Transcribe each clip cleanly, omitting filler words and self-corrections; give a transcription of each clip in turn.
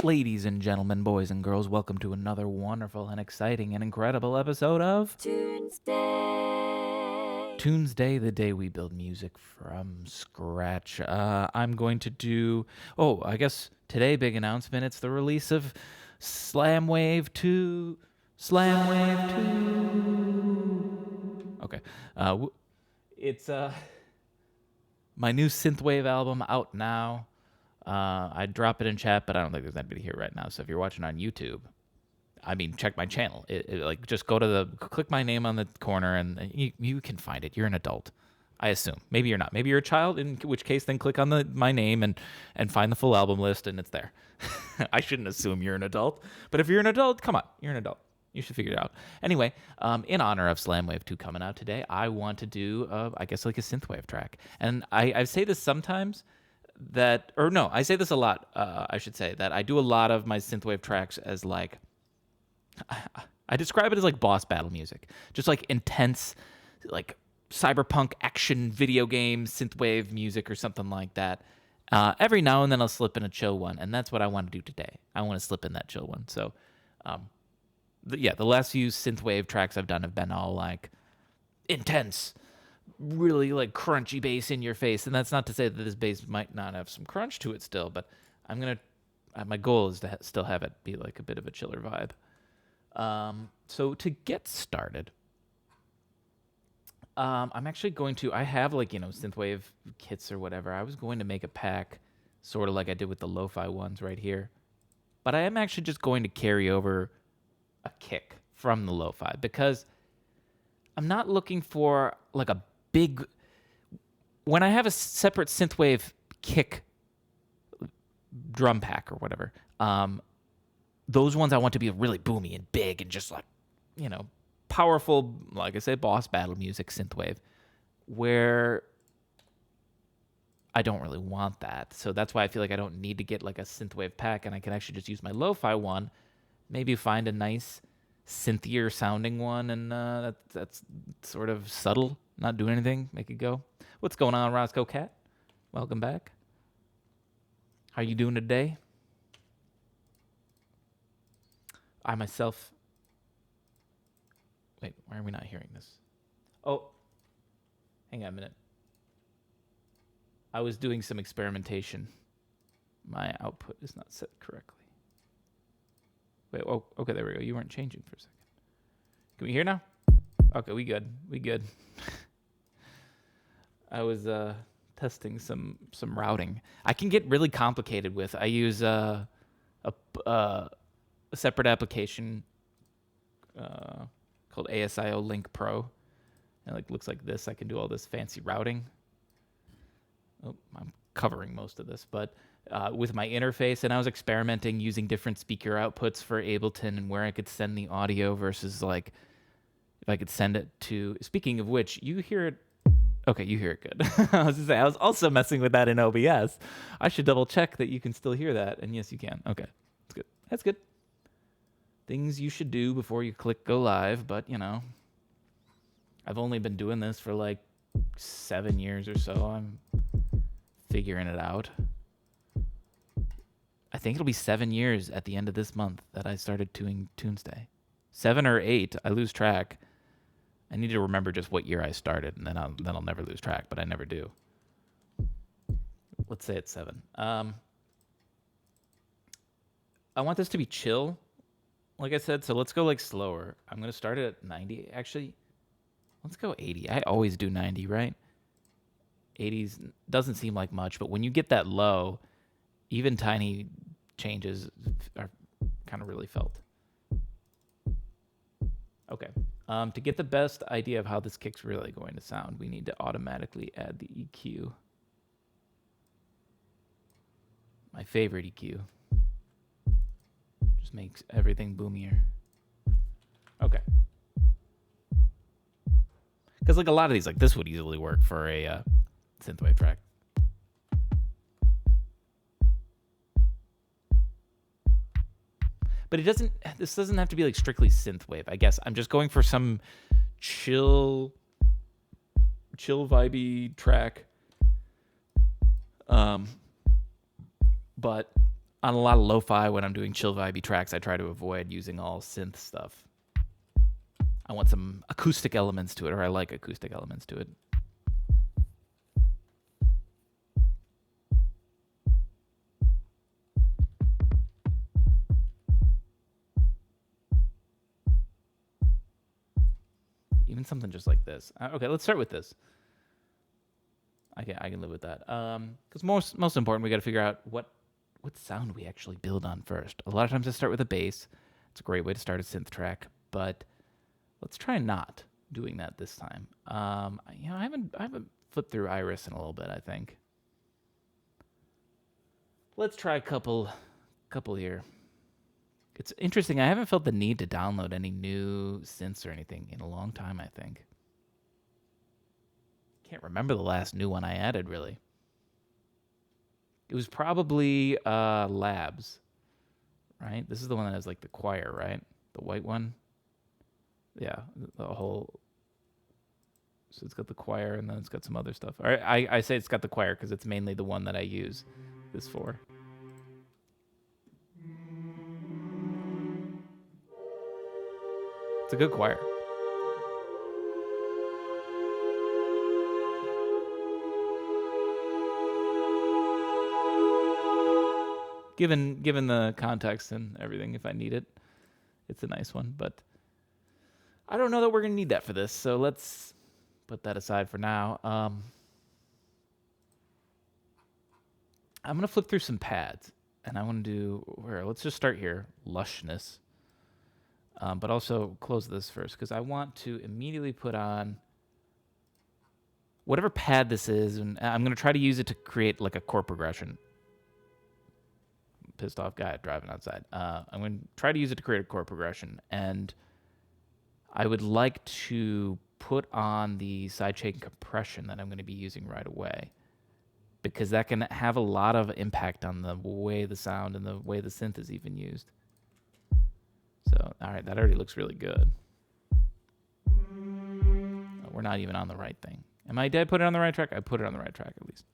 Ladies and gentlemen, boys and girls, welcome to another wonderful and exciting and incredible episode of Tunesday. Tunesday, the day we build music from scratch. I'm going to do. Oh, I guess today, big announcement. It's the release of Slamwave 2. Slamwave 2. Okay. It's my new synthwave album out now. I'd drop it in chat, but I don't think there's anybody here right now. So if you're watching on YouTube, check my channel. Just go to click my name on the corner, and you can find it. You're an adult, I assume. Maybe you're not. Maybe you're a child, in which case then click on my name and find the full album list, and it's there. I shouldn't assume you're an adult, but if you're an adult, come on, you're an adult. You should figure it out. Anyway, in honor of Slamwave 2 coming out today, I want to do, I guess, like a synthwave track. And I say this sometimes. I say this a lot. I should say that I do a lot of my synthwave tracks as like, I describe it as like boss battle music, just like intense, like cyberpunk action video game synthwave music or something like that. Every now and then I'll slip in a chill one, and that's what I want to do today. I want to slip in that chill one. So, the last few synthwave tracks I've done have been all like intense, really like crunchy bass in your face, and that's not to say that this bass might not have some crunch to it still, but my goal is to still have it be like a bit of a chiller vibe. So to get started, I'm actually going to, I have like, synthwave kits or whatever. I was going to make a pack sort of like I did with the lo-fi ones right here, but I am actually just going to carry over a kick from the lo-fi because I'm not looking for like a big. When I have a separate synthwave kick drum pack or whatever, those ones I want to be really boomy and big and just like, powerful, like I say, boss battle music synthwave, where I don't really want that. So that's why I feel like I don't need to get like a synthwave pack, and I can actually just use my lo-fi one, maybe find a nice synthier sounding one, and that's sort of subtle, not doing anything, make it go. What's going on, Roscoe Cat? Welcome back. How you doing today? I myself. Wait, why are we not hearing this? Oh, hang on a minute. I was doing some experimentation. My output is not set correctly. Wait, oh, okay, there we go. You weren't changing for a second. Can we hear now? Okay, we good. I was testing some routing. I can get really complicated with. I use a separate application called ASIO Link Pro. And it looks like this. I can do all this fancy routing. Oh, I'm covering most of this, but with my interface, and I was experimenting using different speaker outputs for Ableton and where I could send the audio versus like if I could send it to. Speaking of which, you hear it. Okay, you hear it good. I was also messing with that in OBS. I should double check that you can still hear that, and yes, you can. Okay, that's good. That's good. Things you should do before you click go live, but I've only been doing this for like 7 years or so. I'm figuring it out. I think it'll be 7 years at the end of this month that I started doing Tunesday. 7 or 8, I lose track. I need to remember just what year I started, and then I'll never lose track, but I never do. Let's say it's 7. I want this to be chill, like I said, so let's go like slower. I'm going to start it at 90. Actually, let's go 80. I always do 90, right? 80s doesn't seem like much, but when you get that low, even tiny changes are kind of really felt. Okay. To get the best idea of how this kick's really going to sound, we need to automatically add the EQ. My favorite EQ. Just makes everything boomier. Okay. Because like a lot of these, like this would easily work for a synthwave track. But this doesn't have to be like strictly synthwave, I guess. I'm just going for some chill vibey track. But on a lot of lo-fi when I'm doing chill vibey tracks, I try to avoid using all synth stuff. I want some acoustic elements to it, or I like acoustic elements to it. Even something just like this. Okay, let's start with this. I can live with that. Because most important, we got to figure out what sound we actually build on first. A lot of times I start with a bass. It's a great way to start a synth track, but let's try not doing that this time. I haven't flipped through Iris in a little bit, I think. Let's try a couple here. It's interesting. I haven't felt the need to download any new synths or anything in a long time, I think. Can't remember the last new one I added, really. It was probably Labs, right? This is the one that has like the choir, right? The white one. Yeah, the whole. So it's got the choir and then it's got some other stuff. All right, I say it's got the choir because it's mainly the one that I use this for. It's a good choir. Given the context and everything, if I need it, it's a nice one. But I don't know that we're gonna need that for this, so let's put that aside for now. I'm gonna flip through some pads, and I want to do let's just start here, lushness. But also close this first because I want to immediately put on whatever pad this is, and I'm gonna try to use it to create like a chord progression. Pissed off guy driving outside. I'm going to try to use it to create a chord progression, and I would like to put on the sidechain compression that I'm going to be using right away, because that can have a lot of impact on the way the sound and the way the synth is even used. So, all right, that already looks really good. We're not even on the right thing. Did I put it on the right track? I put it on the right track at least.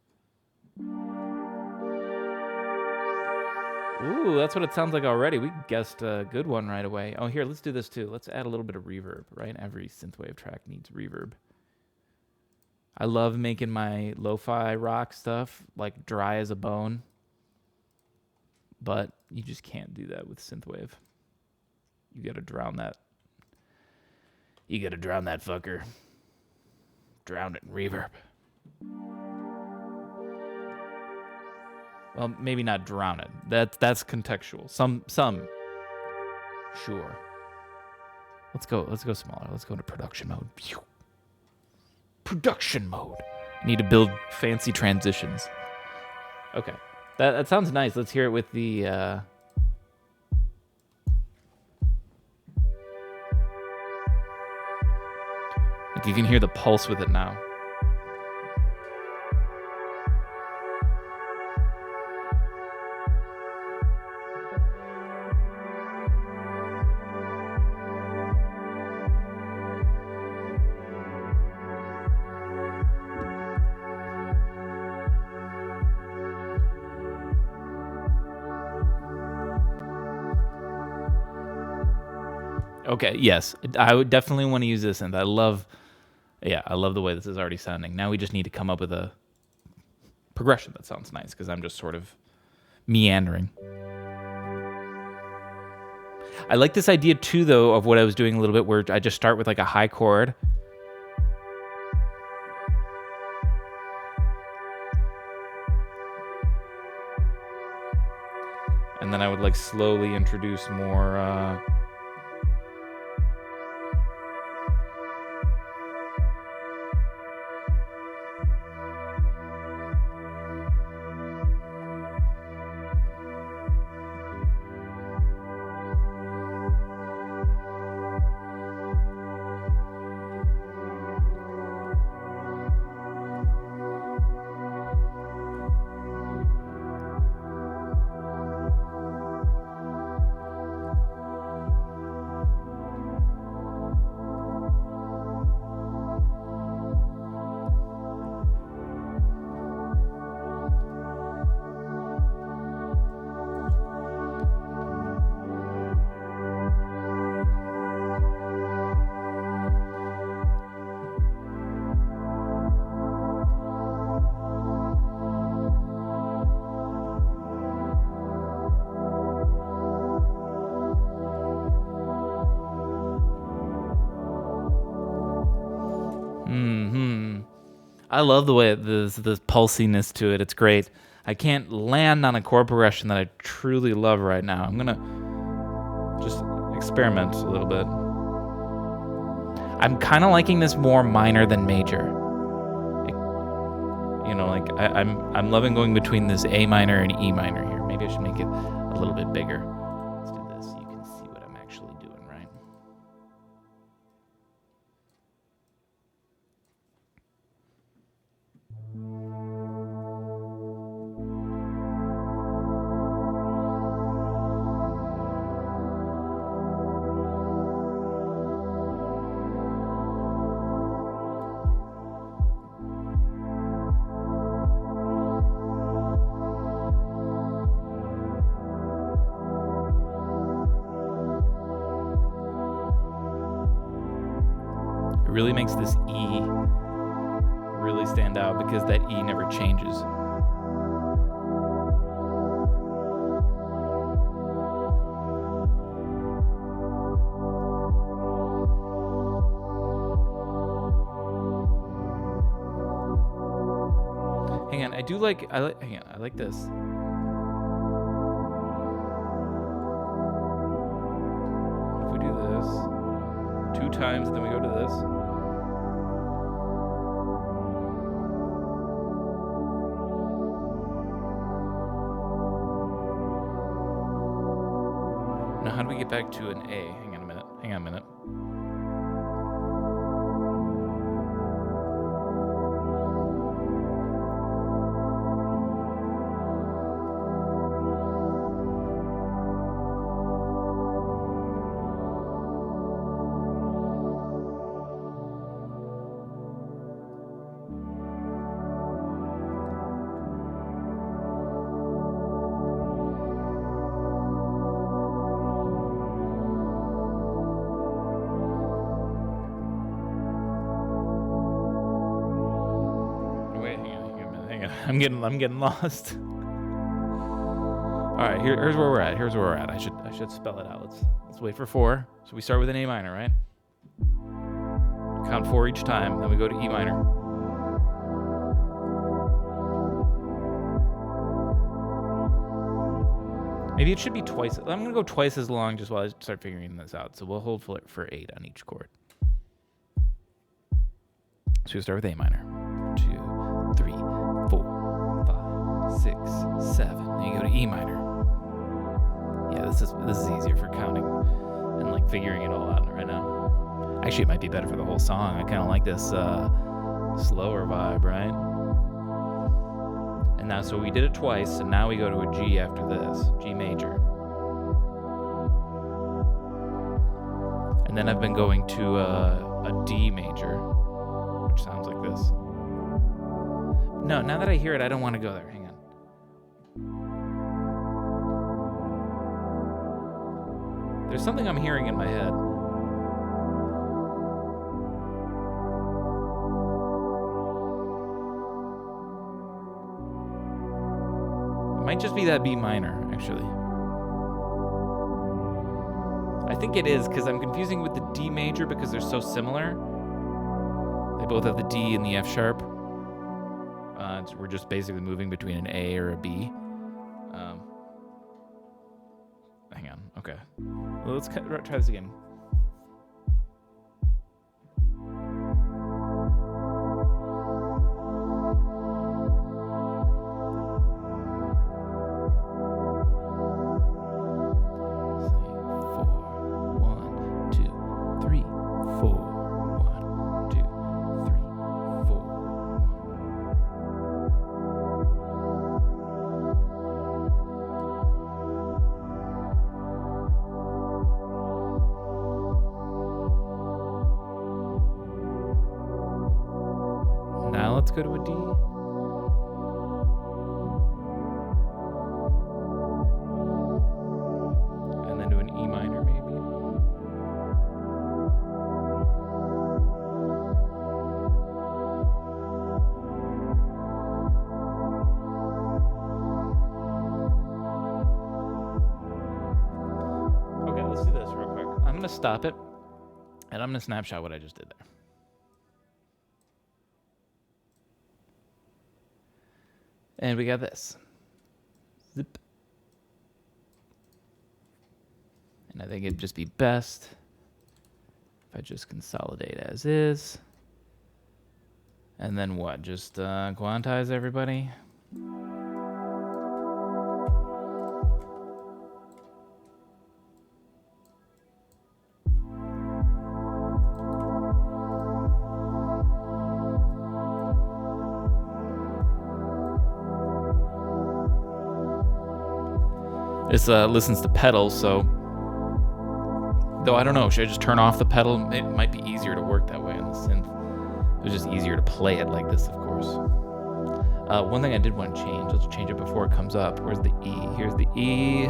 Ooh, that's what it sounds like already. We guessed a good one right away. Oh, here, let's do this too. Let's add a little bit of reverb, right? Every synthwave track needs reverb. I love making my lo-fi rock stuff like dry as a bone, but you just can't do that with synthwave. You gotta drown that. You gotta drown that fucker. Drown it in reverb. Well, maybe not drown it. That's contextual. Some sure. Let's go smaller. Let's go into production mode. Production mode. I need to build fancy transitions. Okay. That sounds nice. Let's hear it with the like you can hear the pulse with it now. Okay, yes. I would definitely want to use this, and I love the way this is already sounding. Now we just need to come up with a progression that sounds nice, because I'm just sort of meandering. I like this idea too, though, of what I was doing a little bit, where I just start with like a high chord. And then I would like slowly introduce more I love the way this pulsiness to it. It's great. I can't land on a chord progression that I truly love right now. I'm gonna just experiment a little bit. I'm kind of liking this more minor than major. You know, like I'm loving going between this A minor and E minor here. Maybe I should make it a little bit bigger. Let's do this so you can see what I'm actually doing, right? It really makes this E really stand out because that E never changes. Hang on, I like this. If we do this 2 times, then we go to this. Now, how do we get back to an A? Hang on a minute. I'm getting lost. All right, here's where we're at. I should spell it out. Let's wait for 4. So we start with an A minor, right? Count 4 each time, then we go to E minor. Maybe it should be twice. I'm gonna go twice as long just while I start figuring this out. So we'll hold for 8 on each chord. So we start with A minor. 2, 3, 4, 5, 6, 7. Then you go to E minor. Yeah, this is easier for counting and like figuring it all out right now. Actually, it might be better for the whole song. I kind of like this slower vibe, right? And now, so we did it twice, and now we go to a G after this, G major. And then I've been going to a D major, which sounds like this. No, now that I hear it, I don't want to go there. Hang on. There's something I'm hearing in my head. It might just be that B minor, actually. I think it is, because I'm confusing with the D major because they're so similar. They both have the D and the F sharp. We're just basically moving between an A or a B. Hang on. Okay. Well, let's try this again. Let's go to a D. And then to an E minor, maybe. Okay, let's do this real quick. I'm going to stop it, and I'm going to snapshot what I just did there. And we got this. Zip. And I think it'd just be best if I just consolidate as is. And then what? Just quantize everybody? This listens to pedals, so... Though I don't know, should I just turn off the pedal? It might be easier to work that way on the synth. It was just easier to play it like this, of course. One thing I did want to change, let's change it before it comes up. Where's the E? Here's the E.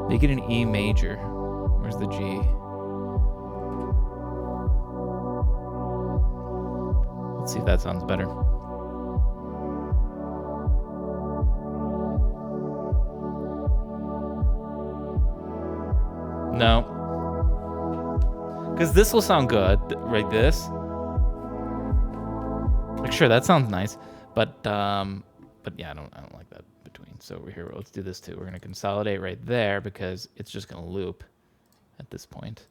Make it an E major. Where's the G? Let's see if that sounds better. No. Because this will sound good, right? This. Like, sure, that sounds nice, but yeah, I don't like that between. So we're here. Let's do this too. We're gonna consolidate right there because it's just gonna loop at this point.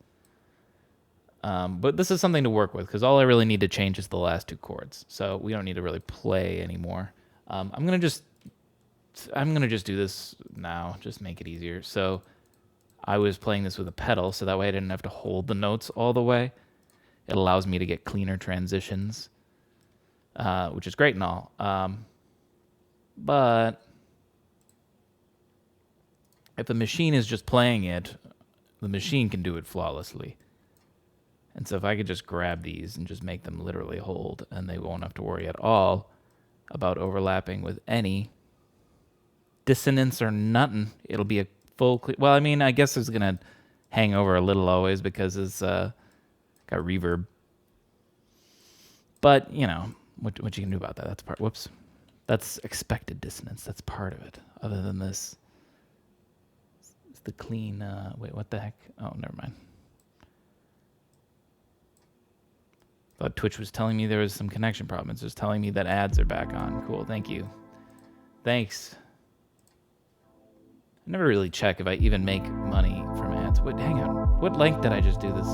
But this is something to work with because all I really need to change is the last two chords. So we don't need to really play anymore. I'm gonna just do this now. Just make it easier. So I was playing this with a pedal, so that way I didn't have to hold the notes all the way. It allows me to get cleaner transitions, which is great and all. But if the machine is just playing it, the machine can do it flawlessly. And so if I could just grab these and just make them literally hold, and they won't have to worry at all about overlapping with any dissonance or nothing. It'll be a full... Well, I mean, I guess it's going to hang over a little always because it's got reverb. But, you know, what you can do about that? That's part... Whoops. That's expected dissonance. That's part of it. Other than this, it's the clean... wait, what the heck? Oh, never mind. Thought Twitch was telling me there was some connection problem. It's just telling me that ads are back on. Cool, thank you. Thanks. I never really check if I even make money from ads. Wait, hang on. What length did I just do this?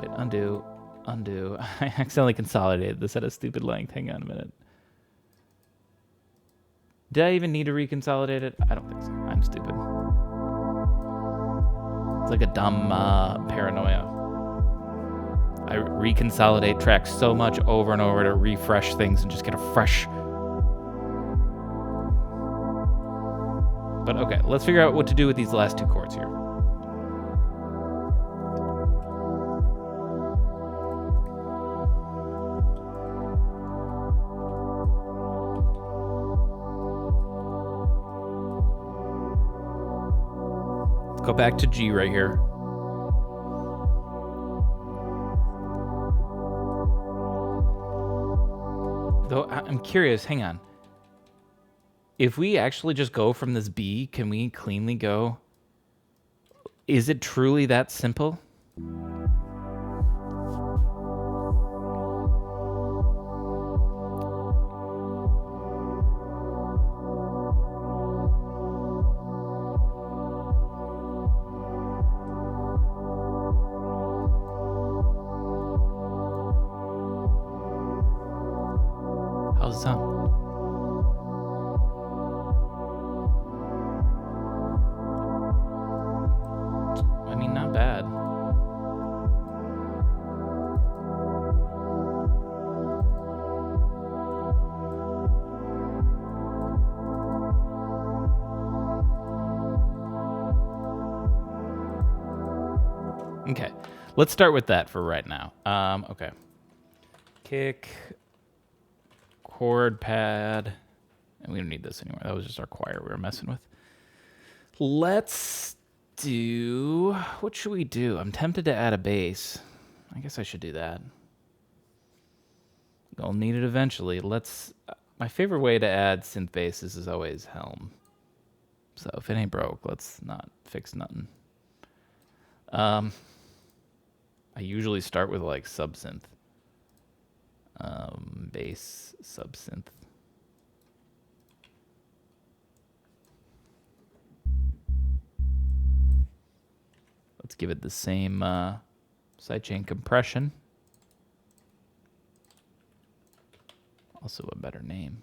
Wait, undo. I accidentally consolidated this at a stupid length. Hang on a minute. Did I even need to reconsolidate it? I don't think so. I'm stupid. It's like a dumb paranoia. I reconsolidate tracks so much over and over to refresh things and just get a fresh... But okay, let's figure out what to do with these last two chords here. Let's go back to G right here. Though I'm curious, hang on. If we actually just go from this B, can we cleanly go? Is it truly that simple? How's it sound? I mean, not bad. Okay, let's start with that for right now. Okay. Kick, chord pad, and we don't need this anymore. That was just our choir we were messing with. Let's do... What should we do? I'm tempted to add a bass. I guess I should do that. I'll need it eventually. Let's... My favorite way to add synth basses is always Helm. So if it ain't broke, let's not fix nothing. I usually start with like subsynth. Bass subsynth. Let's give it the same sidechain compression. Also a better name.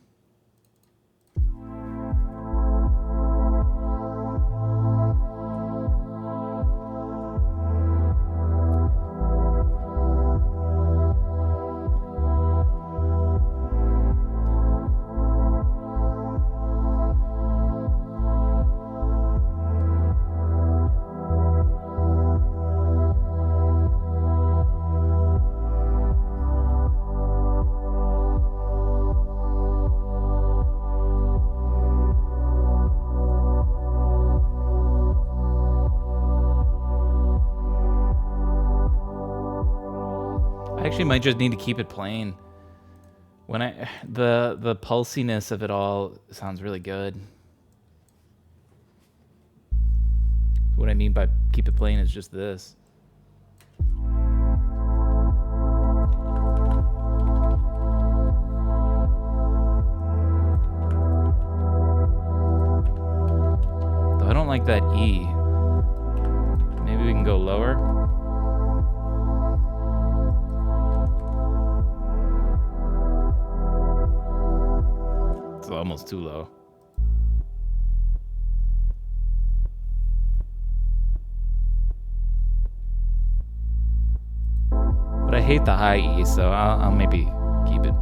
Actually might just need to keep it plain. When the pulsiness of it all sounds really good. What I mean by keep it plain is just this. Though I don't like that E. Maybe we can go lower. It's almost too low. But I hate the high E, so I'll maybe keep it.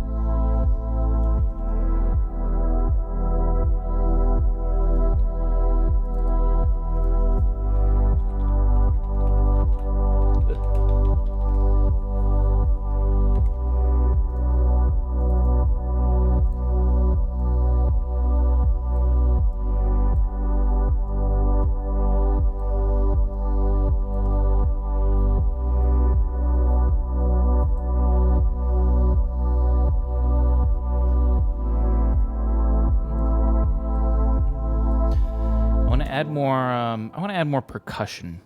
I want to add more percussion.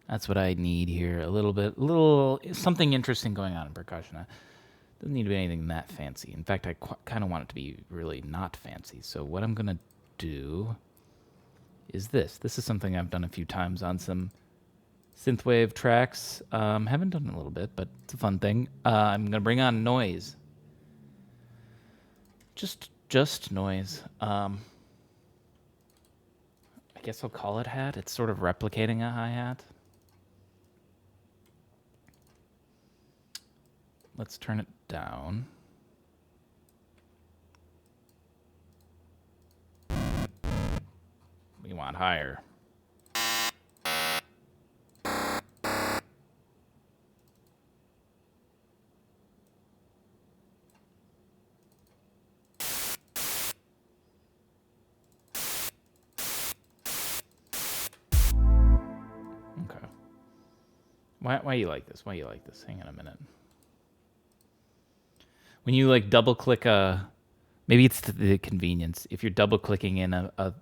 That's what I need here. A little something interesting going on in percussion. Doesn't need to be anything that fancy. In fact, I kind of want it to be really not fancy. So what I'm gonna do is this. This is something I've done a few times on some synthwave tracks. Haven't done it a little bit, but it's a fun thing. I'm gonna bring on noise. Just noise. I guess I'll call it hat. It's sort of replicating a hi-hat. Let's turn it down. We want higher. Why you like this? Why you like this? Hang on a minute. When you like double click maybe it's the convenience. If you're double clicking in a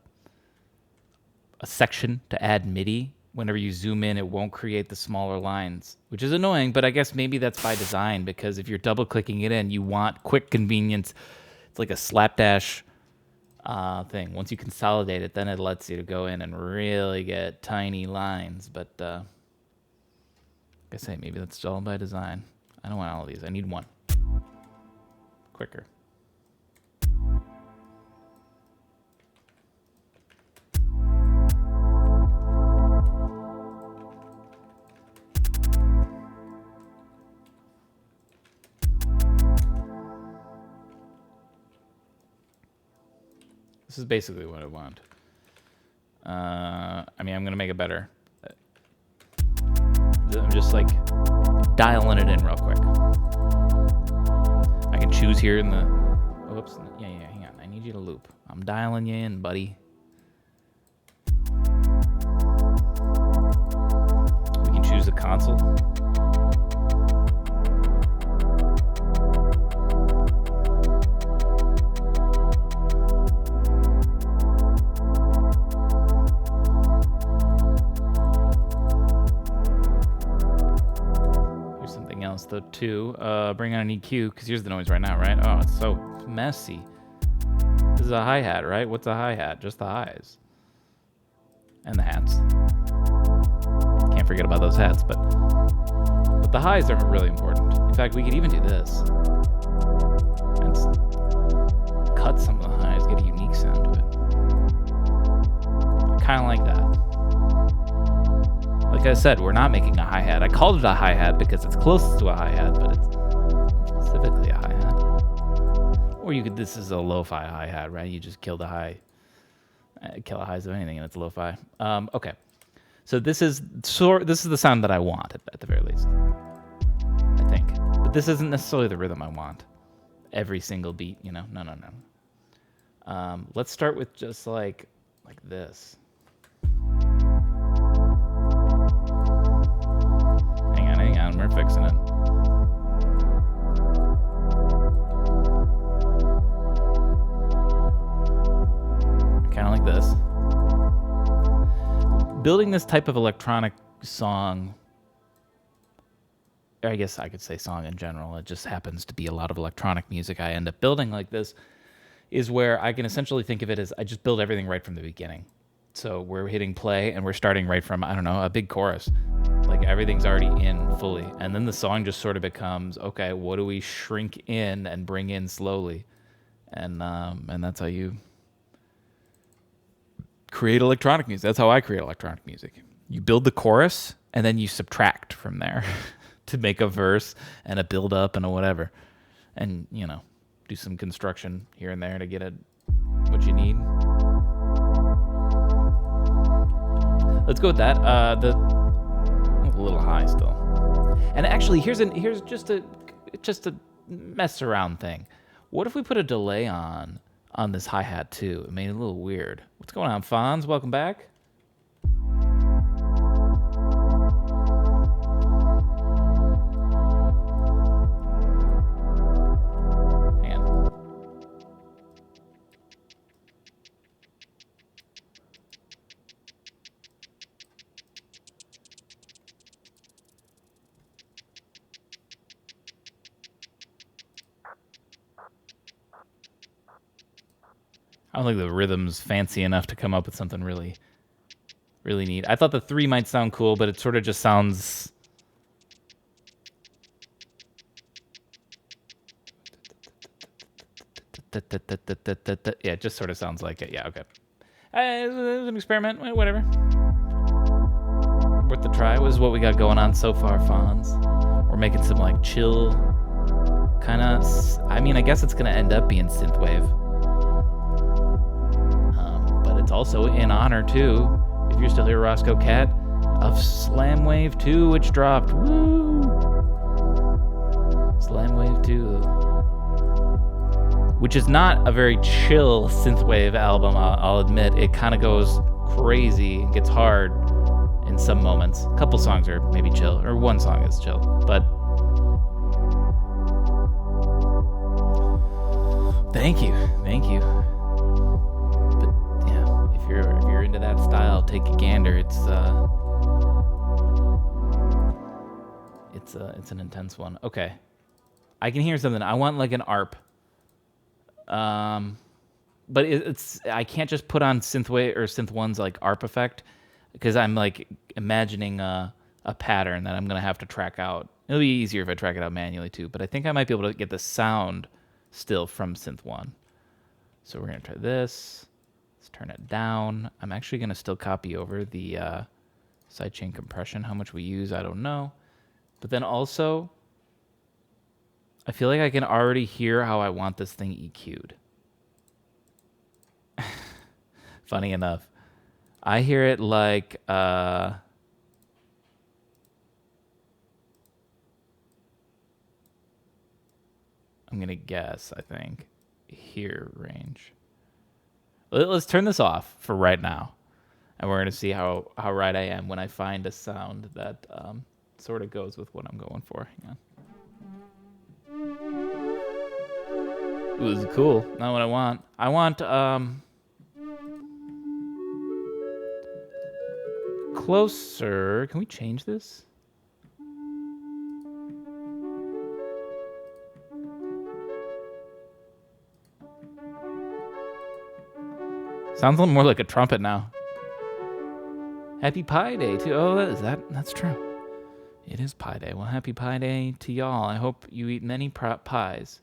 section to add MIDI, whenever you zoom in, it won't create the smaller lines, which is annoying, but I guess maybe that's by design, because if you're double clicking it in, you want quick convenience. It's like a slapdash thing. Once you consolidate it, then it lets you to go in and really get tiny lines, but like I say, maybe that's all by design. I don't want all of these. I need one. Quicker. This is basically what I want. I mean, I'm going to make it better. I'm just like dialing it in real quick. I can choose here in the... Oh, whoops. Yeah, hang on. I need you to loop. I'm dialing you in, buddy. We can choose the console. Though too, bring on an EQ, because here's the noise right now, right? Oh, it's so messy. This is a hi-hat, right? What's a hi-hat? Just the highs. And the hats. Can't forget about those hats, but the highs are really important. In fact, we could even do this. And cut some of the highs, get a unique sound to it. Kind of like that. Like I said, we're not making a hi-hat. I called it a hi-hat because it's closest to a hi-hat, but it's specifically a hi-hat. Or you could, this is a lo-fi hi-hat, right? You just kill the high, kill the highs of anything and it's lo-fi. Okay. So this is the sound that I want at the very least, I think. But this isn't necessarily the rhythm I want. Every single beat, you know? No. Let's start with just like this. Hang on, we're fixing it. Kind of like this. Building this type of electronic song, or I guess I could say song in general, it just happens to be a lot of electronic music I end up building like this, is where I can essentially think of it as I just build everything right from the beginning. So we're hitting play and we're starting right from, I don't know, a big chorus. Like everything's already in fully. And then the song just sort of becomes, okay, what do we shrink in and bring in slowly? And that's how you create electronic music. That's how I create electronic music. You build the chorus and then you subtract from there to make a verse and a build up and a whatever. And, you know, do some construction here and there to get it what you need. Let's go with that. A little high still. And actually, here's just a mess around thing. What if we put a delay on this hi-hat too? It made it a little weird. What's going on, Fonz? Welcome back. Hang on. I don't think the rhythm's fancy enough to come up with something really, really neat. I thought the 3 might sound cool, but it sort of just sounds... Yeah, it just sort of sounds like it. Yeah, okay. It was an experiment, whatever. Worth the try. Was what we got going on so far, Fonz. We're making some like chill kind of... I mean, I guess it's going to end up being synthwave. It's also in honor, too, if you're still here, Roscoe Cat, of Slamwave 2, which dropped. Woo! Slamwave 2. Which is not a very chill synthwave album, I'll admit. It kind of goes crazy and gets hard in some moments. A couple songs are maybe chill, or one song is chill, but... Thank you. If you're into that style, take a gander. It's an intense one. Okay, I can hear something. I want like an ARP. But it's I can't just put on synthwave or synth one's like ARP effect because I'm like imagining a pattern that I'm gonna have to track out. It'll be easier if I track it out manually too. But I think I might be able to get the sound still from synth one. So we're gonna try this. Turn it down. I'm actually going to still copy over the sidechain compression. How much we use, I don't know. But then also, I feel like I can already hear how I want this thing EQ'd. Funny enough. I hear it like... I'm going to guess, I think. Here range. Let's turn this off for right now, and we're going to see how right I am when I find a sound that sort of goes with what I'm going for. Hang on. Ooh, this is cool. Not what I want. I want closer. Can we change this? Sounds a little more like a trumpet now. Happy Pi Day too. Oh, that's true. It is Pi Day. Well, happy Pi Day to y'all. I hope you eat many pies.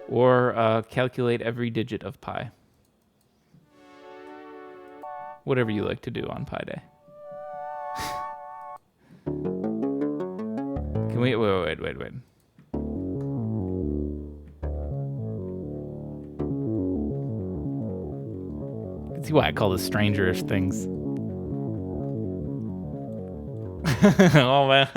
Or calculate every digit of pi. Whatever you like to do on Pi Day. Can we... Wait. You can see why I call this strangerish things. Oh, man.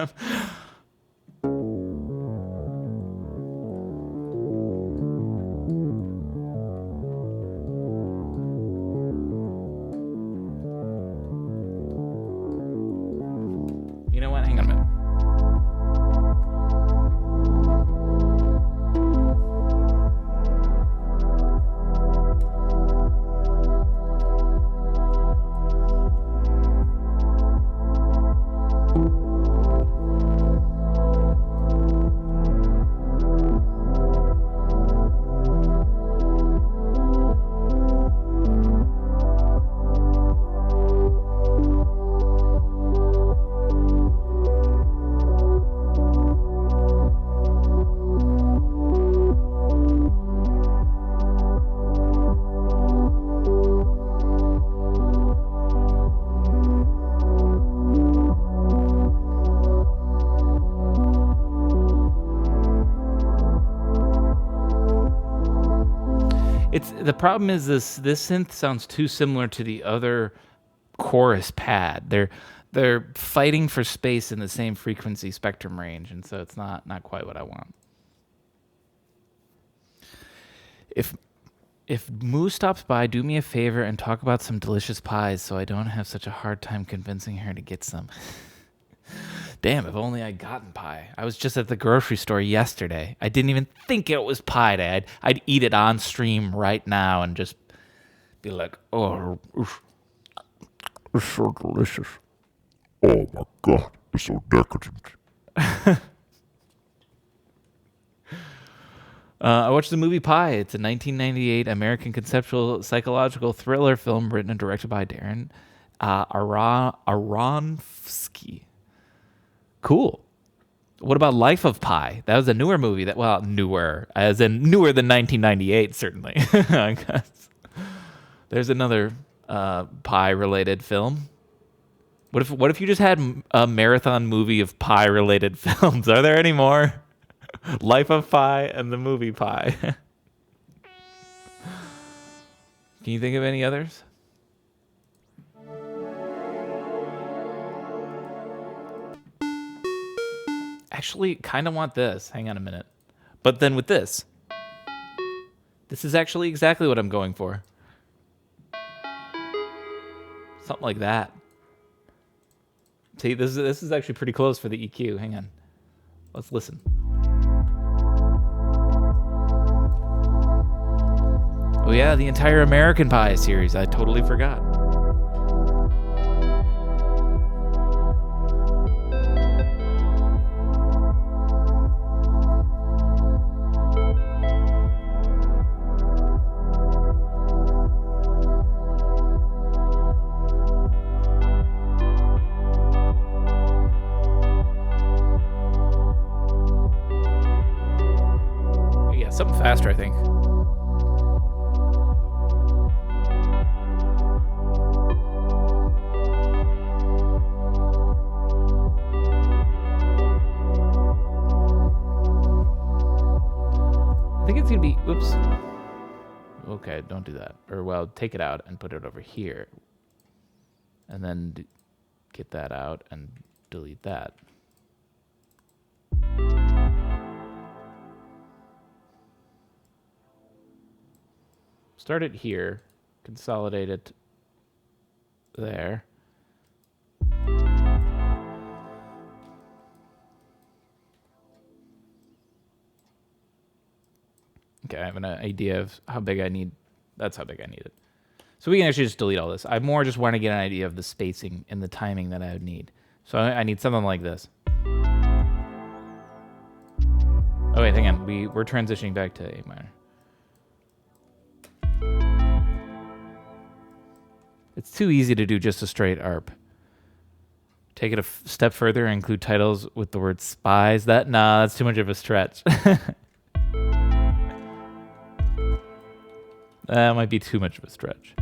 You know what? Hang on a minute. The problem is this synth sounds too similar to the other chorus pad. They're fighting for space in the same frequency spectrum range, and so it's not quite what I want. If Moo stops by, do me a favor and talk about some delicious pies so I don't have such a hard time convincing her to get some. Damn, if only I'd gotten pie. I was just at the grocery store yesterday. I didn't even think it was Pie Day. I'd eat it on stream right now and just be like, oh, it's so delicious. Oh my God, it's so decadent. I watched the movie Pie. It's a 1998 American conceptual psychological thriller film written and directed by Darren Aronofsky. Cool. What about Life of Pi? That was a newer movie. Newer, as in newer than 1998, certainly. I guess. There's another pie-related film. What if you just had a marathon movie of pie-related films? Are there any more? Life of Pi and the movie Pie. Can you think of any others? Actually, kind of want this. Hang on a minute. But then with this. This is actually exactly what I'm going for. Something like that. See, this is actually pretty close for the EQ. Hang on. Let's listen. Oh yeah, the entire American Pie series. I totally forgot. Something faster, I think. I think it's gonna be, oops. Okay, don't do that. Or, well, take it out and put it over here. And then get that out and delete that. Start it here, consolidate it there. Okay, I have an idea of how big I need. That's how big I need it. So we can actually just delete all this. I more just want to get an idea of the spacing and the timing that I would need. So I need something like this. Oh wait, hang on. We're transitioning back to A minor. It's too easy to do just a straight ARP. Take it a step further and include titles with the word spies. That's too much of a stretch. That might be too much of a stretch.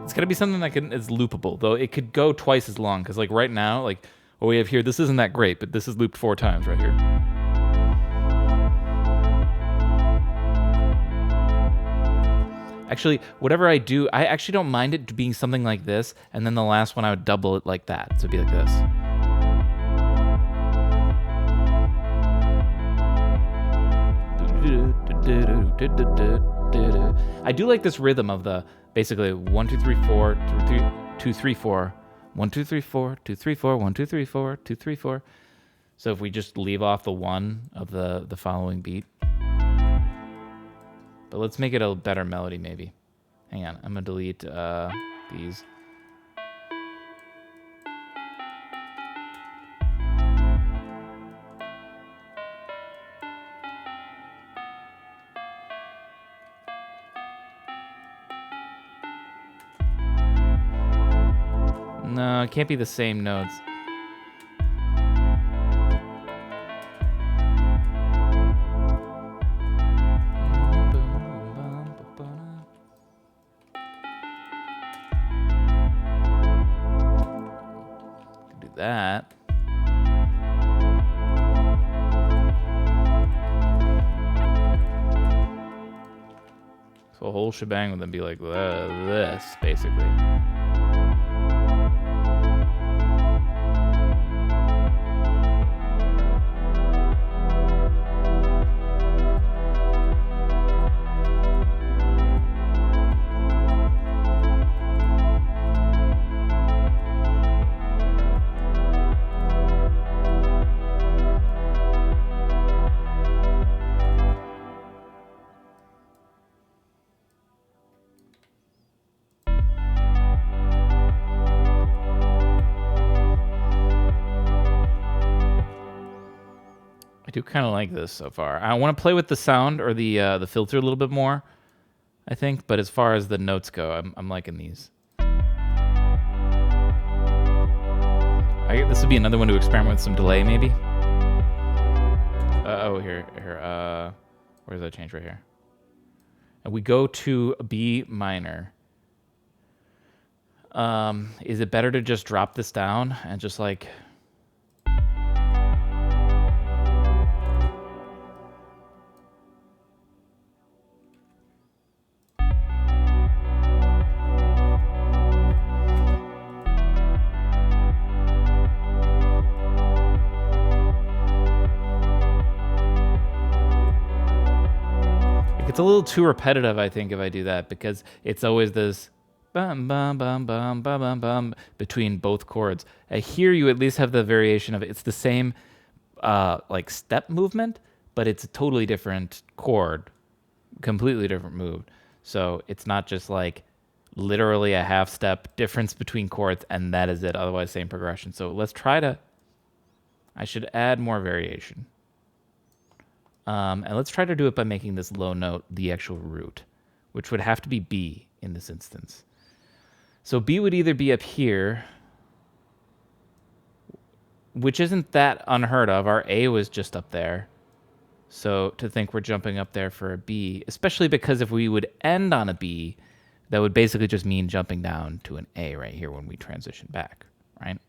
It's got to be something that is loopable, though. It could go twice as long, because like right now, like what we have here, this isn't that great, but this is looped 4 times right here. Actually, whatever I do, I actually don't mind it being something like this, and then the last one I would double it like that, so it'd be like this. I do like this rhythm of the basically 1 2 3 4 2 3 4 1 2 3 4 2 3 4 1 2 3 4 2 3 4. So if we just leave off the 1 of the following beat, but let's make it a better melody maybe. Hang on, I'm gonna delete these. No, it can't be the same notes. Do that. So a whole shebang would then be like this, basically. I do kind of like this so far. I want to play with the sound or the filter a little bit more, I think. But as far as the notes go, I'm liking these. This would be another one to experiment with some delay, maybe. Here. Where's that change right here? And we go to B minor. Is it better to just drop this down and just like... It's a little too repetitive, I think, if I do that, because it's always this bum bum bum bum bum bum bum between both chords. Here you at least have the variation of it. It's the same like step movement, but it's a totally different chord, completely different move. So it's not just like literally a half step difference between chords and that is it, otherwise same progression. So let's try to... I should add more variation. And let's try to do it by making this low note the actual root, which would have to be B in this instance. So B would either be up here, which isn't that unheard of. Our A was just up there. So to think we're jumping up there for a B, especially because if we would end on a B, that would basically just mean jumping down to an A right here when we transition back, right?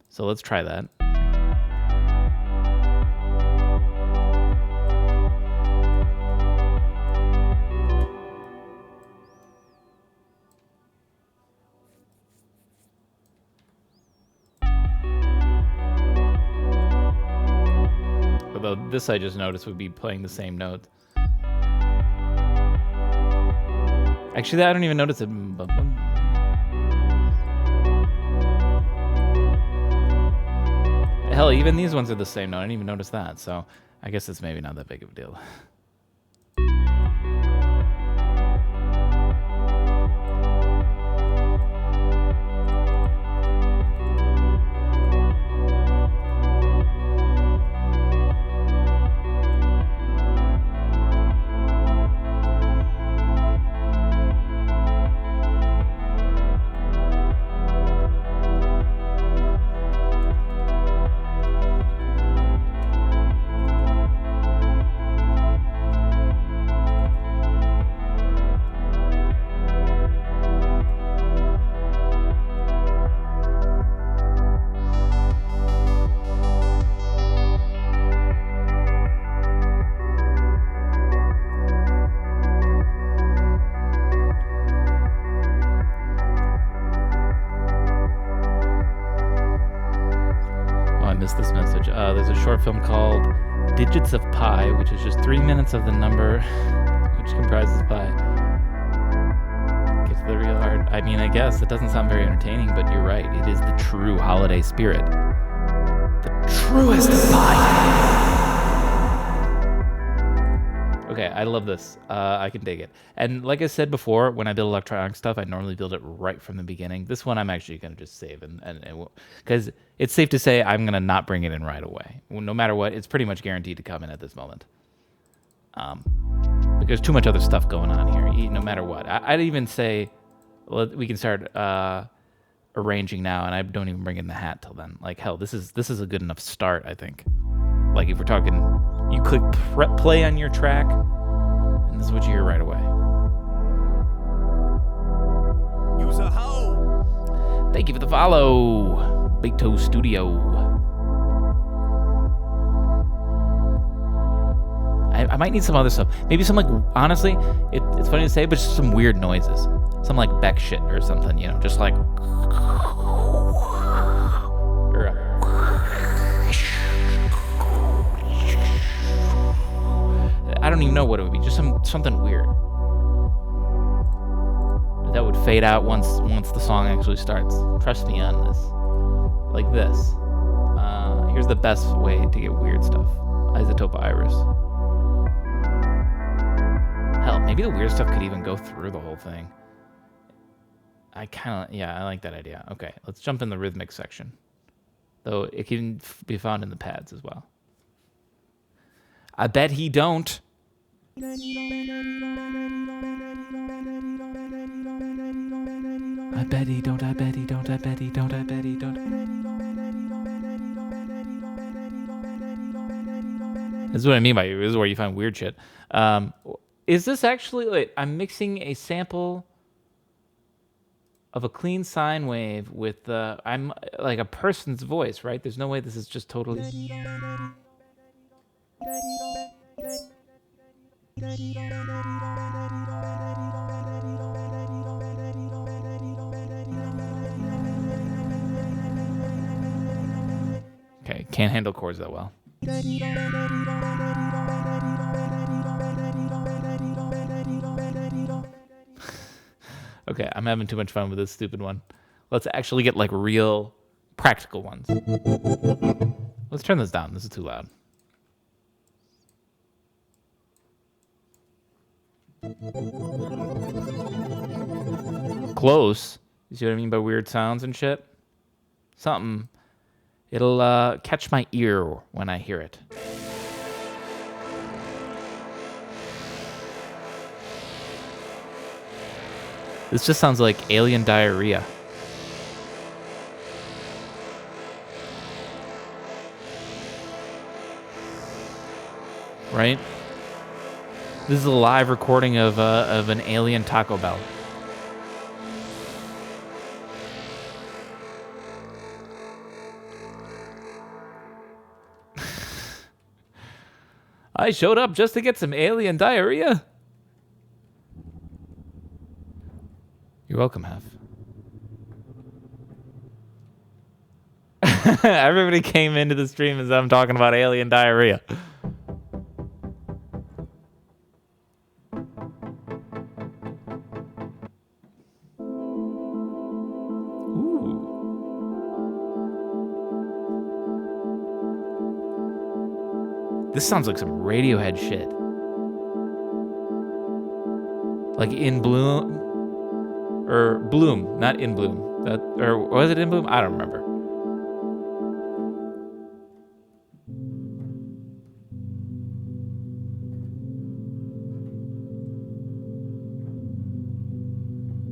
So let's try that. Although this I just noticed would be playing the same note. Actually, I don't even notice it. Hell, even these ones are the same note. I didn't even notice that. So I guess it's maybe not that big of a deal. This message. There's a short film called Digits of Pi, which is just 3 minutes of the number which comprises pi. Get to the real heart. I mean, I guess it doesn't sound very entertaining, but you're right. It is the true holiday spirit. The truest of pi. Okay, I love this. I can dig it. And like I said before, when I build electronic stuff, I normally build it right from the beginning. This one I'm actually going to just save, and because it's safe to say I'm going to not bring it in right away. No matter what, it's pretty much guaranteed to come in at this moment. Because there's too much other stuff going on here, no matter what. I'd even say, well, we can start arranging now, and I don't even bring in the hat till then. Like, hell, this is a good enough start, I think. Like, if we're talking, you click play on your track, and this is what you hear right away. Use a hoe. Thank you for the follow, Big Toe Studio. I might need some other stuff. Maybe some, like, honestly, it's funny to say, but just some weird noises. Some, like, Beck shit or something, you know, just like... I don't even know what it would be. Just something weird. That would fade out once the song actually starts. Trust me on this. Like this. Here's the best way to get weird stuff. Isotope Iris. Hell, maybe the weird stuff could even go through the whole thing. I like that idea. Okay, let's jump in the rhythmic section. Though it can be found in the pads as well. I bet he don't. I bet he don't, I bet he don't, I bet he don't, I bet he don't. This is what I mean by this is where you find weird shit. Is this actually, like, I'm mixing a sample of a clean sine wave with I'm like a person's voice, right? There's no way this is just totally. Okay, can't handle chords that well. Okay, I'm having too much fun with this stupid one. Let's actually get, like, real practical ones. Let's turn this down. This is too loud. Close. You see what I mean by weird sounds and shit? Something. It'll catch my ear when I hear it. This just sounds like alien diarrhea. Right? This is a live recording of an alien Taco Bell. I showed up just to get some alien diarrhea. You're welcome, Hef. Everybody came into the stream as I'm talking about alien diarrhea. This This sounds like some Radiohead shit. Like In Bloom, or Bloom, not In Bloom. That, or was it In Bloom? I don't remember.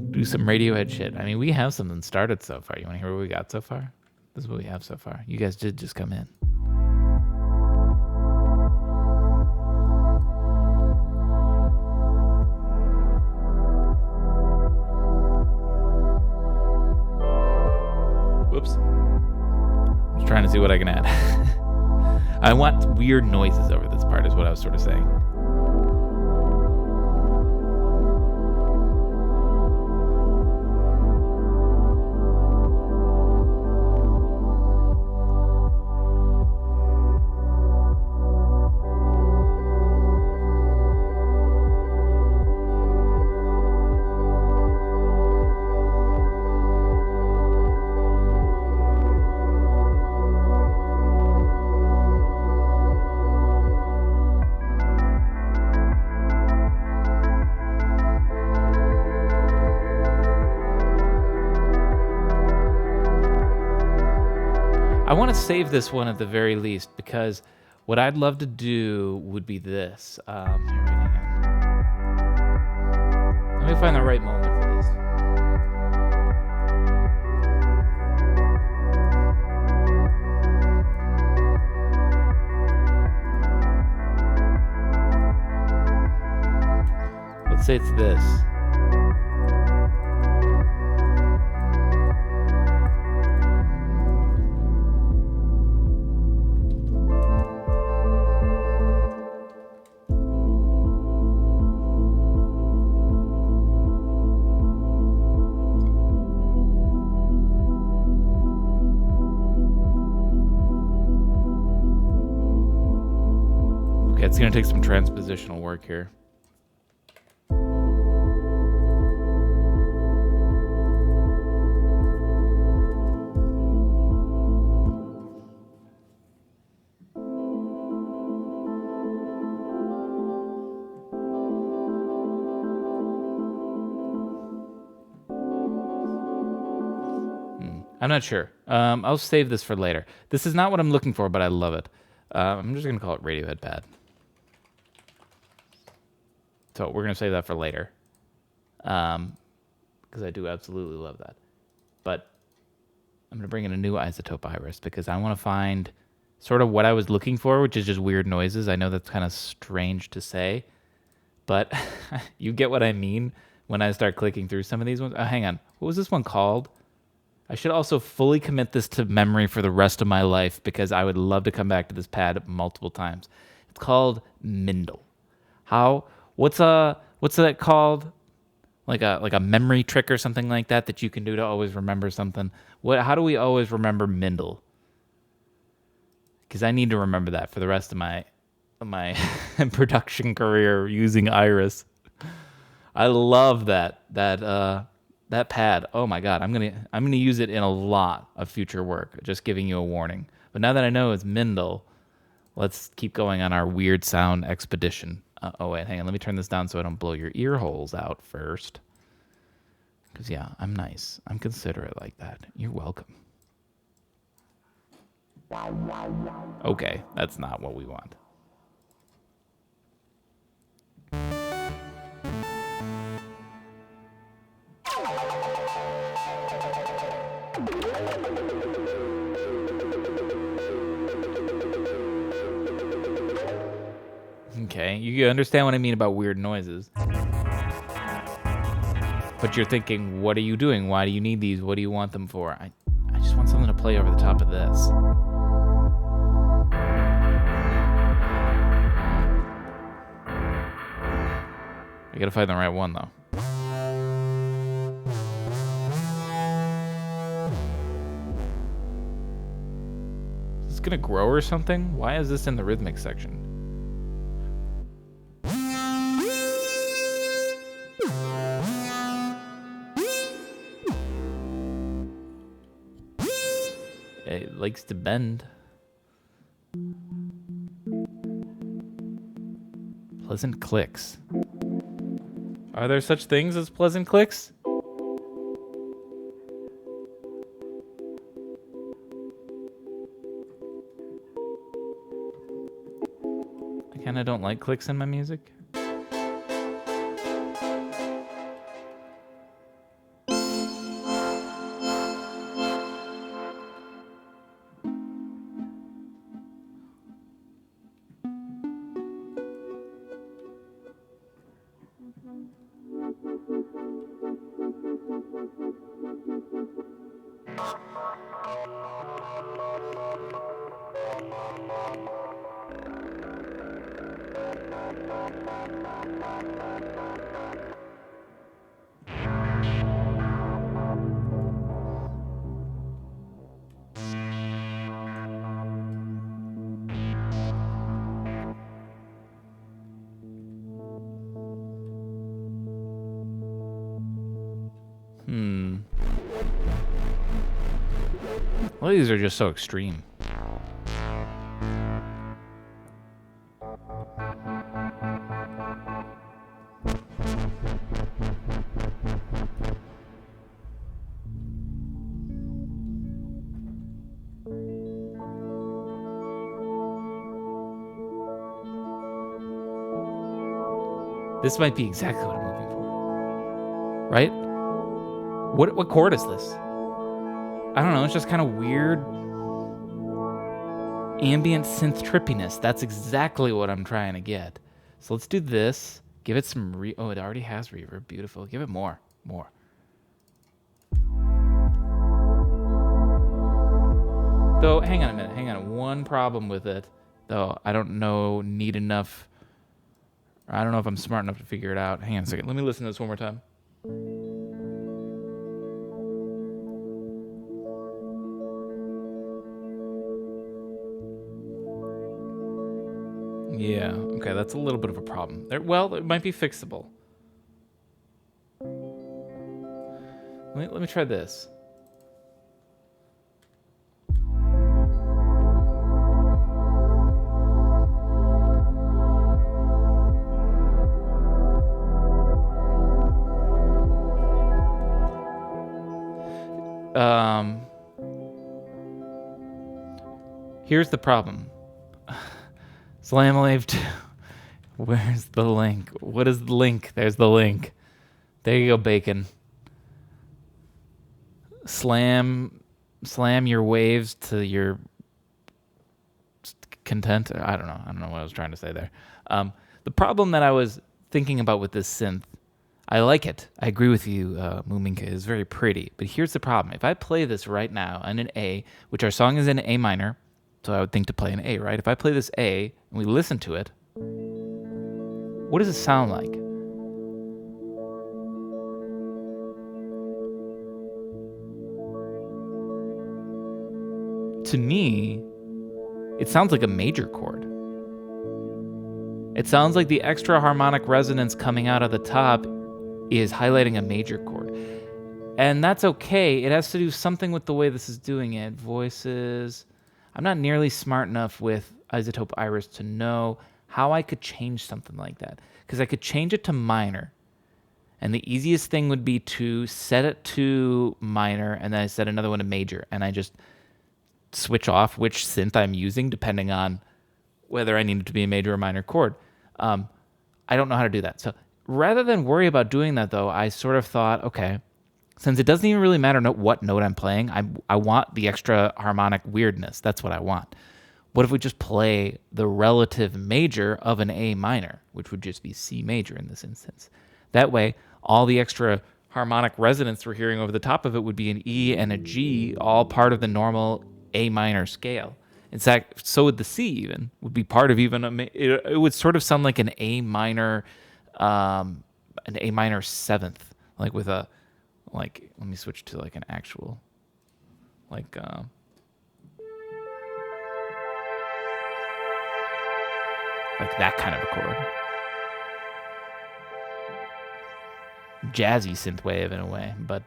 Do some Radiohead shit. I mean, we have something started so far. You want to hear what we got so far? This is what we have so far. You guys did just come in. Whoops. I'm just trying to see what I can add. I want weird noises over this part is what I was sort of saying. I want to save this one at the very least because what I'd love to do would be this. Let me find the right moment for this. Let's say it's this. It's going to take some transpositional work here. I'm not sure. I'll save this for later. This is not what I'm looking for, but I love it. I'm just going to call it Radiohead Pad. So we're going to save that for later. Because I do absolutely love that. But I'm going to bring in a new isotope iris because I want to find sort of what I was looking for, which is just weird noises. I know that's kind of strange to say, but you get what I mean when I start clicking through some of these ones. Hang on. What was this one called? I should also fully commit this to memory for the rest of my life because I would love to come back to this pad multiple times. It's called Mindle. What's that called? Like a memory trick or something like that you can do to always remember something. How do we always remember Mindle? Because I need to remember that for the rest of my production career using Iris. I love that pad. Oh my god, I'm gonna use it in a lot of future work. Just giving you a warning. But now that I know it's Mindle, let's keep going on our weird sound expedition. Oh wait, hang on. Let me turn this down so I don't blow your ear holes out first. Because yeah, I'm nice. I'm considerate like that. You're welcome. Okay, that's not what we want. Okay, you understand what I mean about weird noises. But you're thinking, what are you doing? Why do you need these? What do you want them for? I just want something to play over the top of this. I gotta find the right one, though. Is this gonna grow or something? Why is this in the rhythmic section? It likes to bend. Pleasant clicks. Are there such things as pleasant clicks? I kind of don't like clicks in my music. Well, these are just so extreme. This might be exactly what I'm looking for. Right? What chord is this? I don't know, it's just kind of weird ambient synth trippiness. That's exactly what I'm trying to get. So let's do this. Give it some oh, it already has reverb. Beautiful. Give it more. More. Though, hang on a minute. Hang on. One problem with it, though, I don't know I don't know if I'm smart enough to figure it out. Hang on a second. Let me listen to this one more time. Yeah, okay, that's a little bit of a problem. Well, it might be fixable. Let me try this. Here's the problem. Slamhaus 2. Where's the link? What is the link? There's the link. There you go, bacon. Slam your waves to your content. I don't know what I was trying to say there. The problem that I was thinking about with this synth, I like it. I agree with you, Moominka. It's very pretty. But here's the problem. If I play this right now in an A, which our song is in A minor, so I would think to play an A, right? If I play this A and we listen to it, what does it sound like? To me, it sounds like a major chord. It sounds like the extra harmonic resonance coming out of the top is highlighting a major chord. And that's okay. It has to do something with the way this is doing it. Voices. I'm not nearly smart enough with Isotope Iris to know how I could change something like that. Because I could change it to minor. And the easiest thing would be to set it to minor and then I set another one to major. And I just switch off which synth I'm using depending on whether I need it to be a major or minor chord. I don't know how to do that. So rather than worry about doing that, though, I sort of thought, okay, since it doesn't even really matter what note I'm playing, I want the extra harmonic weirdness. That's what I want. What if we just play the relative major of an A minor, which would just be C major in this instance? That way, all the extra harmonic resonance we're hearing over the top of it would be an E and a G, all part of the normal A minor scale. In fact, so would the C even, would be part of even it would sort of sound like an A minor seventh, like with a, like, let me switch to like an actual, like, that kind of a chord. Jazzy synthwave in a way, but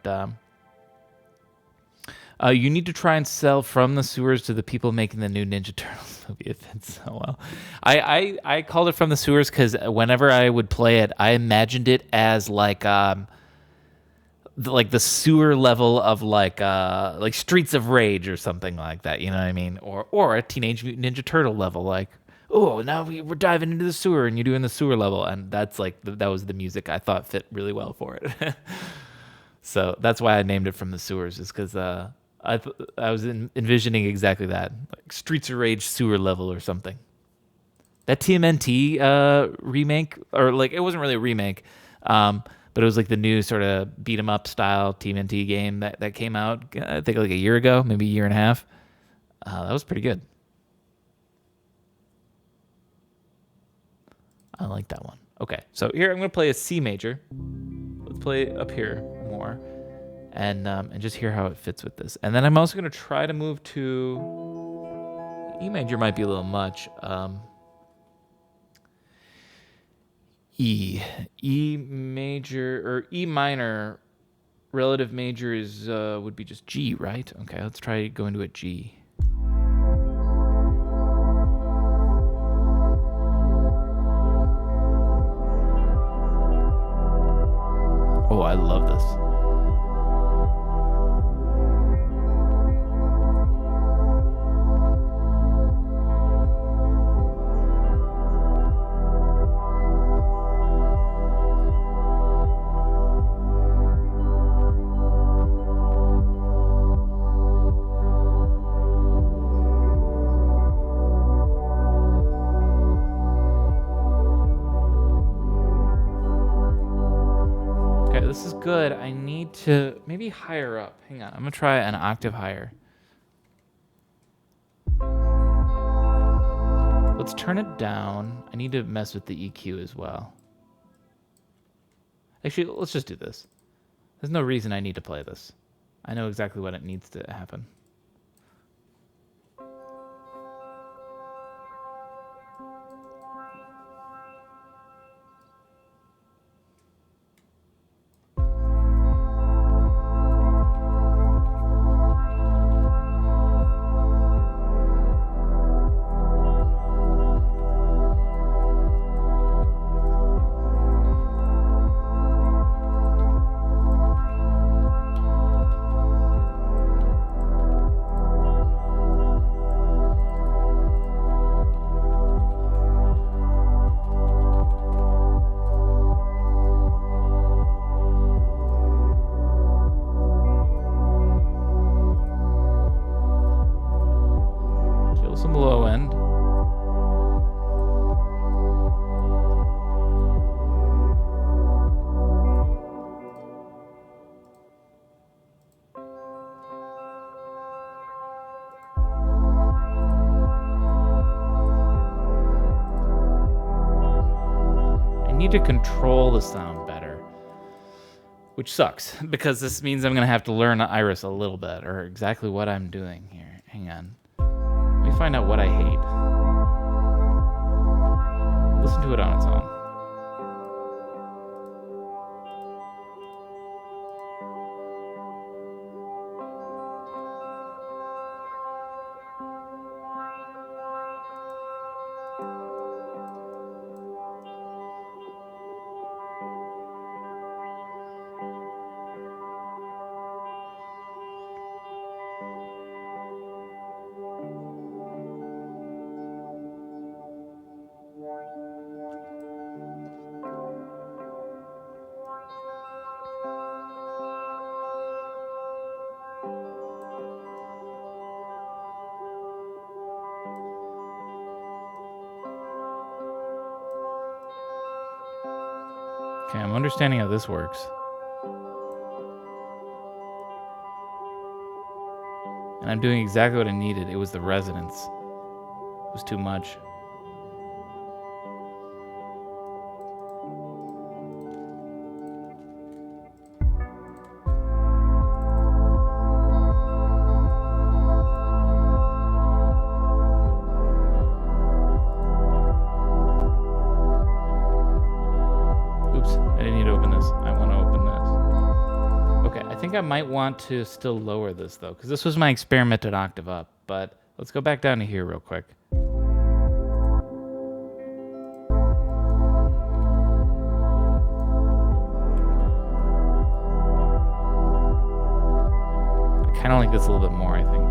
You need to try and sell From the Sewers to the people making the new Ninja Turtles movie. It fits so well. I called it From the Sewers because whenever I would play it, I imagined it as like the sewer level of like Streets of Rage or something like that. You know what I mean? Or a Teenage Mutant Ninja Turtle level, like, oh, now we're diving into the sewer and you're doing the sewer level, and that's like that was the music I thought fit really well for it. So that's why I named it From the Sewers, is because I was envisioning exactly that, like Streets of Rage sewer level or something. That TMNT remake, or like it wasn't really a remake, but it was like the new sort of beat 'em up style TMNT game that came out, I think like a year ago, maybe a year and a half. That was pretty good. I like that one. Okay, so here I'm gonna play a C major. Let's play up here more, and just hear how it fits with this. And then I'm also gonna try to move to E major. Might be a little much. E major or E minor. Relative major is would be just G, right? Okay, let's try going to a G. Oh, I love this. This is good. I need to maybe higher up. Hang on. I'm going to try an octave higher. Let's turn it down. I need to mess with the EQ as well. Actually, let's just do this. There's no reason I need to play this. I know exactly what it needs to happen. Some low end. I need to control the sound better, which sucks because this means I'm gonna have to learn Iris a little bit, or exactly what I'm doing here. Hang on. Let me find out what I hate. Listen to it on its own. Okay, I'm understanding how this works. And I'm doing exactly what I needed. It was the resonance. It was too much. think I might want to still lower this though, because this was my experimented octave up. But let's go back down to here real quick. I kind of like this a little bit more, I think.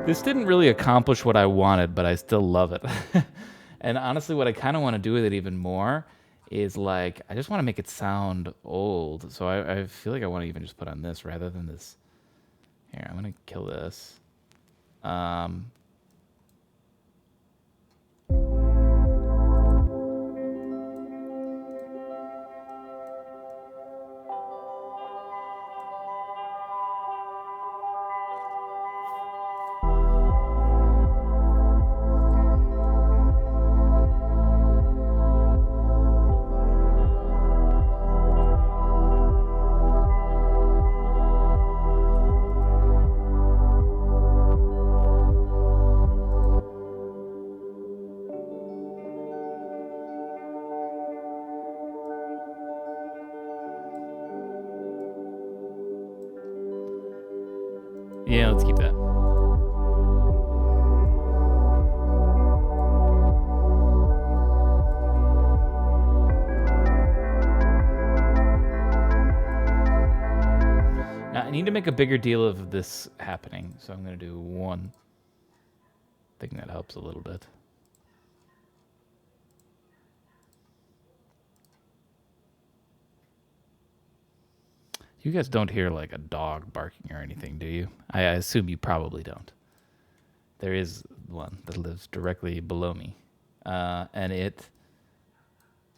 This didn't really accomplish what I wanted, but I still love it. And honestly, what I kind of want to do with it even more is like, I just want to make it sound old. So I feel like I want to even just put on this rather than this. Here, I'm going to kill this. Yeah, let's keep that. Now, I need to make a bigger deal of this happening, so I'm going to do one thing that helps a little bit. You guys don't hear like a dog barking or anything, do you? I assume you probably don't. There is one that lives directly below me, and it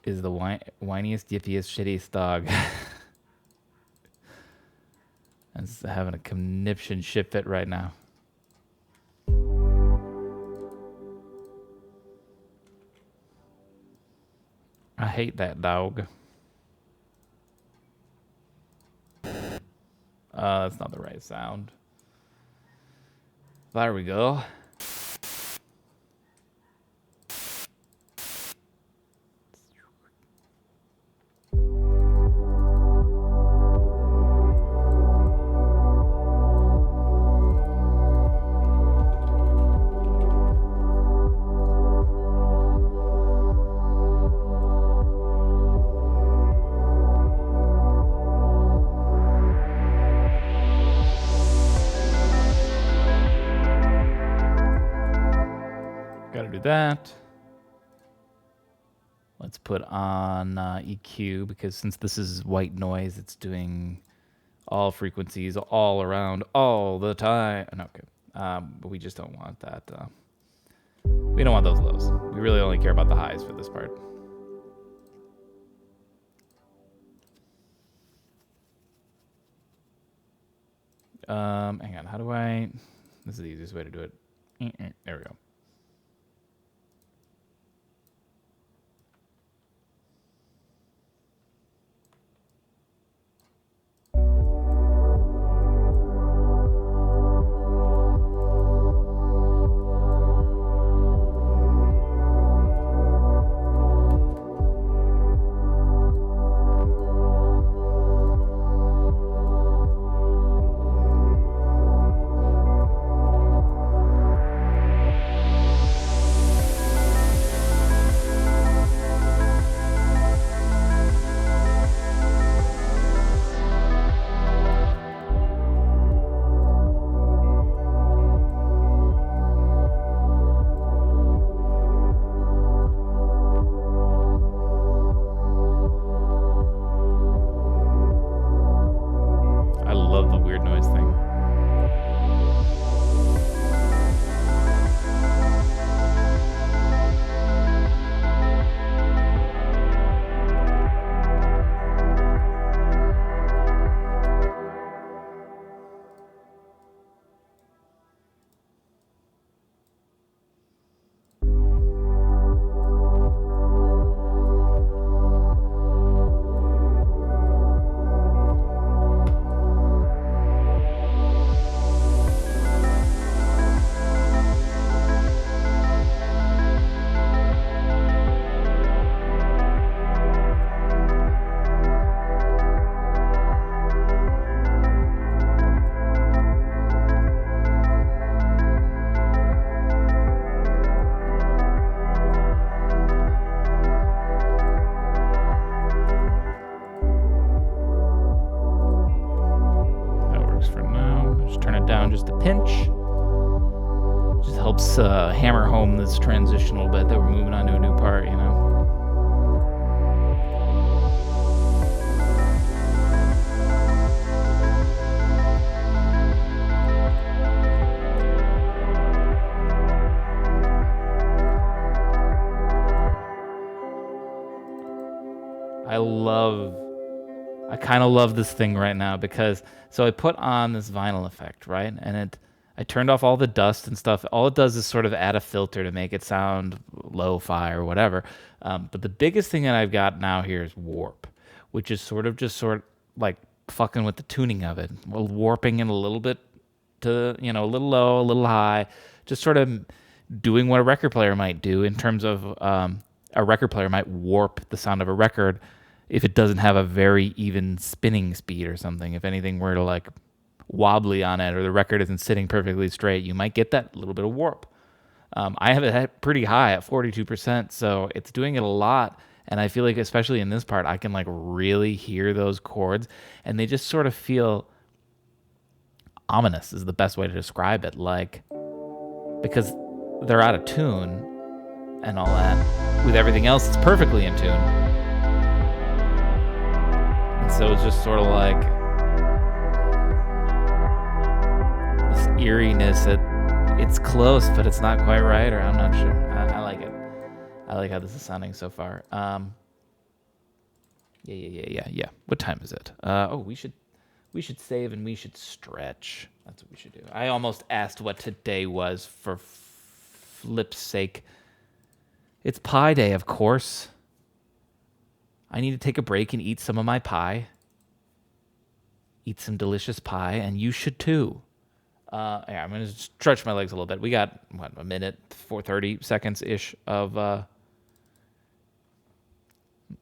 is the whiniest, yippiest, shittiest dog. And it's having a conniption shit fit right now. I hate that dog. That's not the right sound. There we go. That. Let's put on EQ, because since this is white noise, it's doing all frequencies all around all the time. No, okay. But we just don't want that. We don't want those lows. We really only care about the highs for this part. Hang on. How do I... This is the easiest way to do it. There we go. to pinch. Just helps hammer home this transition a little bit that we're moving on to a new part, you know. I kind of love this thing right now because, so I put on this vinyl effect, right? And I turned off all the dust and stuff. All it does is sort of add a filter to make it sound lo-fi or whatever. But the biggest thing that I've got now here is warp, which is sort of like fucking with the tuning of it. Well, warping it a little bit to, you know, a little low, a little high, just sort of doing what a record player might do in terms of a record player might warp the sound of a record if it doesn't have a very even spinning speed or something. If anything were to like wobbly on it or the record isn't sitting perfectly straight, you might get that little bit of warp. I have it pretty high at 42%, so it's doing it a lot. And I feel like, especially in this part, I can like really hear those chords, and they just sort of feel ominous is the best way to describe it. Like, because they're out of tune and all that. With everything else, it's perfectly in tune. And so it's just sort of like this eeriness that it's close, but it's not quite right, or I'm not sure. I like it. I like how this is sounding so far. Yeah. What time is it? We should save and we should stretch. That's what we should do. I almost asked what today was for flip's sake. It's pie day, of course. I need to take a break and eat some of my pie. Eat some delicious pie, and you should too. I'm going to stretch my legs a little bit. We got, a minute, 30 seconds-ish of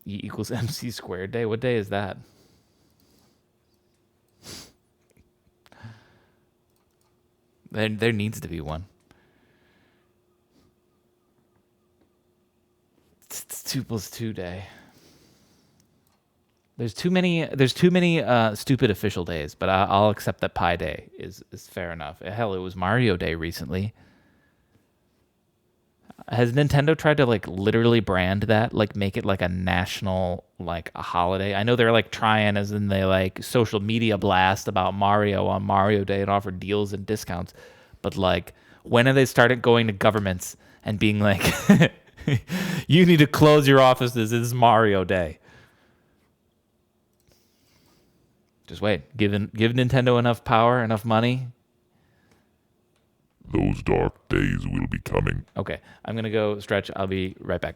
E equals MC squared day. What day is that? There needs to be one. It's 2 + 2 day. There's too many stupid official days, but I'll accept that Pi Day is fair enough. Hell, it was Mario Day recently. Has Nintendo tried to like literally brand that, like make it like a national, like a holiday? I know they're like trying, as in they like social media blast about Mario on Mario Day and offer deals and discounts. But like, when have they started going to governments and being like, you need to close your offices, it's Mario Day? Just wait. Give Nintendo enough power, enough money. Those dark days will be coming. Okay, I'm going to go stretch. I'll be right back.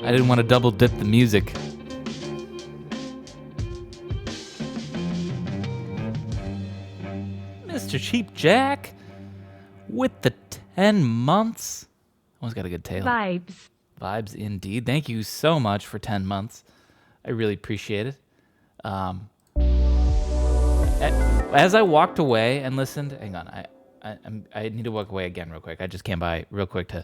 I didn't want to double dip the music. Mr. Cheap Jack with the 10 months. Almost got a good tail. Vibes indeed. Thank you so much for 10 months. I really appreciate it. As I walked away and listened, hang on, I need to walk away again real quick. I just came by real quick to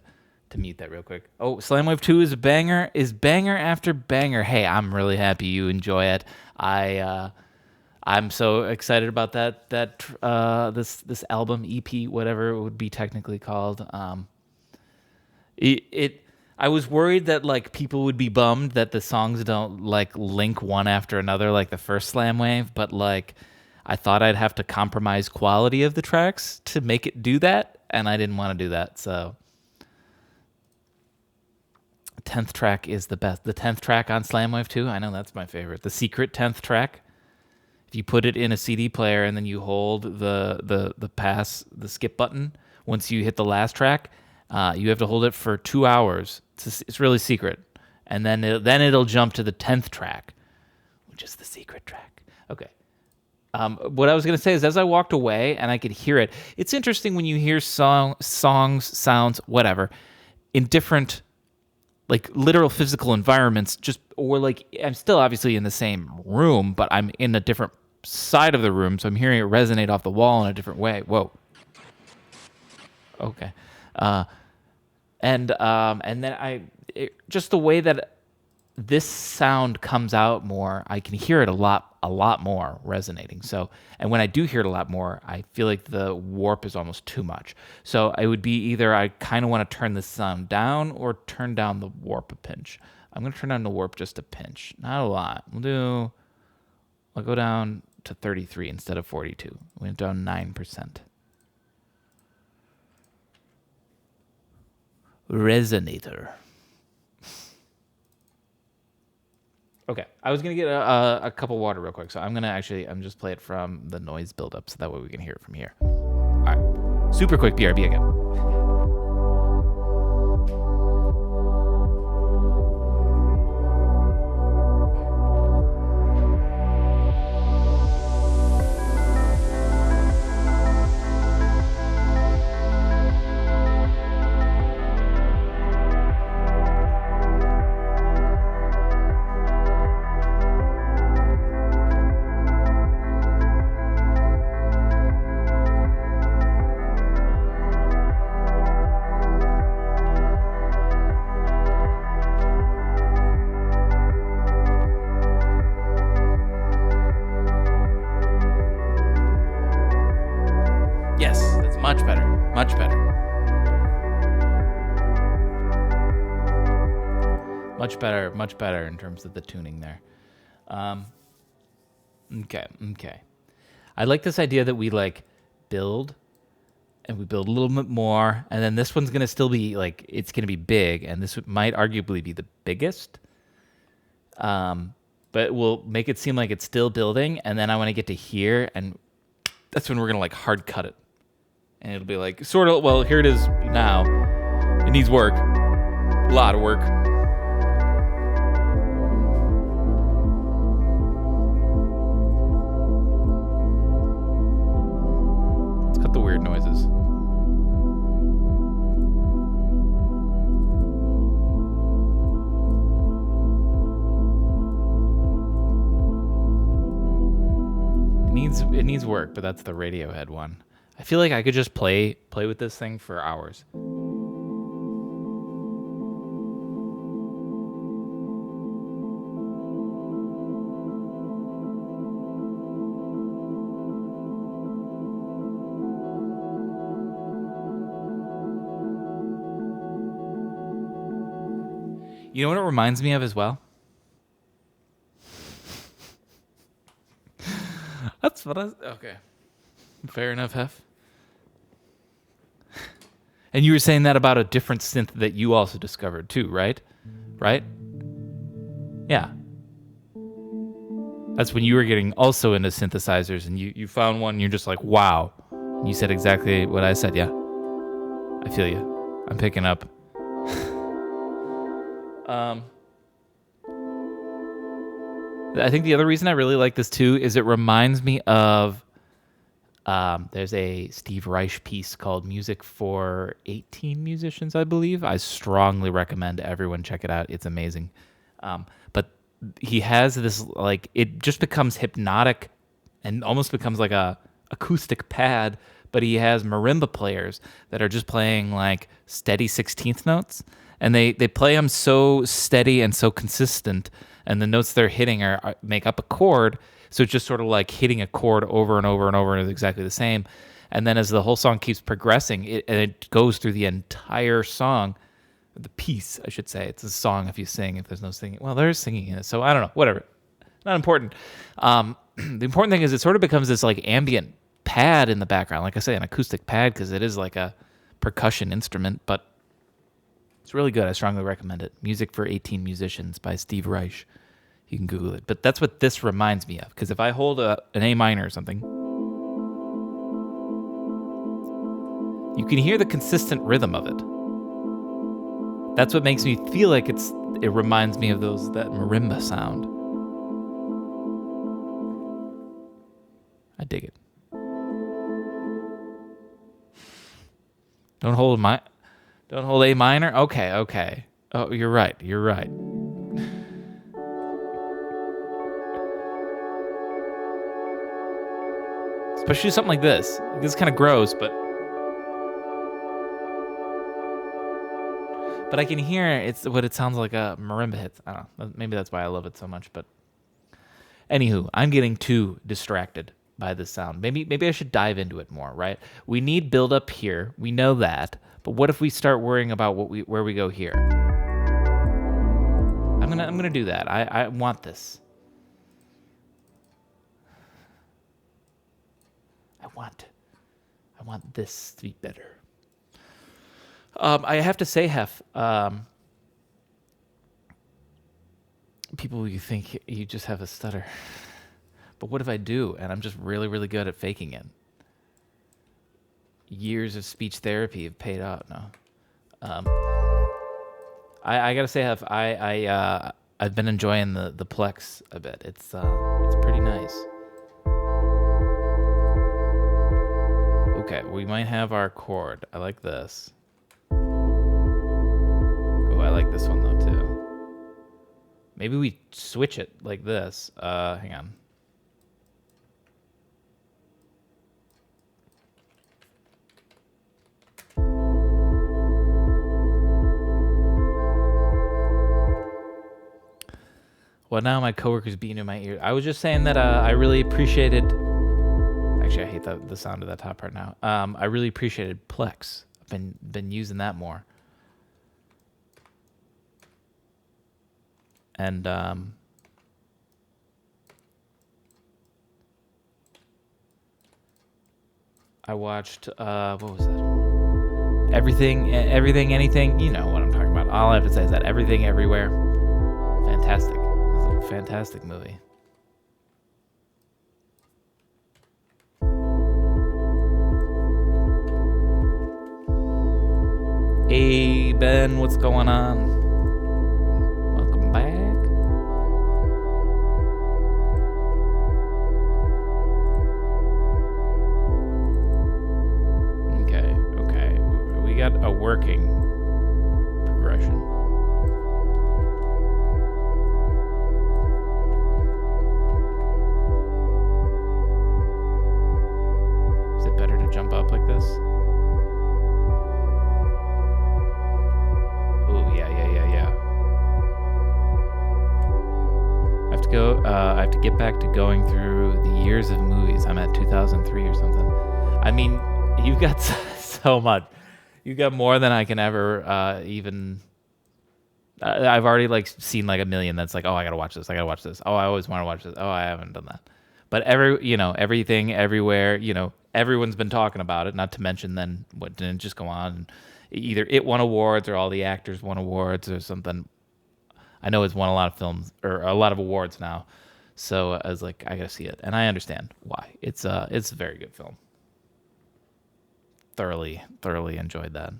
to mute that real quick. Oh, Slamwave 2 is a banger. Is banger after banger. Hey, I'm really happy you enjoy it. I'm so excited about this album, EP, whatever it would be technically called. I was worried that like people would be bummed that the songs don't like link one after another like the first Slam Wave, but like I thought I'd have to compromise quality of the tracks to make it do that, and I didn't want to do that. So 10th track is the best. The 10th track on Slam Wave 2, I know that's my favorite. The secret 10th track. If you put it in a CD player and then you hold the skip button, once you hit the last track, you have to hold it for 2 hours. It's really secret, and then it'll jump to the 10th track, which is the secret track. Okay. What I was gonna say is, as I walked away and I could hear it, it's interesting when you hear songs, sounds, whatever, in different, like literal physical environments. Or like I'm still obviously in the same room, but I'm in a different side of the room, so I'm hearing it resonate off the wall in a different way. Whoa. Okay. And then just the way that this sound comes out more, I can hear it a lot more resonating. So, and when I do hear it a lot more, I feel like the warp is almost too much. So it would be either I kind of want to turn the sound down or turn down the warp a pinch. I'm going to turn down the warp just a pinch, not a lot. I'll go down to 33 instead of 42. Went down 9%. Resonator. Okay, I was gonna get a cup of water real quick, so I'm just play it from the noise buildup, so that way we can hear it from here. All right, super quick BRB again. Yes, that's much better. Much better. Much better in terms of the tuning there. Okay. I like this idea that we like build and we build a little bit more, and then this one's going to still be like, it's going to be big, and this might arguably be the biggest. But we'll make it seem like it's still building, and then I want to get to here, and that's when we're going to like hard cut it. And it'll be like, sort of, well, here it is now. It needs work. A lot of work. Let's cut the weird noises. It needs work, but that's the Radiohead one. I feel like I could just play with this thing for hours. You know what it reminds me of as well? That's what okay. Fair enough, Hef. And you were saying that about a different synth that you also discovered too, right? Right? Yeah. That's when you were getting also into synthesizers, and you found one and you're just like, wow. And you said exactly what I said, yeah. I feel you. I'm picking up. I think the other reason I really like this too is it reminds me of there's a Steve Reich piece called Music for 18 Musicians, I believe. I strongly recommend everyone check it out. It's amazing. But he has this, like, it just becomes hypnotic and almost becomes like a acoustic pad, but he has marimba players that are just playing like steady 16th notes, and they play them so steady and so consistent, and the notes they're hitting make up a chord. So it's just sort of like hitting a chord over and over and over, and it's exactly the same. And then as the whole song keeps progressing, it goes through the entire song, the piece, I should say. It's a song if you sing, if there's no singing. Well, there's singing in it, so I don't know, whatever. Not important. The important thing is it sort of becomes this like ambient pad in the background. Like I say, an acoustic pad, because it is like a percussion instrument, but it's really good. I strongly recommend it. Music for 18 Musicians by Steve Reich. You can Google it. But that's what this reminds me of, because if I hold an A minor or something, you can hear the consistent rhythm of it. That's what makes me feel like it reminds me of that marimba sound. I dig it. Don't hold A minor? Okay. Oh, you're right. Especially something like this. This is kind of gross, but I can hear it's what it sounds like a marimba hits. I don't know. Maybe that's why I love it so much. But anywho, I'm getting too distracted by this sound. Maybe I should dive into it more. Right? We need build up here. We know that. But what if we start worrying about where we go here? I'm gonna do that. I want this. I want this to be better. I have to say, Hef, people, you think you just have a stutter. But what if I do, and I'm just really, really good at faking it? Years of speech therapy have paid out now. I gotta say, Hef, I've been enjoying the Plex a bit. It's pretty nice. Okay, we might have our chord. I like this. Oh, I like this one though too. Maybe we switch it like this. Hang on. Well, now my coworker's beating in my ear. I was just saying that I really appreciated. Actually, I hate the sound of that top part now. I really appreciated Plex. I've been using that more. And I watched what was that? Everything, anything. You know what I'm talking about. All I have to say is that Everything, Everywhere. Fantastic. It's a fantastic movie. Hey Ben, what's going on? Welcome back. Okay. We got a working progression. Is it better to jump up like this? I have to get back to going through the years of movies. I'm at 2003 or something. I mean, you've got so much. You've got more than I can ever even. I've already like seen like a million. That's like, oh, I gotta watch this. Oh, I always want to watch this. Oh, I haven't done that. But Everything, Everywhere. Everyone's been talking about it. Not to mention then what didn't just go on. Either it won awards or all the actors won awards or something. I know it's won a lot of films or a lot of awards now, so I was like, I gotta see it, and I understand why. It's a very good film. Thoroughly enjoyed that.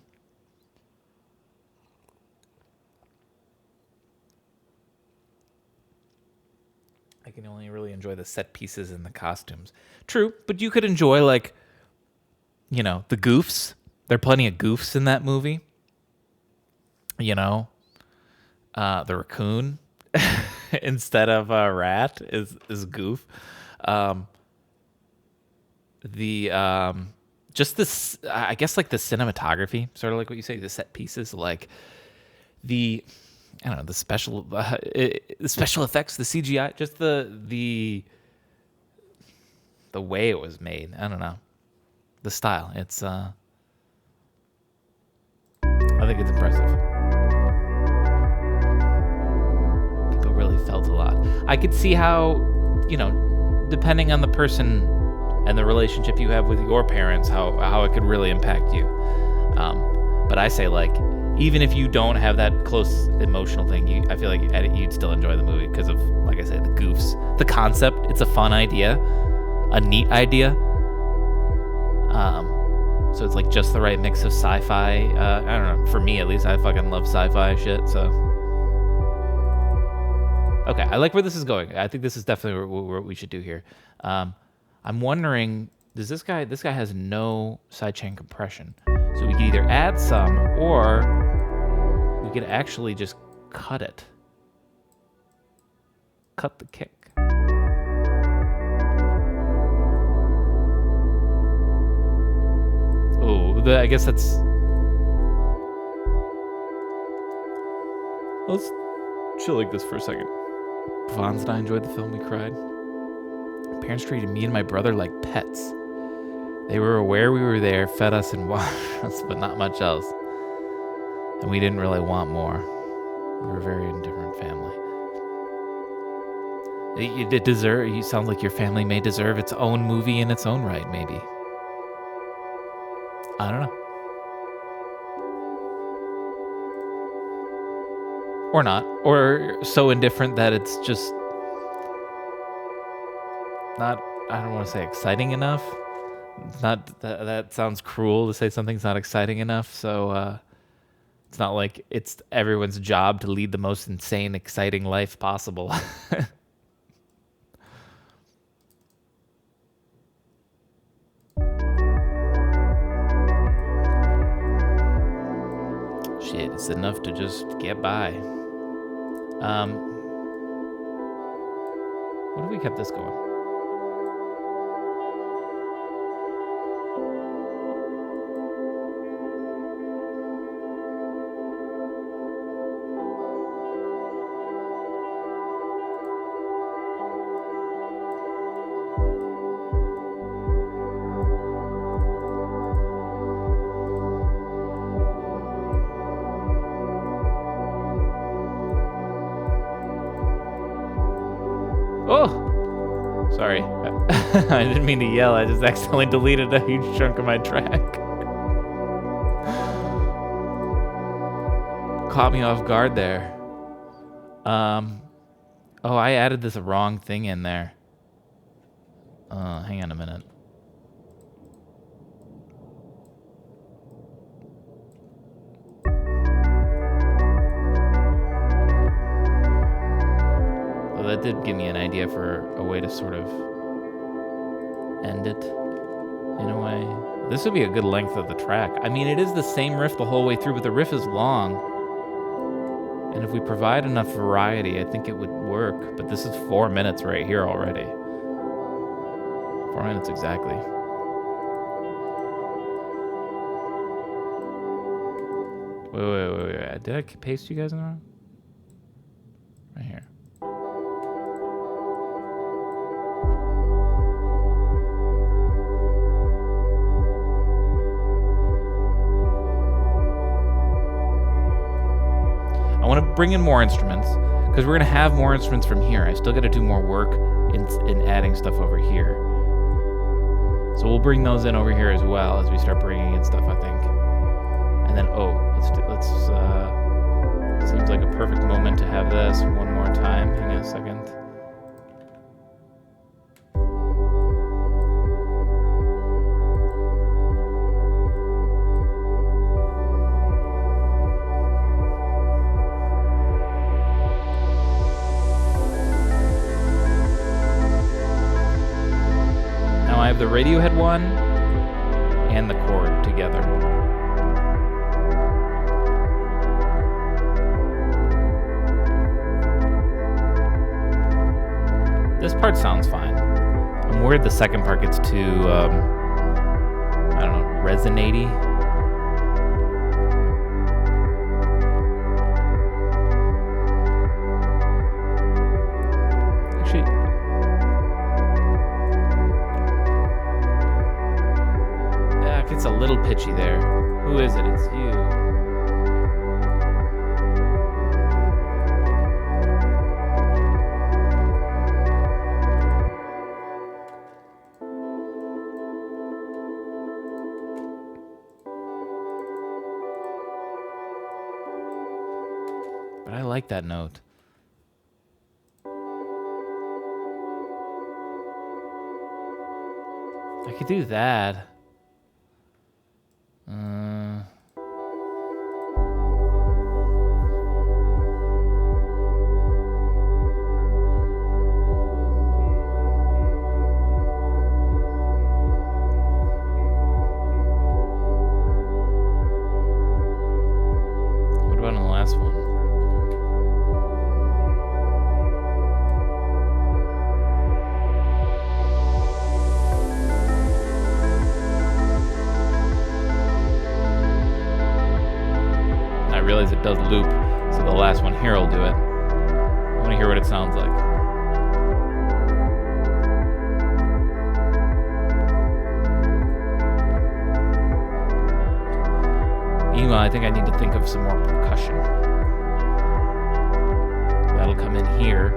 I can only really enjoy the set pieces and the costumes. True, but you could enjoy the goofs. There are plenty of goofs in that movie. The raccoon instead of a rat is goof. The just this, I guess, like the cinematography, sort of like what you say, the set pieces, like the, I don't know, the special effects, the CGI, just the way it was made. I don't know, the style. It's I think it's impressive. People really felt a lot. I could see how, depending on the person and the relationship you have with your parents, how it could really impact you. But I say, like, even if you don't have that close emotional thing, I feel like you'd still enjoy the movie because of, like I said, the goofs, the concept. It's a fun idea, a neat idea. So it's like just the right mix of sci-fi. I don't know. For me, at least, I fucking love sci-fi shit. So, okay, I like where this is going. I think this is definitely what we should do here. I'm wondering, does this guy has no sidechain compression, so we could either add some or we could actually just cut it. Cut the kick. I guess that's... Let's chill like this for a second. Vons and I enjoyed the film. We cried. Parents treated me and my brother like pets. They were aware we were there, fed us and washed us, but not much else. And we didn't really want more. We were a very indifferent family. It sounds like your family may deserve its own movie in its own right, maybe. I don't know. Or not. Or so indifferent that it's just not, I don't want to say exciting enough. Not that sounds cruel to say something's not exciting enough. So it's not like it's everyone's job to lead the most insane, exciting life possible. Shit, it's enough to just get by. What if we kept this going? Oh! Sorry. I didn't mean to yell. I just accidentally deleted a huge chunk of my track. Caught me off guard there. Oh, I added this wrong thing in there. Hang on a minute. That did give me an idea for a way to sort of end it in a way. This would be a good length of the track. I mean, it is the same riff the whole way through, but the riff is long. And if we provide enough variety, I think it would work. But this is 4 minutes right here already. 4 minutes exactly. Wait. Did I paste you guys in the wrong? Right here. I want to bring in more instruments because we're going to have more instruments from here. I still got to do more work in adding stuff over here. So we'll bring those in over here as well as we start bringing in stuff, I think. And then, seems like a perfect moment to have this one more time. Hang on a second. I have the Radiohead one and the chord together. This part sounds fine. I'm worried the second part gets too, I don't know, resonate-y. Actually, yeah, it gets a little pitchy there. Who is it? It's you. But I like that note. I could do that. What about on the last one? I realize it does loop, so the last one here will do it. I want to hear what it sounds like. Meanwhile, I think I need to think of some more percussion. That'll come in here,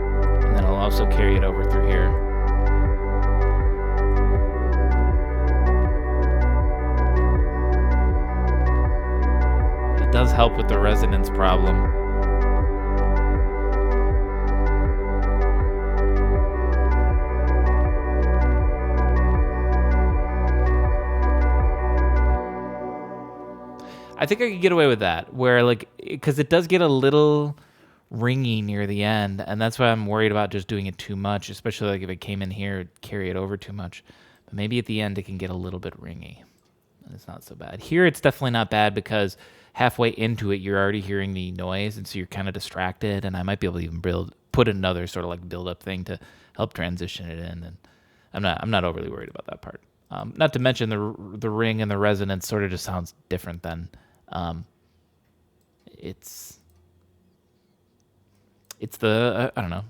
and then I'll also carry it over through here. It does help with the resonance problem. I think I could get away with that, where like, because it does get a little ringy near the end, and that's why I'm worried about just doing it too much, especially like if it came in here, it'd carry it over too much. But maybe at the end it can get a little bit ringy. And it's not so bad. Here it's definitely not bad because halfway into it you're already hearing the noise, and so you're kind of distracted, and I might be able to even put another sort of like build up thing to help transition it in, and I'm not overly worried about that part. Not to mention the ring and the resonance sort of just sounds different than it's the I don't know.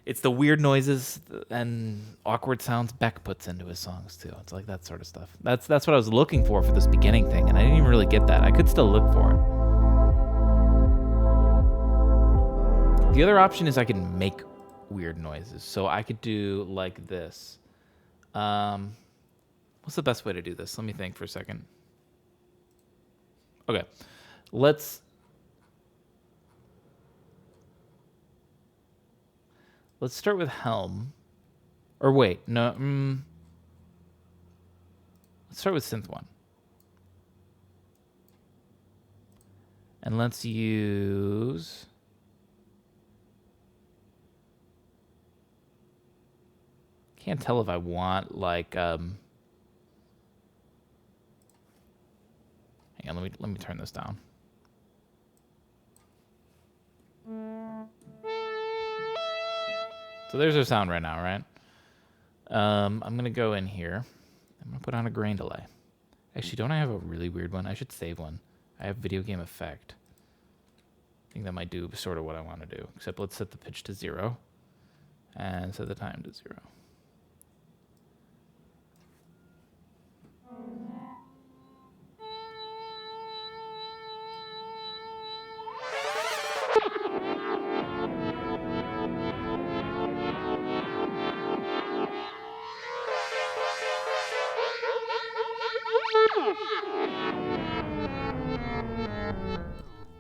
It's the weird noises and awkward sounds Beck puts into his songs too. It's like that sort of stuff. That's what I was looking for this beginning thing, and I didn't even really get that. I could still look for it. The other option is I can make weird noises. So I could do like this. What's the best way to do this? Let me think for a second. Okay, let's start with Helm. Or wait, no. Let's start with Synth 1. And let's use... Can't tell if I want like... Hang on, let me turn this down. So there's our sound right now, right? I'm going to go in here. I'm going to put on a grain delay. Actually, don't I have a really weird one? I should save one. I have video game effect. I think that might do sort of what I want to do. Except let's set the pitch to 0. And set the time to 0.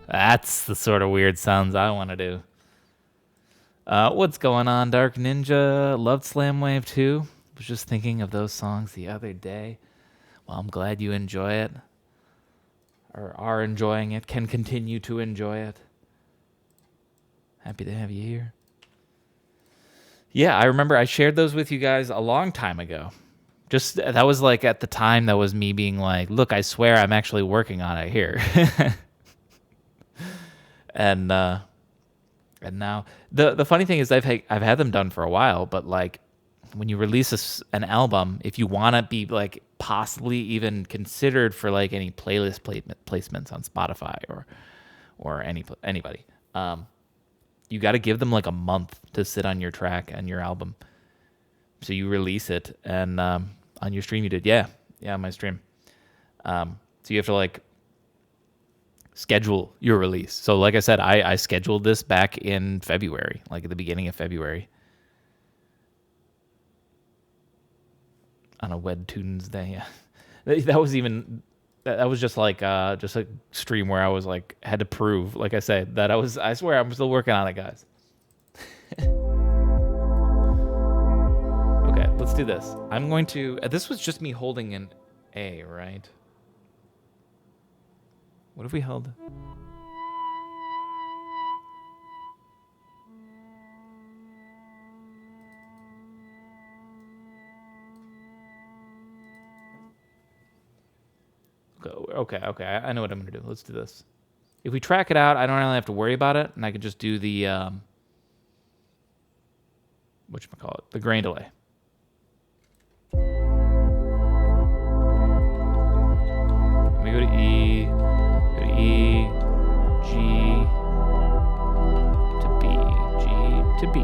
That's the sort of weird sounds I want to do. What's going on, Dark Ninja? Loved Slamwave too. Was just thinking of those songs the other day. Well, I'm glad you enjoy it. Or are enjoying it. Can continue to enjoy it. Happy to have you here. Yeah, I remember I shared those with you guys a long time ago. Just that was like at the time that was me being like, look, I swear I'm actually working on it here. And now the funny thing is I've had them done for a while, but like when you release an album, if you want to be like possibly even considered for like any playlist placements on Spotify or anybody, you got to give them like a month to sit on your track and your album. So you release it, and on your stream you did, yeah, on my stream. So you have to like schedule your release. So like I said, I scheduled this back in February, like at the beginning of February, on a Wed Tunesday. Yeah, that was just like just a stream where I was like had to prove, like I said, that I swear I'm still working on it, guys. Okay, let's do this. I'm going to. This was just me holding an A, right? What if we held? Okay. I know what I'm gonna do. Let's do this. If we track it out, I don't really have to worry about it, and I can just do the whatchamacallit, the grain delay. Let me go to E, G to B, G to B.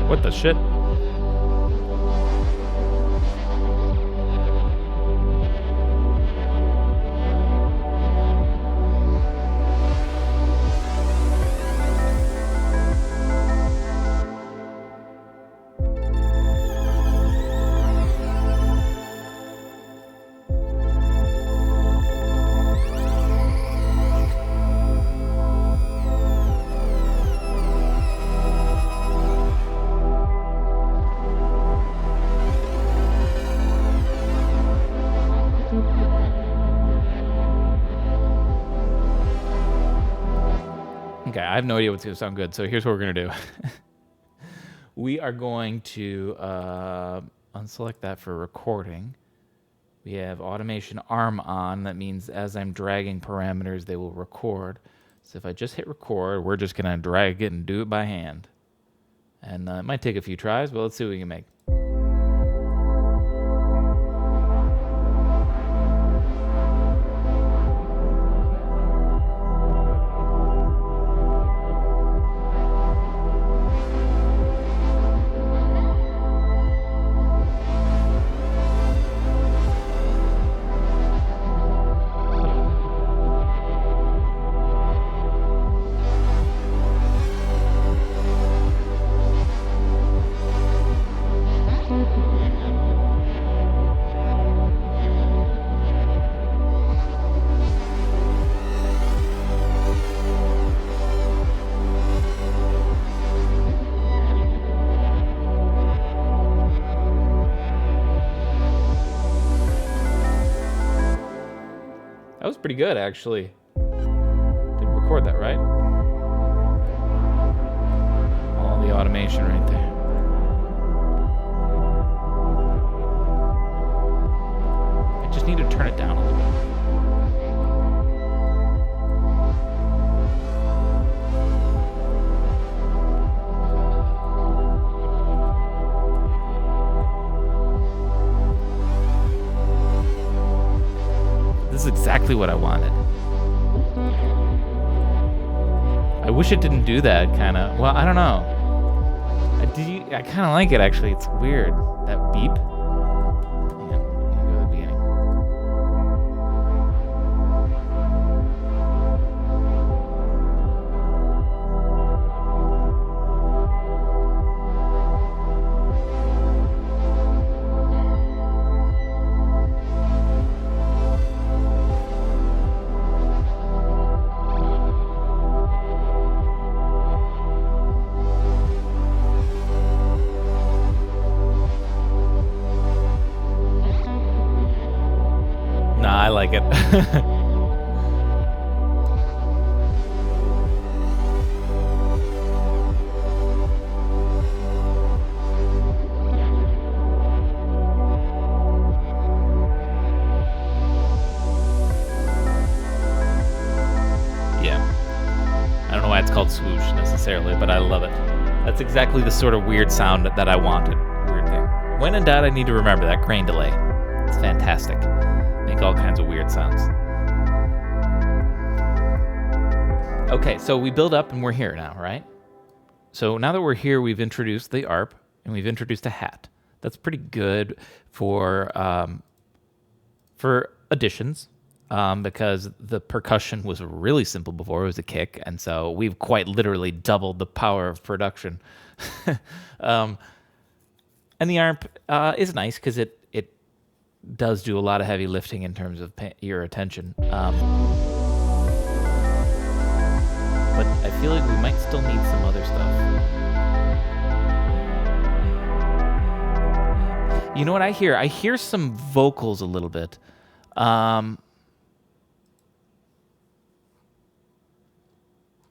What the shit? Okay, I have no idea what's going to sound good, so here's what we're going to do. We are going to unselect that for recording. We have automation arm on. That means as I'm dragging parameters, they will record. So if I just hit record, we're just going to drag it and do it by hand. And it might take a few tries, but let's see what we can make. That was pretty good, actually. Didn't record that, right? All the automation right there. I just need to turn it down a little bit. This is exactly what I wanted. I wish it didn't do that, kind of. Well, I don't know. I kind of like it, actually. It's weird. That beep. Hang on, let me go to the beginning. like it. Yeah. I don't know why it's called swoosh necessarily, but I love it. That's exactly the sort of weird sound that I wanted. Weird thing. When in doubt, I need to remember that crane delay. It's fantastic. Make all kinds of weird sounds. Okay, so we build up and we're here now, right? So now that we're here, we've introduced the ARP and we've introduced a hat. That's pretty good for additions. Because the percussion was really simple before. It was a kick, and so we've quite literally doubled the power of production. And the ARP is nice because it does do a lot of heavy lifting in terms of ear attention. But I feel like we might still need some other stuff. You know what I hear? I hear some vocals a little bit.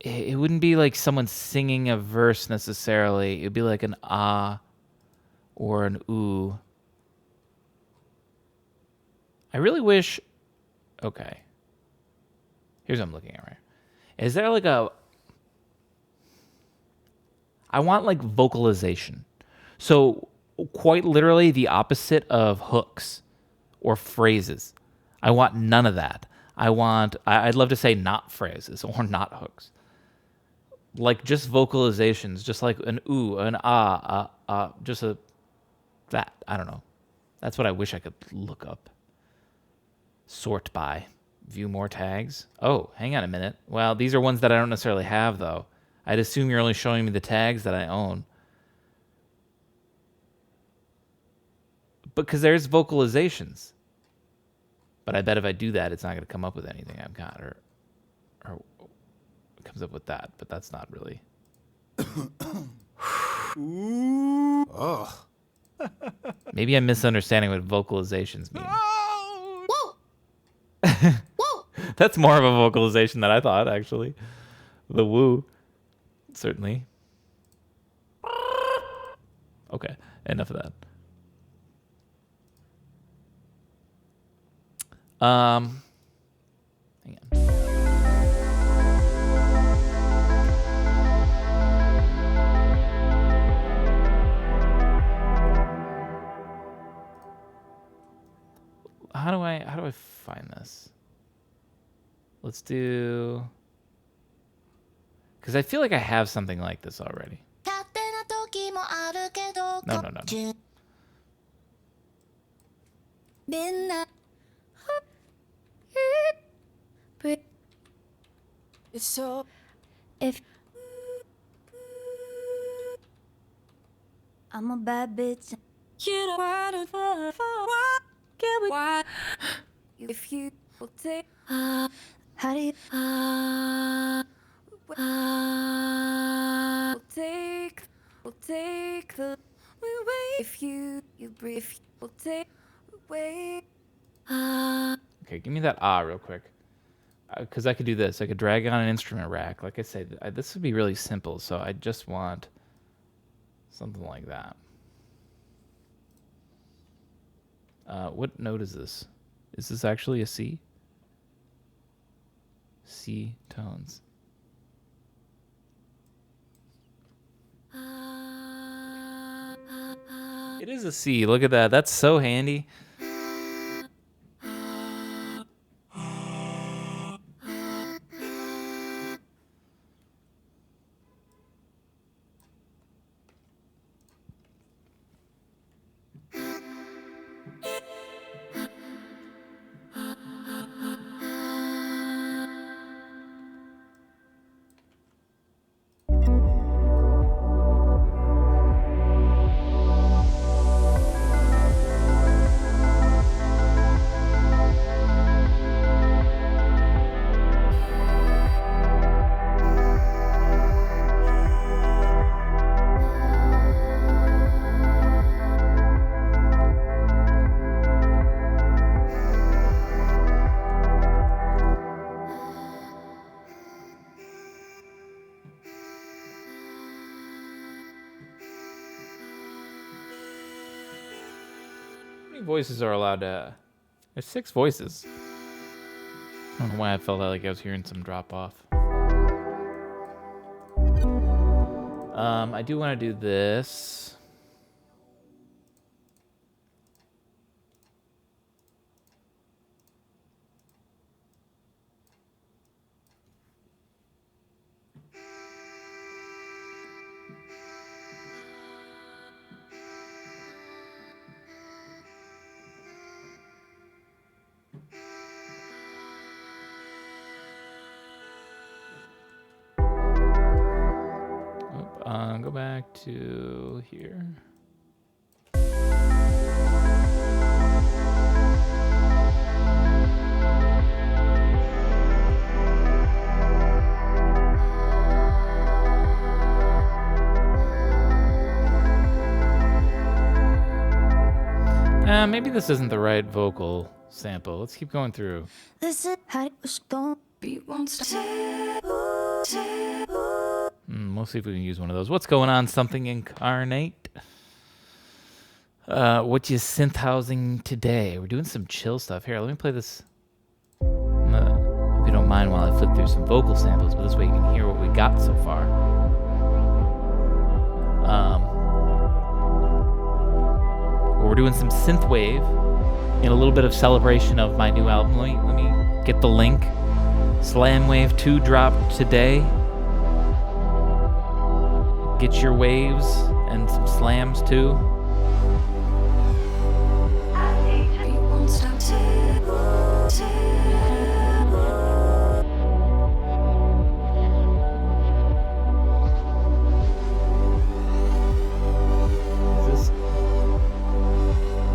It wouldn't be like someone singing a verse necessarily. It'd be like an ah or an ooh. I really wish... Okay. Here's what I'm looking at right. Is there like a... I want like vocalization. So quite literally the opposite of hooks or phrases. I want none of that. I'd love to say not phrases or not hooks. Like just vocalizations, just like an ooh, an just a that. I don't know. That's what I wish I could look up. Sort by. View more tags. Oh, hang on a minute. Well, these are ones that I don't necessarily have, though. I'd assume you're only showing me the tags that I own. Because there's vocalizations. But I bet if I do that, it's not going to come up with anything I've got. Or it comes up with that, but that's not really. Maybe I'm misunderstanding what vocalizations mean. That's more of a vocalization than I thought, actually. The woo. Certainly. Okay, enough of that. Hang on. How do I find this? Let's do... Because I feel like I have something like this already. No. So if I'm a bad bitch, you know why if you will take how do you we'll take the way if you breathe we'll take away. Okay, give me that real quick. Because I could do this. I could drag on an instrument rack. Like I said, this would be really simple. So I just want something like that. What note is this? Is this actually a C? C tones. It is a C. Look at that. That's so handy. many voices are allowed to... There's 6 voices. I don't know why I felt like I was hearing some drop off. I do want to do this. Go back to here. Maybe this isn't the right vocal sample. Let's keep going through. This is how it was gonna be once. We'll see if we can use one of those. What's going on? Something incarnate. What you synth housing today? We're doing some chill stuff. Here, let me play this. Hope you don't mind while I flip through some vocal samples, but this way you can hear what we got so far. We're doing some synthwave in a little bit of celebration of my new album. Let me get the link. Slamwave 2 dropped today. Get your waves and some slams too.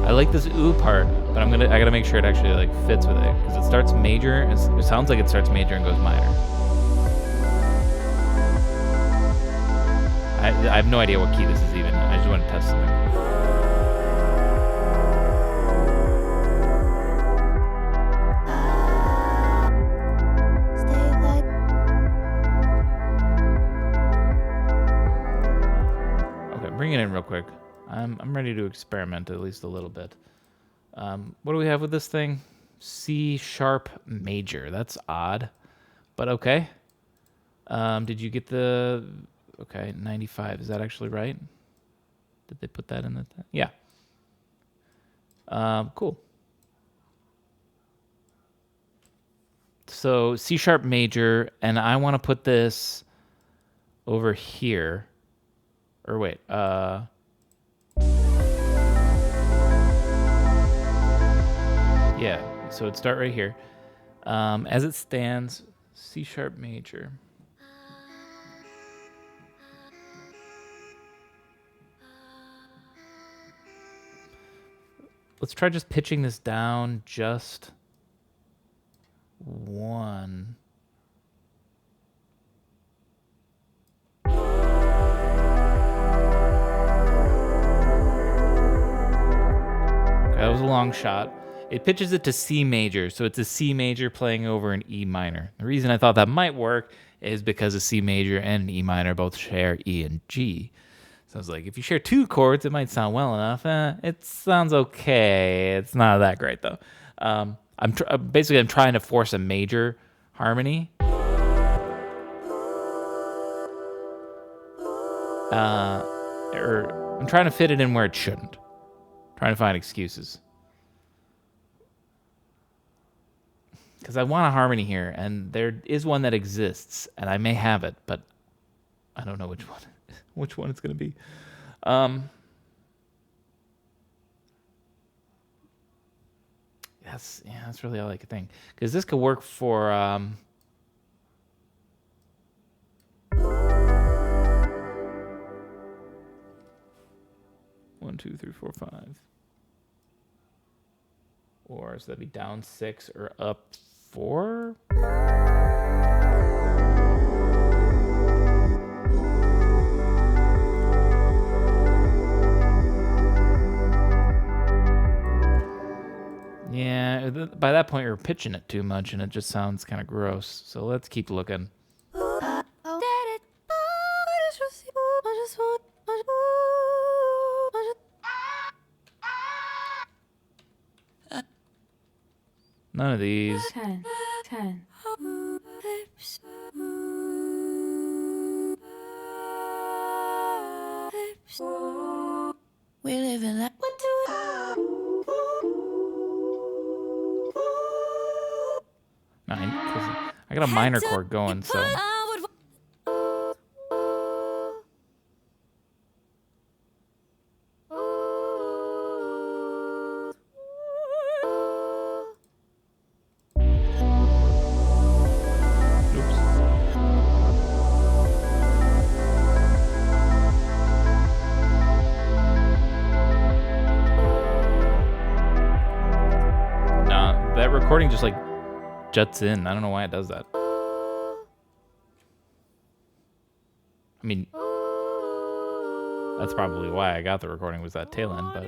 I like this ooh part, but I gotta make sure it actually like fits with it, because it starts major. It sounds like it starts major and goes minor. I have no idea what key this is even. I just want to test something. Okay, bring it in real quick. I'm ready to experiment at least a little bit. What do we have with this thing? C sharp major. That's odd, but okay. Did you get the... Okay, 95. Is that actually right? Did they put that in the... Yeah. Cool. So C sharp major, and I want to put this over here. Or wait, yeah, so it'd start right here. As it stands, C sharp major. Let's try just pitching this down just 1. That was a long shot. It pitches it to C major, so it's a C major playing over an E minor. The reason I thought that might work is because a C major and an E minor both share E and G. So I was like, if you share 2 chords, it might sound well enough. It sounds okay. It's not that great though. I'm trying to force a major harmony. Or I'm trying to fit it in where it shouldn't. Trying to find excuses. Because I want a harmony here, and there is one that exists, and I may have it, but I don't know which one it's going to be. That's really all I could think. Because this could work for... 1, 2, 3, 4, 5. Or so that'd be down 6 or up 4. Yeah, by that point you're pitching it too much and it just sounds kind of gross. So let's keep looking. None of these. 10, 10. We live in like what do Nine. 'Cause I got a minor chord going, so. That recording just like juts in. I don't know why it does that. I mean, that's probably why I got the recording was that tail end, but.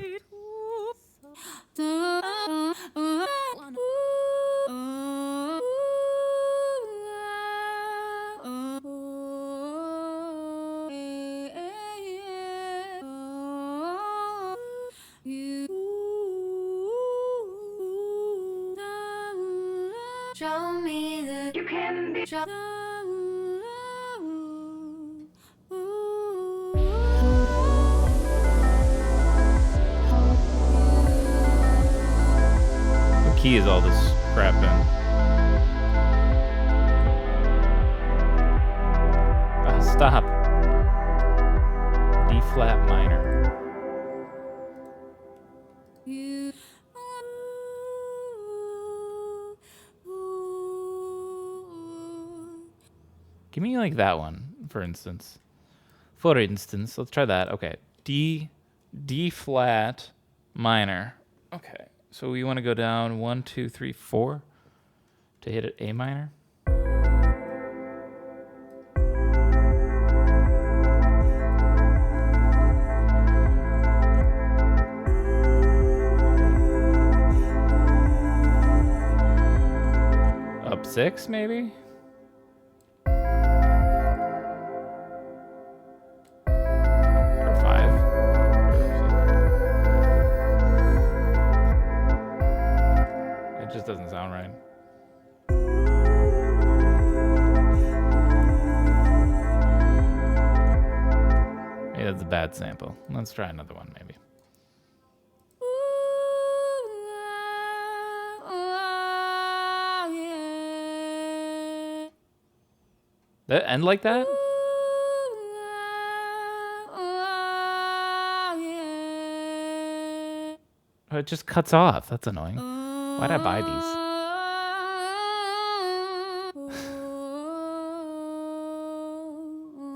Show me that you can be What key is all this crap in? Stop. D flat minor. Give me like that one, for instance. For instance, let's try that. Okay, D flat minor. Okay, so we want to go down 1, 2, 3, 4 to hit it A minor. Up 6 maybe. Doesn't sound right. Maybe that's a bad sample. Let's try another one, maybe. That end like that? Oh, it just cuts off. That's annoying. Why'd I buy these?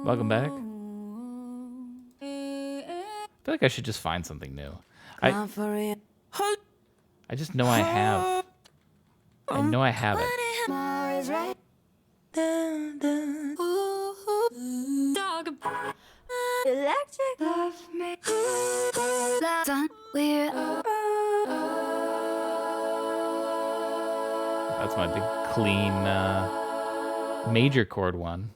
Welcome back. I feel like I should just find something new. I just know I have. I know I have it. Electric love me. That's my big clean major chord one.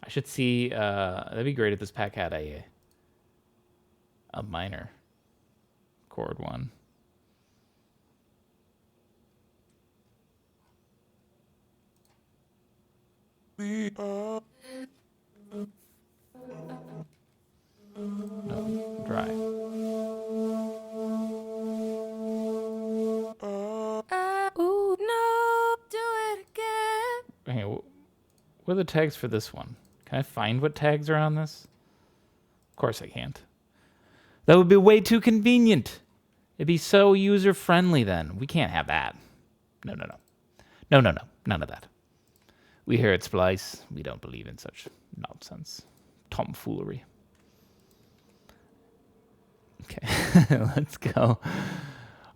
I should see. That'd be great if this pack had a minor chord one. No, dry. Ooh, no, do it again. Okay, what are the tags for this one? Can I find what tags are on this? Of course I can't. That would be way too convenient. It'd be so user-friendly then. We can't have that. No. None of that. We here at Splice, we don't believe in such nonsense. Tomfoolery. Okay, let's go.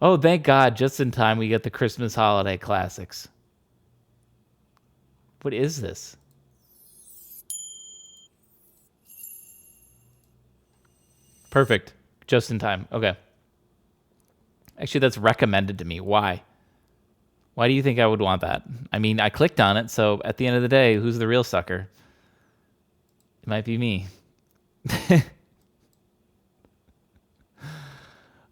Oh, thank God, just in time we get the Christmas holiday classics. What is this? Perfect. Just in time. Okay. Actually, that's recommended to me. Why? Why do you think I would want that? I mean, I clicked on it, so at the end of the day, who's the real sucker? It might be me.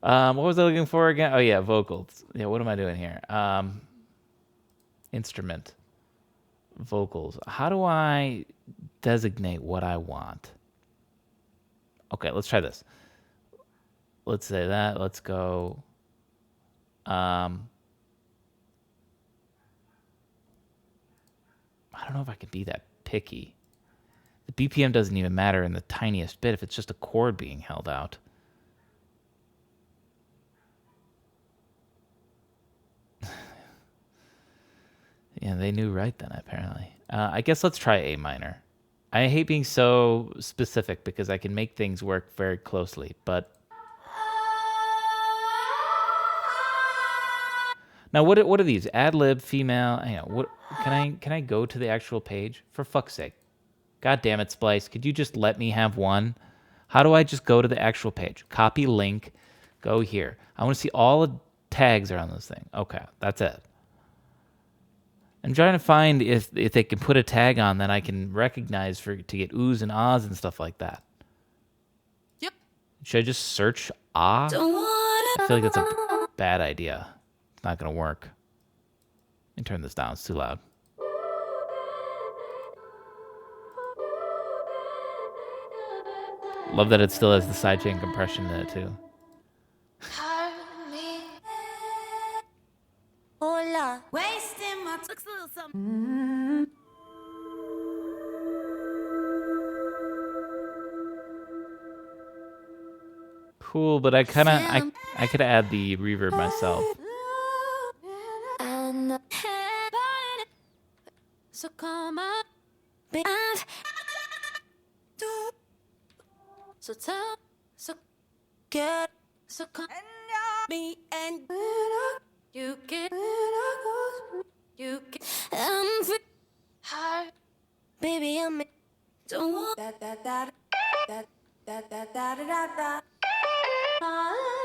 What was I looking for again? Oh yeah, vocals. Yeah, what am I doing here? Instrument. Vocals. How do I designate what I want? Okay, let's try this. Let's say that. Let's go. I don't know if I can be that picky. The BPM doesn't even matter in the tiniest bit if it's just a chord being held out. Yeah, they knew right then, apparently. I guess let's try A minor. I hate being so specific because I can make things work very closely, but... Now, what are these? Ad lib, female. Hang on. What can I go to the actual page? For fuck's sake! God damn it, Splice! Could you just let me have one? How do I just go to the actual page? Copy link. Go here. I want to see all the tags are on this thing. Okay, that's it. I'm trying to find if they can put a tag on that I can recognize to get oohs and ahs and stuff like that. Yep. Should I just search ah? I feel like that's a bad idea. It's not gonna work. Let me turn this down. It's too loud. Love that it still has the sidechain compression in it too. Hola. Wasting my looks a little something. Cool, but I could add the reverb myself. And So come on. So tell. So get. So come. Me and you get. You get. I'm free. Hard. Baby, I'm don't want That.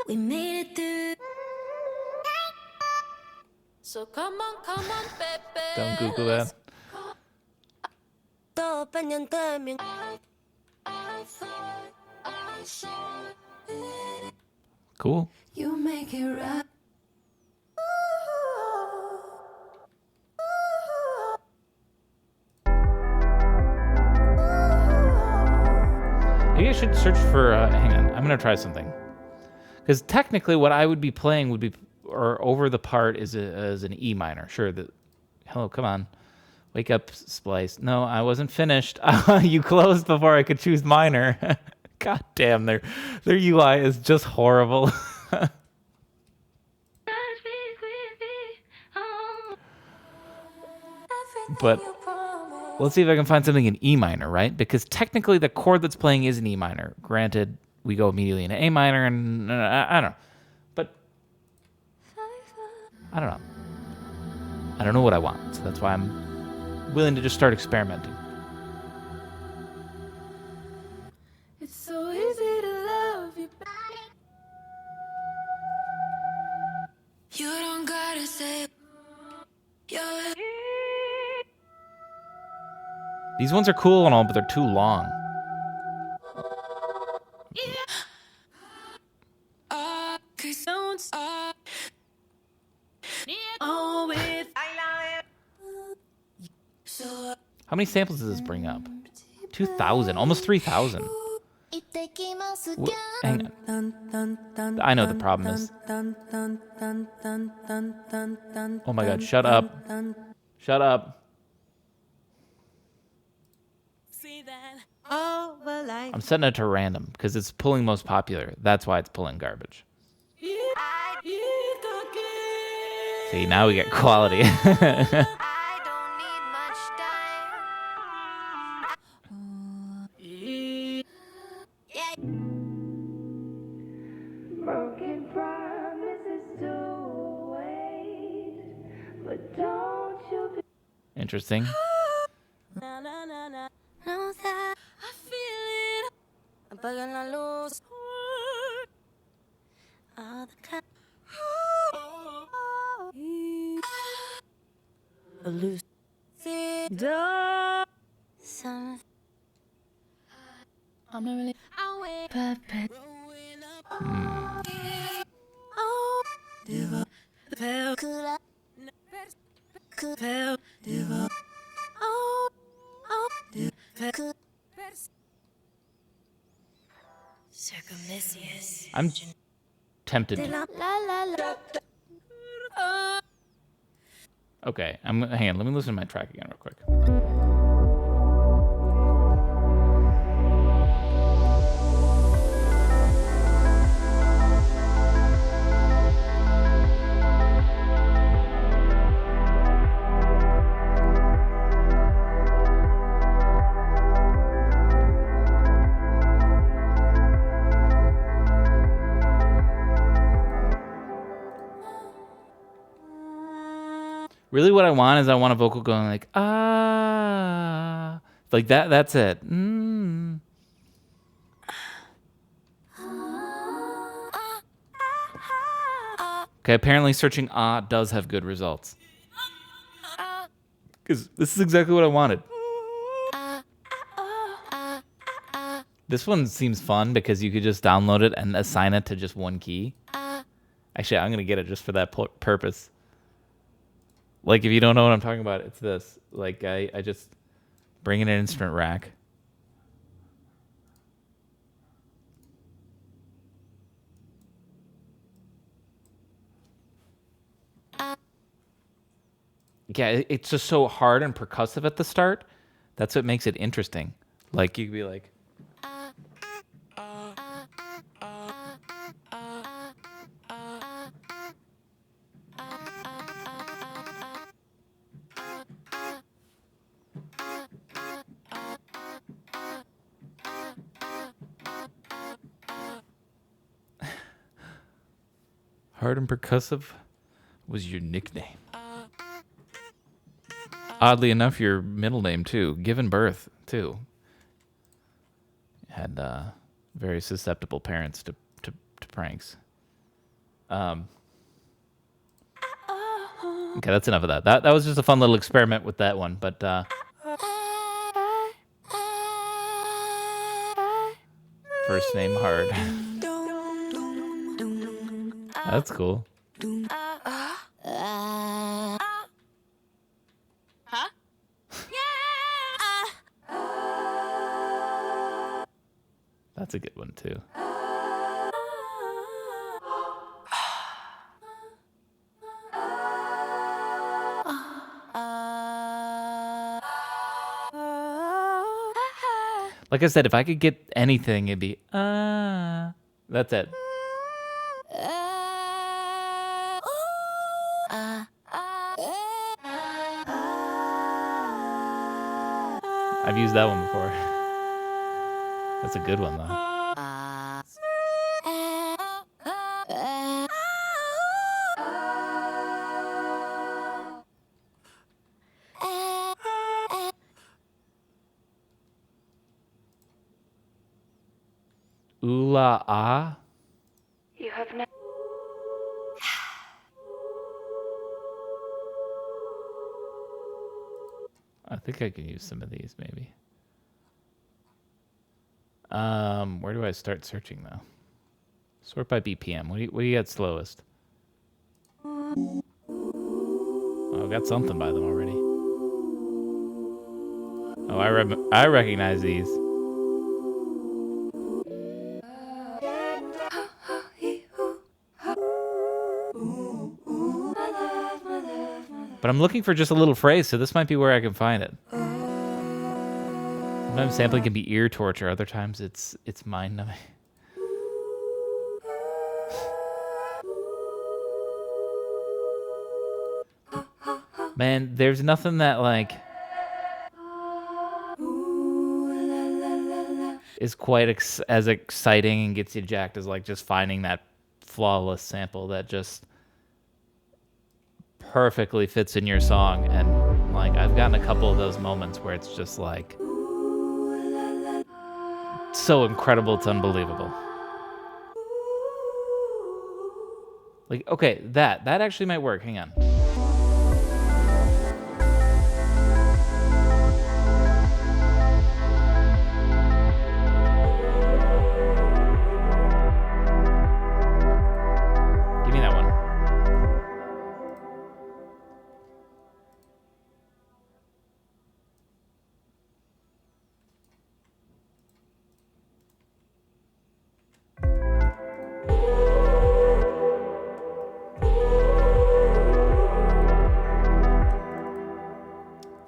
we made it through. So come on, baby. Don't Google that. Todo pendiente de mí. Cool. You make it right. Maybe I should search for. Hang on, I'm gonna try something. Because technically, what I would be playing would be, or over the part is an E minor. Sure. Hello, come on, wake up, Splice. No, I wasn't finished. You closed before I could choose minor. God damn, their UI is just horrible. But let's see if I can find something in E minor, right? Because technically the chord that's playing is an E minor. Granted, we go immediately into A minor, and I don't know. But I don't know. I don't know what I want, so that's why I'm willing to just start experimenting. It's so easy to love you. You don't gotta say. These ones are cool and all, but they're too long. How many samples does this bring up? 2,000, almost 3,000. Hang on. I know what the problem is. Oh my god, shut up. Shut up. I'm setting it to random because it's pulling most popular. That's why it's pulling garbage. See, now we get quality. Broken promises to wait, but don't you be Interesting. No, that I feel it. apagan la luz. All the cut. Loose. Some I'm not really. I wait. perfect. Growing up. I'm tempted. Okay, hang on. Let me listen to my track again real quick. Really, what I want is I want a vocal going like ah, like that. That's it. Okay, apparently searching ah does have good results. Because this is exactly what I wanted. This one seems fun because you could just download it and assign it to just one key. Actually, I'm going to get it just for that purpose. Like, if you don't know what I'm talking about, it's this. Like, I just bring in an instrument rack. Yeah, it's just so hard and percussive at the start. That's what makes it interesting. Like, you could be like... Hard and percussive was your nickname. Oddly enough, your middle name, too. Given birth, too. Had very susceptible parents to pranks. Okay, that's enough of that. That was just a fun little experiment with that one, but... First name hard. That's cool. That's a good one, too. Like I said, if I could get anything, it'd be, that's it. I've used that one before. That's a good one, though. Ooh la ah. You have no. I think I can use some of these, maybe. Where do I start searching, though? Sort by BPM. What do you got slowest? Oh, I got something by them already. Oh, I recognize these. But I'm looking for just a little phrase, so this might be where I can find it. Sometimes sampling can be ear torture. Other times it's mind numbing. Man, there's nothing that like is quite as exciting and gets you jacked as like just finding that flawless sample that just perfectly fits in your song. And like I've gotten a couple of those moments where it's just like so incredible, it's unbelievable. Like, okay, that actually might work. Hang on. Give me that one.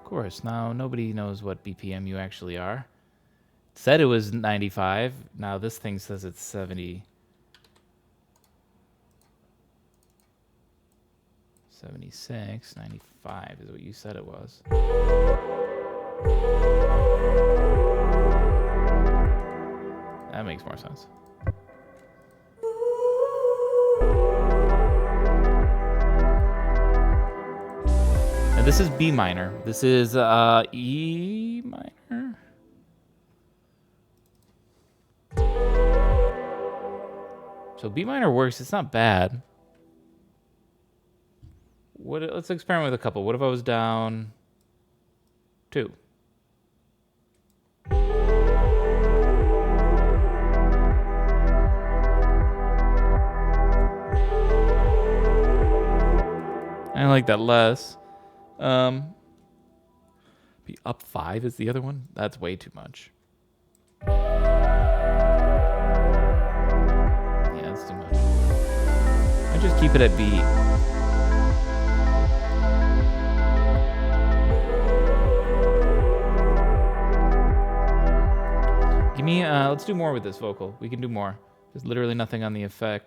Of course. Now nobody knows what BPM you actually are. It said it was 95. Now this thing says it's 70. 76, 95 is what you said it was. That makes more sense. And this is B minor. This is E minor. So B minor works. It's not bad. Let's experiment with a couple. What if I was down 2? I like that less. Be up 5 is the other one? That's way too much. Yeah, that's too much. I just keep it at B. Give me, let's do more with this vocal. We can do more. There's literally nothing on the effect.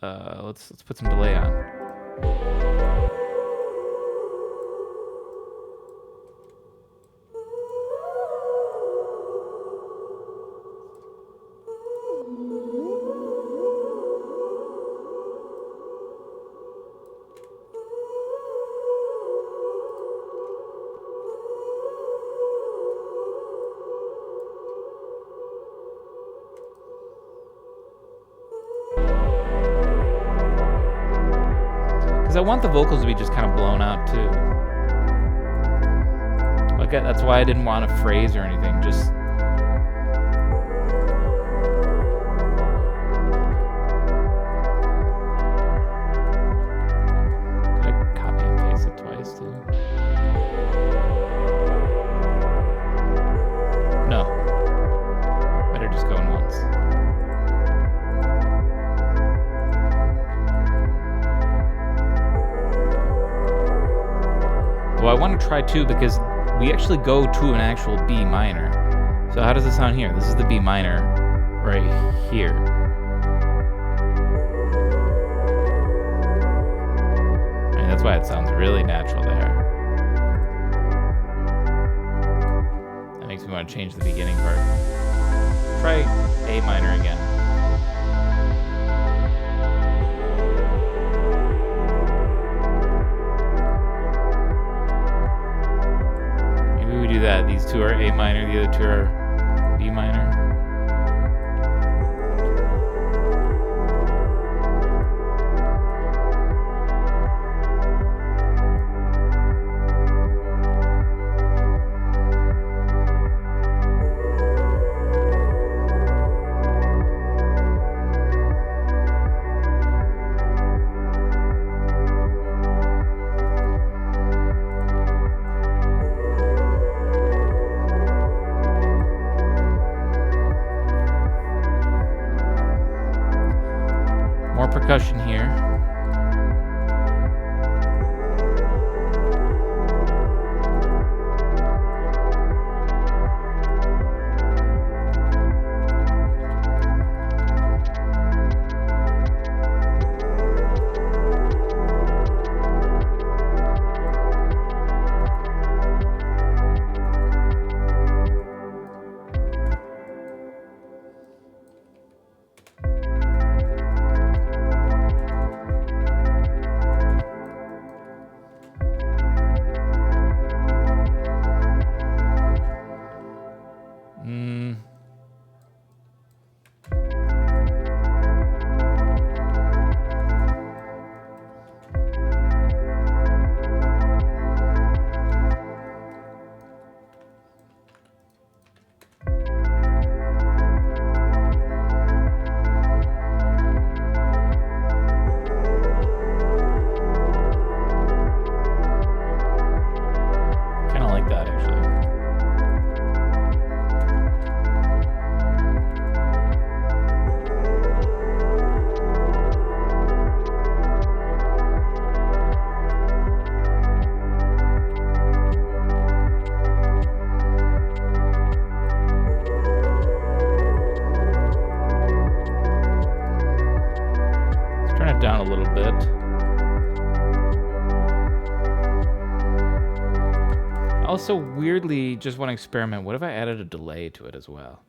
Let's put some delay on. Because I want the vocals to be just kind of blown out too. Like that's why I didn't want a phrase or anything. Just could I copy and paste it twice too? No. Better just go in once. Well, I want to try 2 because we actually go to an actual B minor. So how does it sound here? This is the B minor right here. And that's why it sounds really natural there. That makes me want to change the beginning part. Try A minor again. That these 2 are A minor, the other 2 are B minor. Percussion here. bit. Also, weirdly, just want to experiment. What if I added a delay to it as well?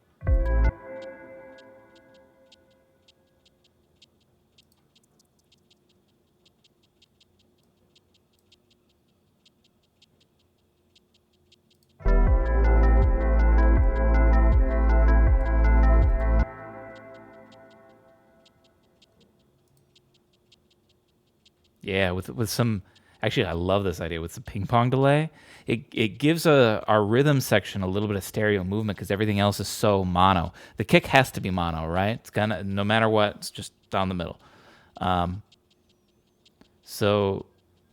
Yeah, with some. Actually, I love this idea with some ping pong delay. It gives our rhythm section a little bit of stereo movement because everything else is so mono. The kick has to be mono, right? It's kind of no matter what, it's just down the middle. So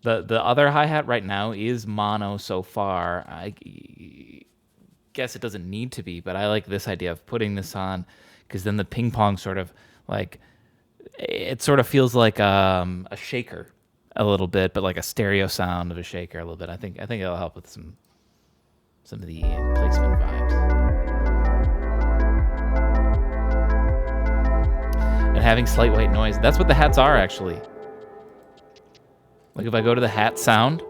the other hi hat right now is mono so far. I guess it doesn't need to be, but I like this idea of putting this on because then the ping pong sort of like it sort of feels like a shaker a little bit, but like a stereo sound of a shaker a little bit. I think it'll help with some of the placement vibes. And having slight white noise. That's what the hats are actually. Like if I go to the hat sound,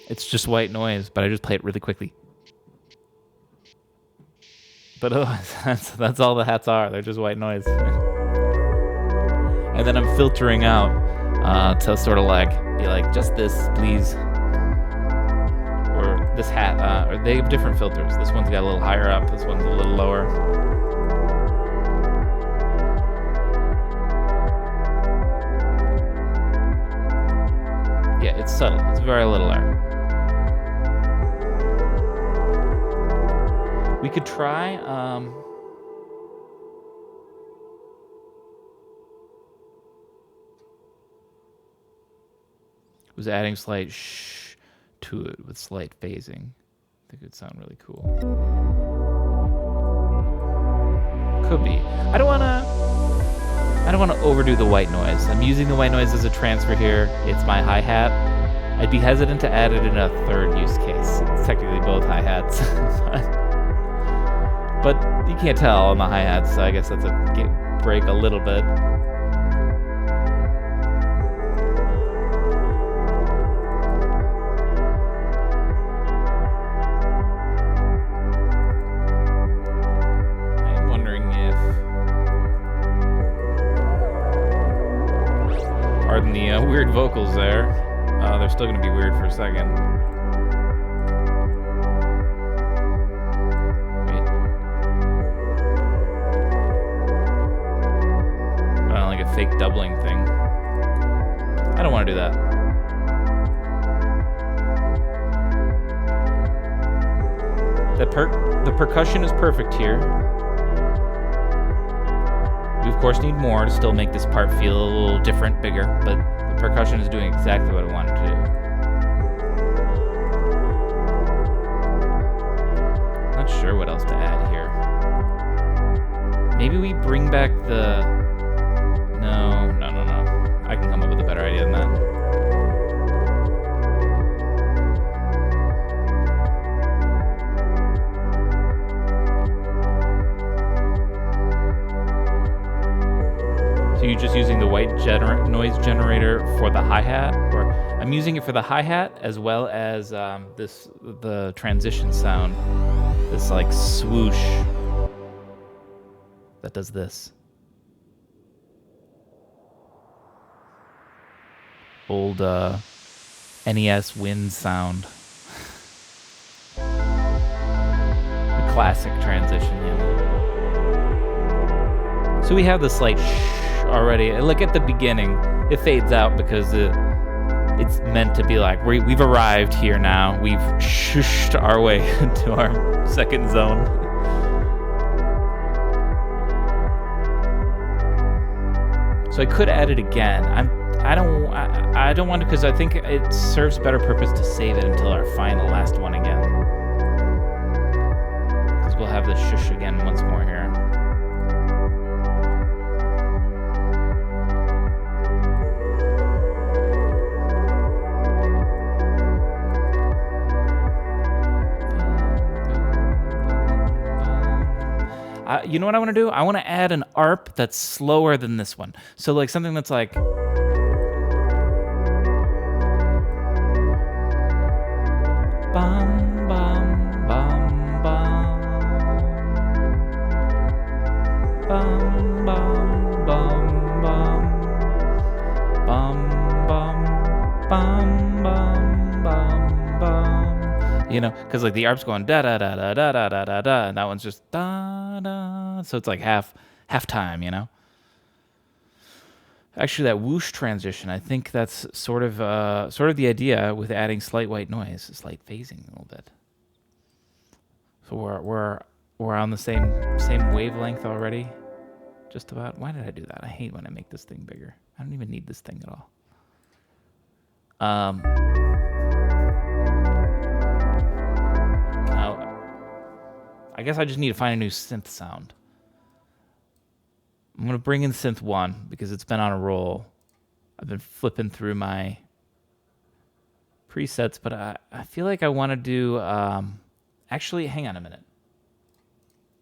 it's just white noise, but I just play it really quickly. But that's all the hats are. They're just white noise. And then I'm filtering out to sort of like be like, just this, please. Or this hat. Or they have different filters. This one's got a little higher up. This one's a little lower. Yeah, it's subtle. It's very little there. We could try. Was adding slight shh to it with slight phasing. I think it would sound really cool. Could be. I don't wanna overdo the white noise. I'm using the white noise as a transfer here. It's my hi-hat. I'd be hesitant to add it in a third use case. It's technically both hi-hats. But you can't tell on the hi-hats, so I guess that's a break a little bit. I'm wondering if... Pardon the weird vocals there. They're still going to be weird for a second. Fake doubling thing. I don't want to do that. The percussion is perfect here. We of course need more to still make this part feel a little different, bigger, but the percussion is doing exactly what I wanted to do. Not sure what else to add here. Maybe we bring back the... No. I can come up with a better idea than that. So you're just using the white noise generator for the hi-hat? Or I'm using it for the hi-hat as well as the transition sound. This like swoosh that does this. Old NES wind sound. The classic transition, yeah. So we have the slight shh already. Look at the beginning. It fades out because it's meant to be like, we've arrived here now. We've shushed our way into our second zone. So I could add it again. I don't want to, because I think it serves a better purpose to save it until our final last one again. Because we'll have the shush again once more here. You know what I want to do? I want to add an ARP that's slower than this one. So like something that's like. Bum, bum, bum, bum. Bum, bum, bum, bum. Bum, bum, bum, bum, bum, bum. You know, because like the ARP's going da da da da da da da da da, and that one's just da da. So it's like half time, you know. Actually, that whoosh transition, I think that's sort of the idea with adding slight white noise, slight phasing a little bit. So we're on the same wavelength already, just about. Why did I do that? I hate when I make this thing bigger. I don't even need this thing at all. Now, I guess I just need to find a new synth sound. I'm gonna bring in synth 1 because it's been on a roll. I've been flipping through my presets, but I feel like I want to do. Actually, hang on a minute.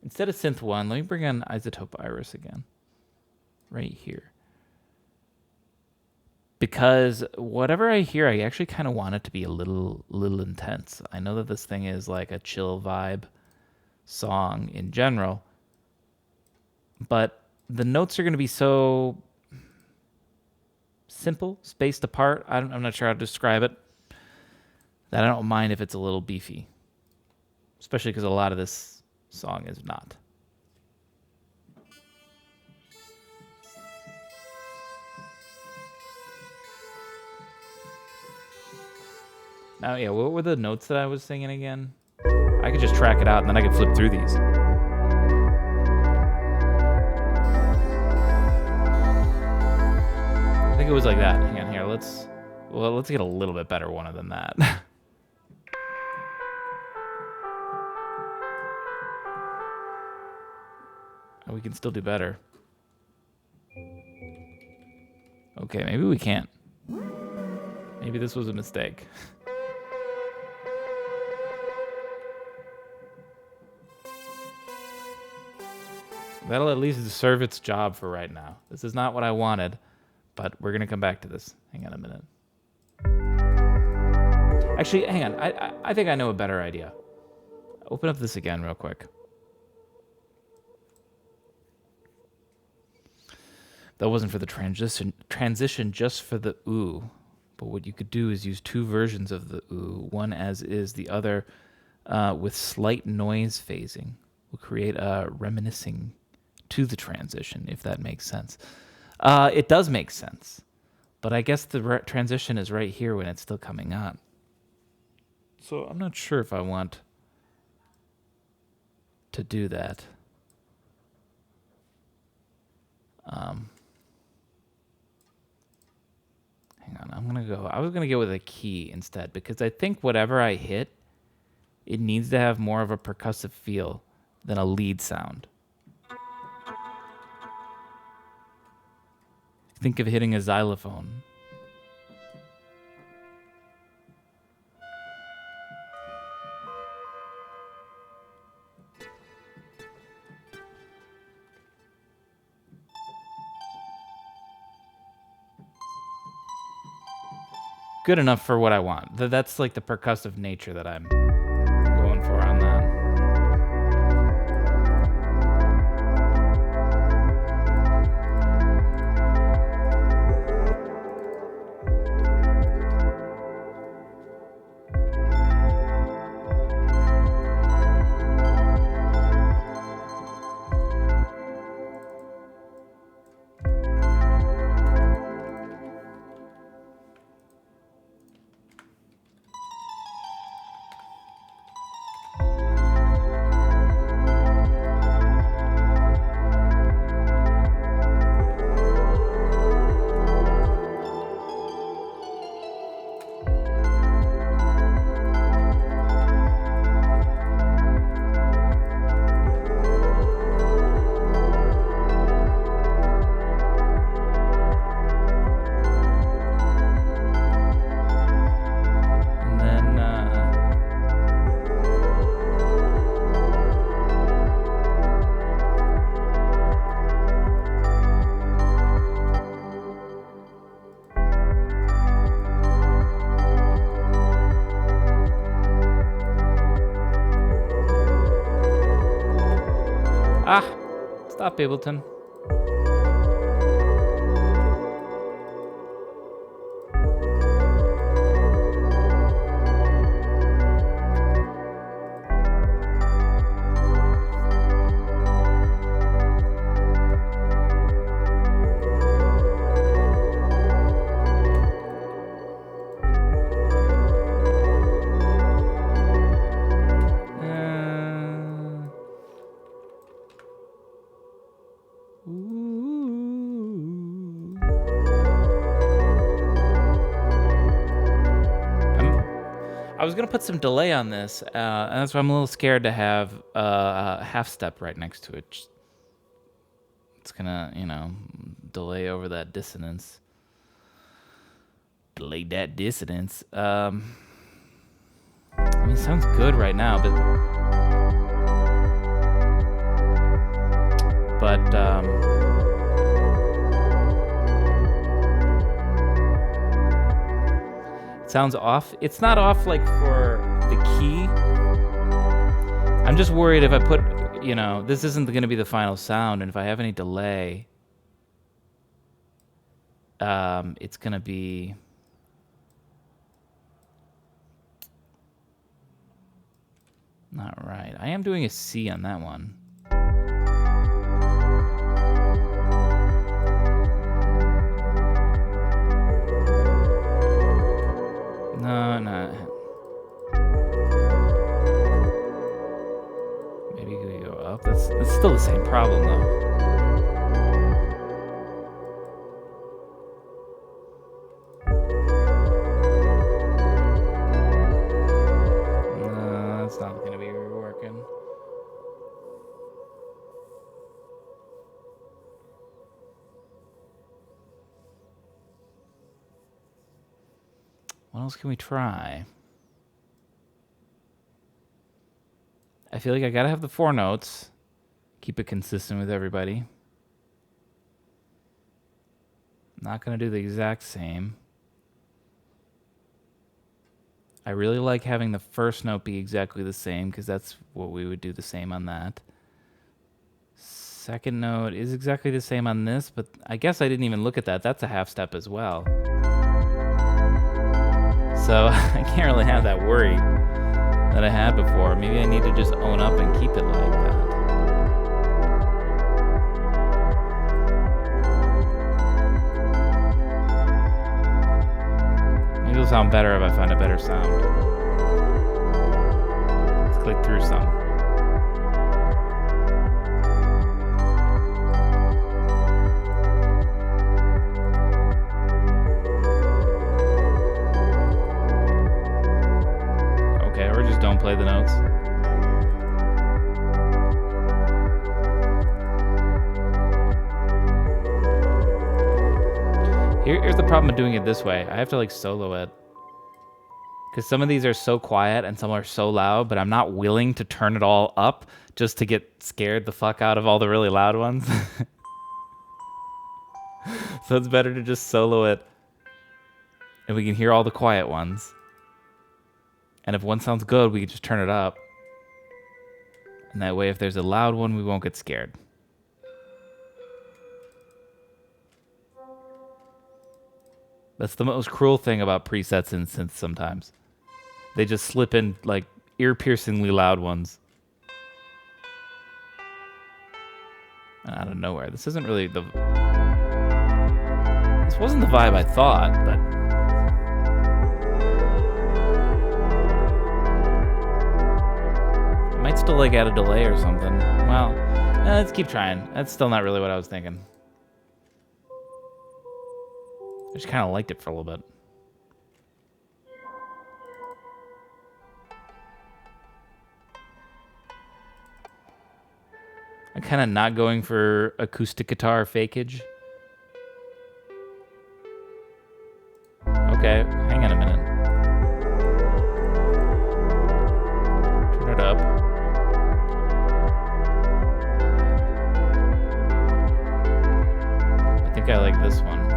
Instead of synth 1, let me bring in Isotope Iris again. Right here. Because whatever I hear, I actually kind of want it to be a little intense. I know that this thing is like a chill vibe song in general, but the notes are going to be so simple, spaced apart. I'm not sure how to describe it. That I don't mind if it's a little beefy, especially because a lot of this song is not. Now, yeah, what were the notes that I was singing again? I could just track it out and then I could flip through these. I think it was like that. Hang on here. Let's get a little bit better one than that. We can still do better. Okay, maybe we can't. Maybe this was a mistake. That'll at least serve its job for right now. This is not what I wanted, but we're going to come back to this. Hang on a minute. Actually, hang on. I think I know a better idea. Open up this again real quick. That wasn't for the transition, just for the ooh. But what you could do is use two versions of the ooh, one as is, the other with slight noise phasing. We'll create a reminiscing to the transition, if that makes sense. It does make sense, but I guess the transition is right here when it's still coming on. So I'm not sure if I want to do that. Hang on, I was gonna go with a key instead, because I think whatever I hit, it needs to have more of a percussive feel than a lead sound. Think of hitting a xylophone. Good enough for what I want. That's like the percussive nature that I'm going for on that. Stop, Ableton. I was gonna put some delay on this, and that's why I'm a little scared to have a half step right next to it. It's gonna, you know, delay over that dissonance. Delay that dissonance. I mean, it sounds good right now, but it sounds off. It's not off like for the key. I'm just worried if I put, you know, this isn't going to be the final sound, and if I have any delay, it's going to be not right. I am doing a C on that one. No, no. Maybe we go up. That's still the same problem, though. No, that's not going to be working. What else can we try? I feel like I gotta have the 4 notes. Keep it consistent with everybody. Not gonna do the exact same. I really like having the first note be exactly the same because that's what we would do the same on that. Second note is exactly the same on this, but I guess I didn't even look at that. That's a half step as well. So I can't really have that worry that I had before. Maybe I need to just own up and keep it like that. Maybe it'll sound better if I find a better sound. Let's click through some. Don't play the notes. Here's the problem with doing it this way. I have to like solo it. Because some of these are so quiet and some are so loud, but I'm not willing to turn it all up just to get scared the fuck out of all the really loud ones. So it's better to just solo it and we can hear all the quiet ones. And if one sounds good, we can just turn it up. And that way, if there's a loud one, we won't get scared. That's the most cruel thing about presets and synths sometimes. They just slip in, like, ear-piercingly loud ones. Out of nowhere. This isn't really the... This wasn't the vibe I thought, but... Might still like add a delay or something. Well, let's keep trying. That's still not really what I was thinking. I just kind of liked it for a little bit. I'm kind of not going for acoustic guitar fakeage. Okay, hang on a minute. Turn it up. I think I like this one.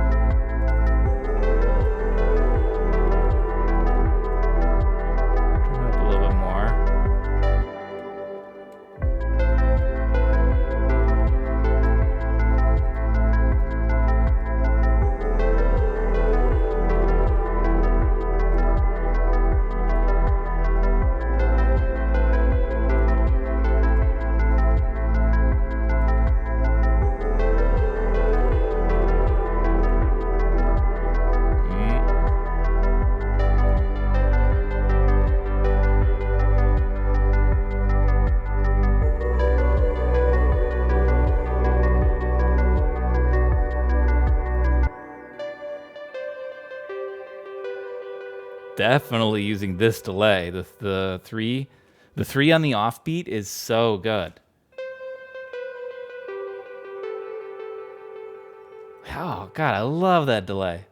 Turn it up a little bit more. definitely using this delay. The three on the offbeat is so good. Oh god, I love that delay.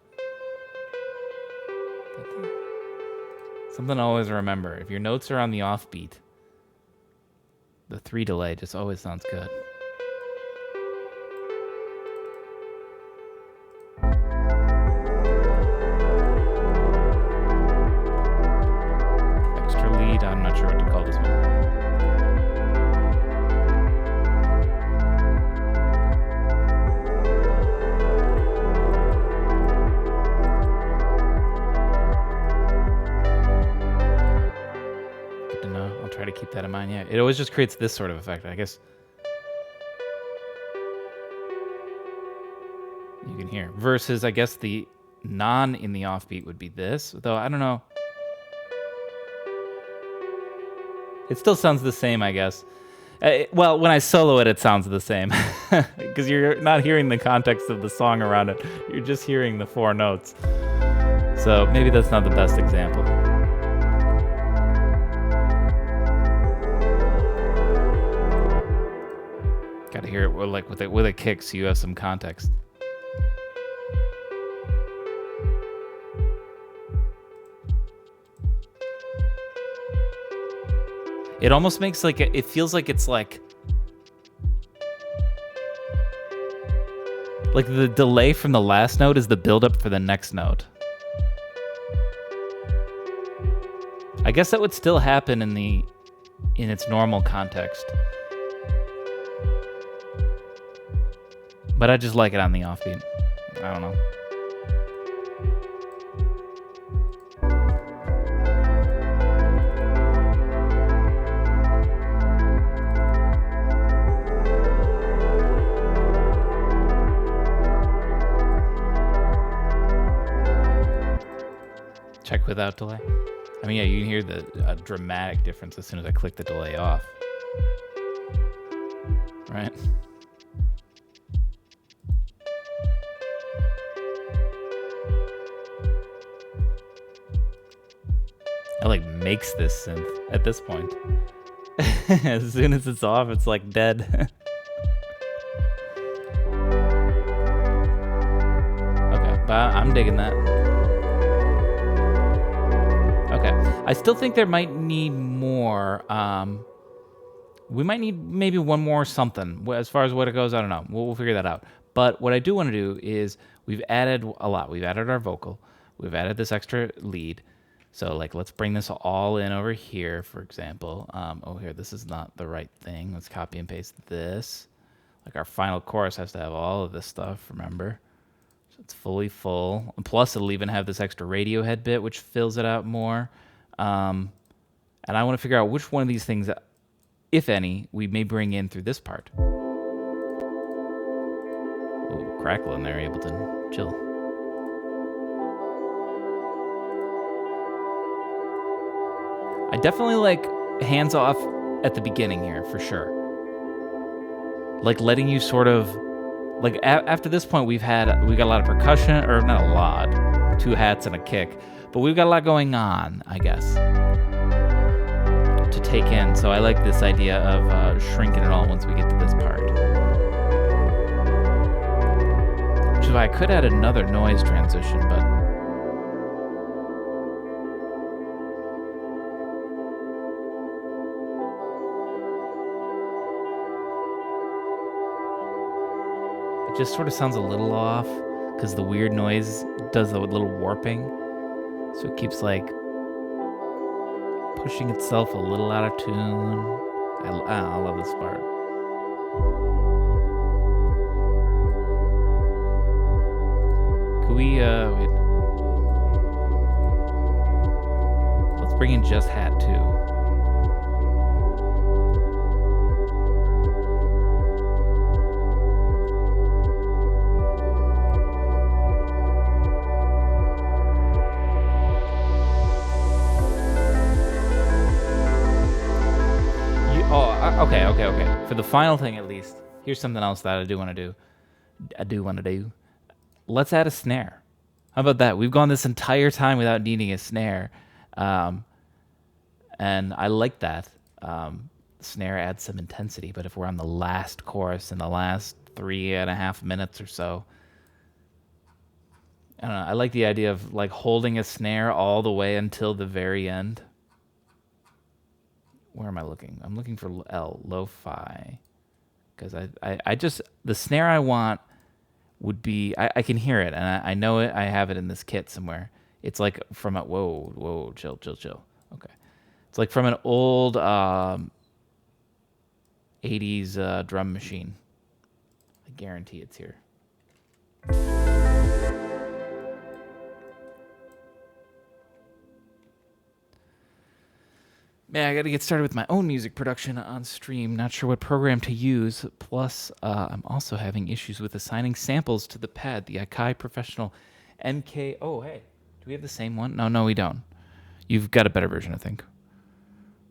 Something to always remember. If your notes are on the offbeat, the 3 delay just always sounds good. Extra lead, I'm not sure what to call this one. Good to know. I'll try to keep that in mind. Yeah, it always just creates this sort of effect, I guess. You can hear. Versus, I guess, the non in the offbeat would be this. Though, I don't know. It still sounds the same, I guess. Well, when I solo it, it sounds the same. Because you're not hearing the context of the song around it. You're just hearing the 4 notes. So maybe that's not the best example. Gotta hear it like with a kick so you have some context. It almost makes like it feels like it's like the delay from the last note is the buildup for the next note. I guess that would still happen in its normal context. But I just like it on the offbeat. I don't know. Check without delay. I mean, yeah, you can hear the dramatic difference as soon as I click the delay off. Right? It like makes this synth at this point. As soon as it's off, it's like dead. Okay, but I'm digging that. Okay, I still think there might need more. We might need maybe one more something. As far as what it goes, I don't know. We'll figure that out. But what I do want to do is we've added a lot. We've added our vocal. We've added this extra lead. So like, let's bring this all in over here, for example. Oh, here, this is not the right thing. Let's copy and paste this. Like our final chorus has to have all of this stuff, remember? So it's fully full. Plus, it'll even have this extra Radiohead bit, which fills it out more. And I want to figure out which one of these things, if any, we may bring in through this part. Ooh, Crackle in there, Ableton. Chill. I definitely like hands off at the beginning here, for sure. Like letting you sort of, like after this point we got a lot of percussion, or not a lot, 2 hats and a kick, but we've got a lot going on, I guess, to take in. So I like this idea of shrinking it all once we get to this part. Which is why I could add another noise transition, but just sort of sounds a little off because the weird noise does a little warping, so it keeps like pushing itself a little out of tune. I love this part. Could we wait, let's bring in just hat too. Okay. For the final thing, at least, here's something else that I do want to do. Let's add a snare. How about that? We've gone this entire time without needing a snare. And I like that. Snare adds some intensity, but if we're on the last chorus in the last 3.5 minutes or so, I don't know. I like the idea of like holding a snare all the way until the very end. Where am I looking? I'm looking for lo-fi. Because I just, the snare I want would be, I can hear it, and I know it, I have it in this kit somewhere. It's like from a, whoa, chill. Okay. It's like from an old 80s drum machine. I guarantee it's here. Man, I got to get started with my own music production on stream. Not sure what program to use. Plus, I'm also having issues with assigning samples to the pad, the Akai Professional MK. Oh, hey. Do we have the same one? No, we don't. You've got a better version, I think.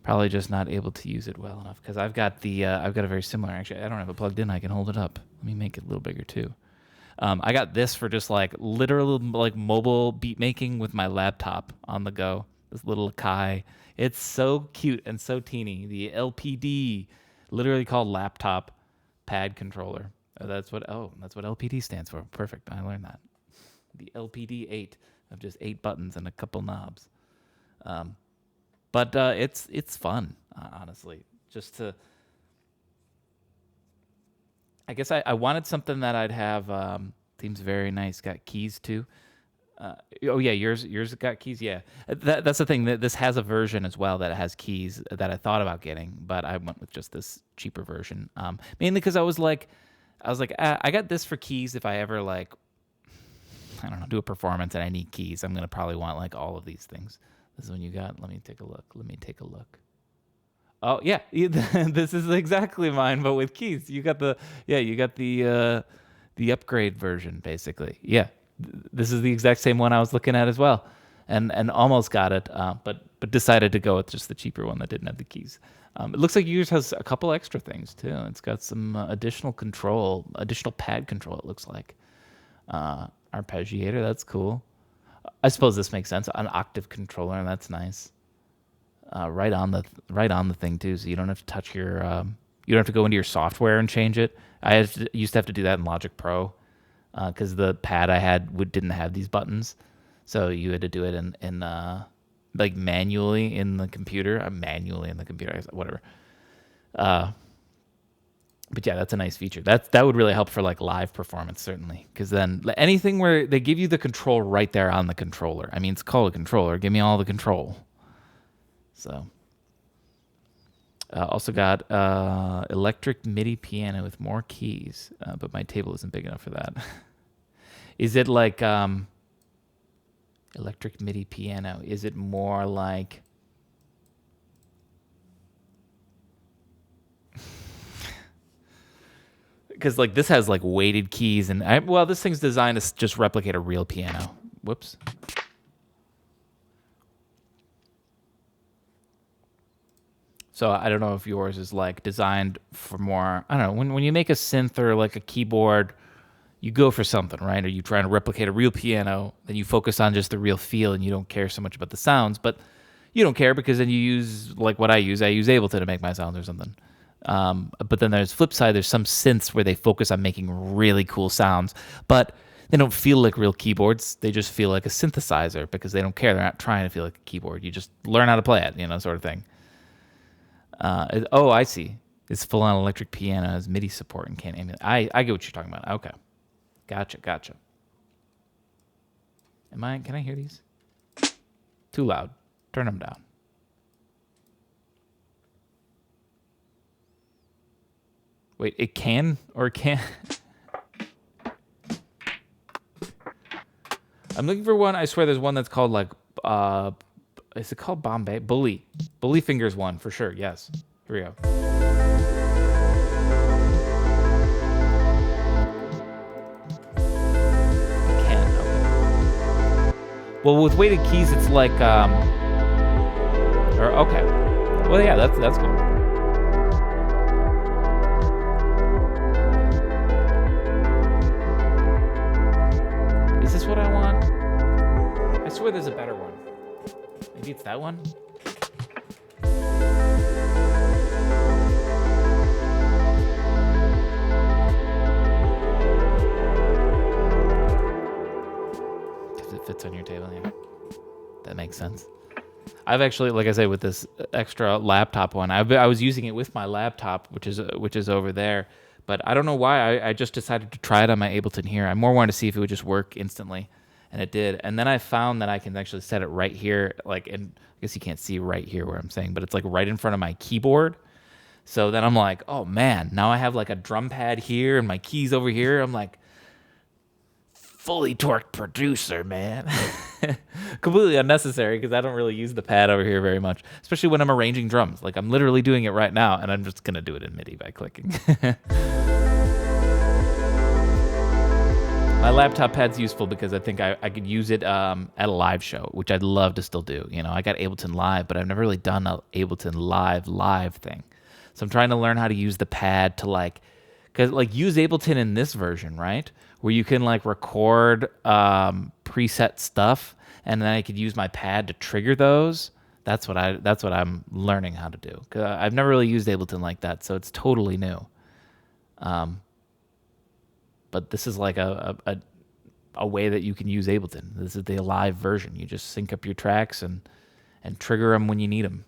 Probably just not able to use it well enough because I've got a very similar. Actually, I don't have it plugged in. I can hold it up. Let me make it a little bigger too. I got this for just like literal like mobile beat making with my laptop on the go. This little Akai. It's so cute and so teeny. The LPD, literally called laptop pad controller. That's what LPD stands for. Perfect. I learned that. The LPD 8 of just 8 buttons and a couple knobs. But it's fun, honestly. Just to, I guess I wanted something that I'd have. Seems very nice. Got keys too. Oh yeah, yours got keys. Yeah, that's the thing. That this has a version as well that it has keys that I thought about getting, but I went with just this cheaper version. Mainly because I was like, I got this for keys. If I ever like, I don't know, do a performance and I need keys, I'm gonna probably want like all of these things. This is one you got. Let me take a look. Oh yeah, this is exactly mine, but with keys. You got the upgrade version basically. Yeah. This is the exact same one I was looking at as well, and almost got it, but decided to go with just the cheaper one that didn't have the keys. It looks like yours has a couple extra things too. It's got some additional pad control. It looks like arpeggiator. That's cool. I suppose this makes sense. An octave controller, and that's nice. Right on the thing too, so you don't have to touch your. You don't have to go into your software and change it. Used to have to do that in Logic Pro. Because the pad I had didn't have these buttons, so you had to do it in like manually in the computer. Whatever. But yeah, that's a nice feature. That would really help for like live performance, certainly. Because then anything where they give you the control right there on the controller. I mean, it's called a controller. Give me all the control. So. Also got electric MIDI piano with more keys, but my table isn't big enough for that. Is it like electric MIDI piano? Is it more like because like this has like weighted keys and this thing's designed to just replicate a real piano. Whoops. So I don't know if yours is like designed for more, I don't know, when you make a synth or like a keyboard, you go for something, right? Or you try to replicate a real piano, then you focus on just the real feel and you don't care so much about the sounds, but you don't care because then you use like what I use Ableton to make my sounds or something. But then there's flip side, there's some synths where they focus on making really cool sounds, but they don't feel like real keyboards. They just feel like a synthesizer because they don't care. They're not trying to feel like a keyboard. You just learn how to play it, sort of thing. I see. It's full-on electric piano, has MIDI support and can't emulate. I get what you're talking about. Okay. Gotcha. Can I hear these? Too loud. Turn them down. Wait, it can or can't? I'm looking for one. I swear there's one that's called like, is it called Bombay? Bully Fingers one for sure. Yes. Here we go. Well, with weighted keys, it's like, okay. Well, yeah, that's cool. Is this what I want? swear there's a better one. Maybe it's that one? Because it fits on your table, yeah. That makes sense. I've actually, like I say, with this extra laptop one, I was using it with my laptop, which is over there. But I don't know why. I just decided to try it on my Ableton here. I more wanted to see if it would just work instantly, and it did. And then I found that I can actually set it right here, like, and I guess you can't see right here where I'm saying, but it's like right in front of my keyboard. So then I'm like, oh man, now I have like a drum pad here and my keys over here. I'm like, fully torqued producer, man. Completely unnecessary because I don't really use the pad over here very much, especially when I'm arranging drums. Like I'm literally doing it right now, and I'm just gonna do it in MIDI by clicking. My laptop pad's useful because I think I could use it at a live show, which I'd love to still do. You know, I got Ableton Live, but I've never really done a Ableton live thing. So I'm trying to learn how to use the pad to because use Ableton in this version, right? Where you can like record preset stuff, and then I could use my pad to trigger those. That's what I'm learning how to do. 'Cause I've never really used Ableton like that, so it's totally new. But this is like a way that you can use Ableton. This is the live version. You just sync up your tracks and trigger them when you need them.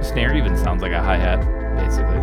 Snare even sounds like a hi-hat, basically.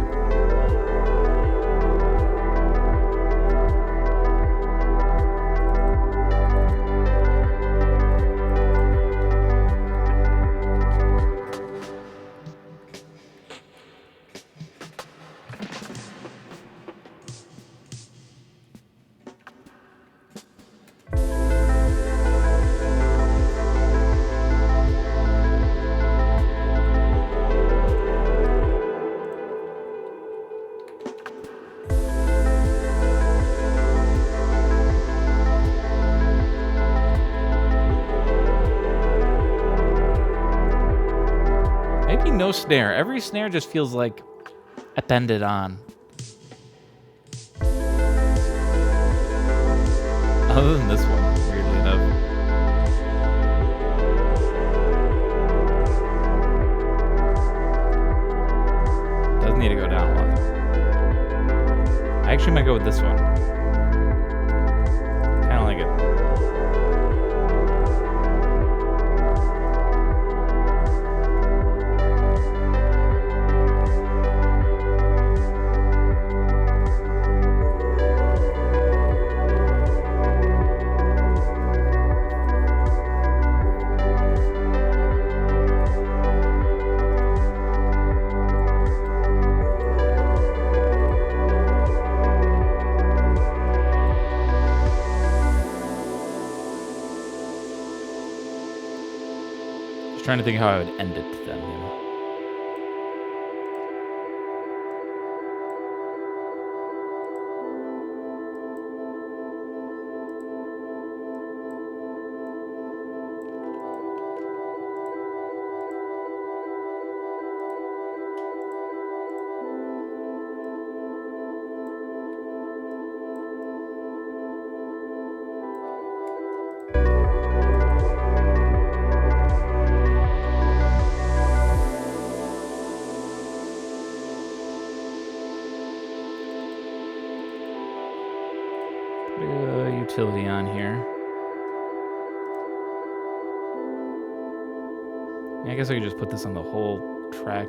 Maybe no snare. Every snare just feels like appended on. Other than this one, weirdly enough. Doesn't need to go down a lot. I actually might go with this one. Kind of like it. Trying to think how I would end it to them, you know. Utility on here. I guess I could just put this on the whole track.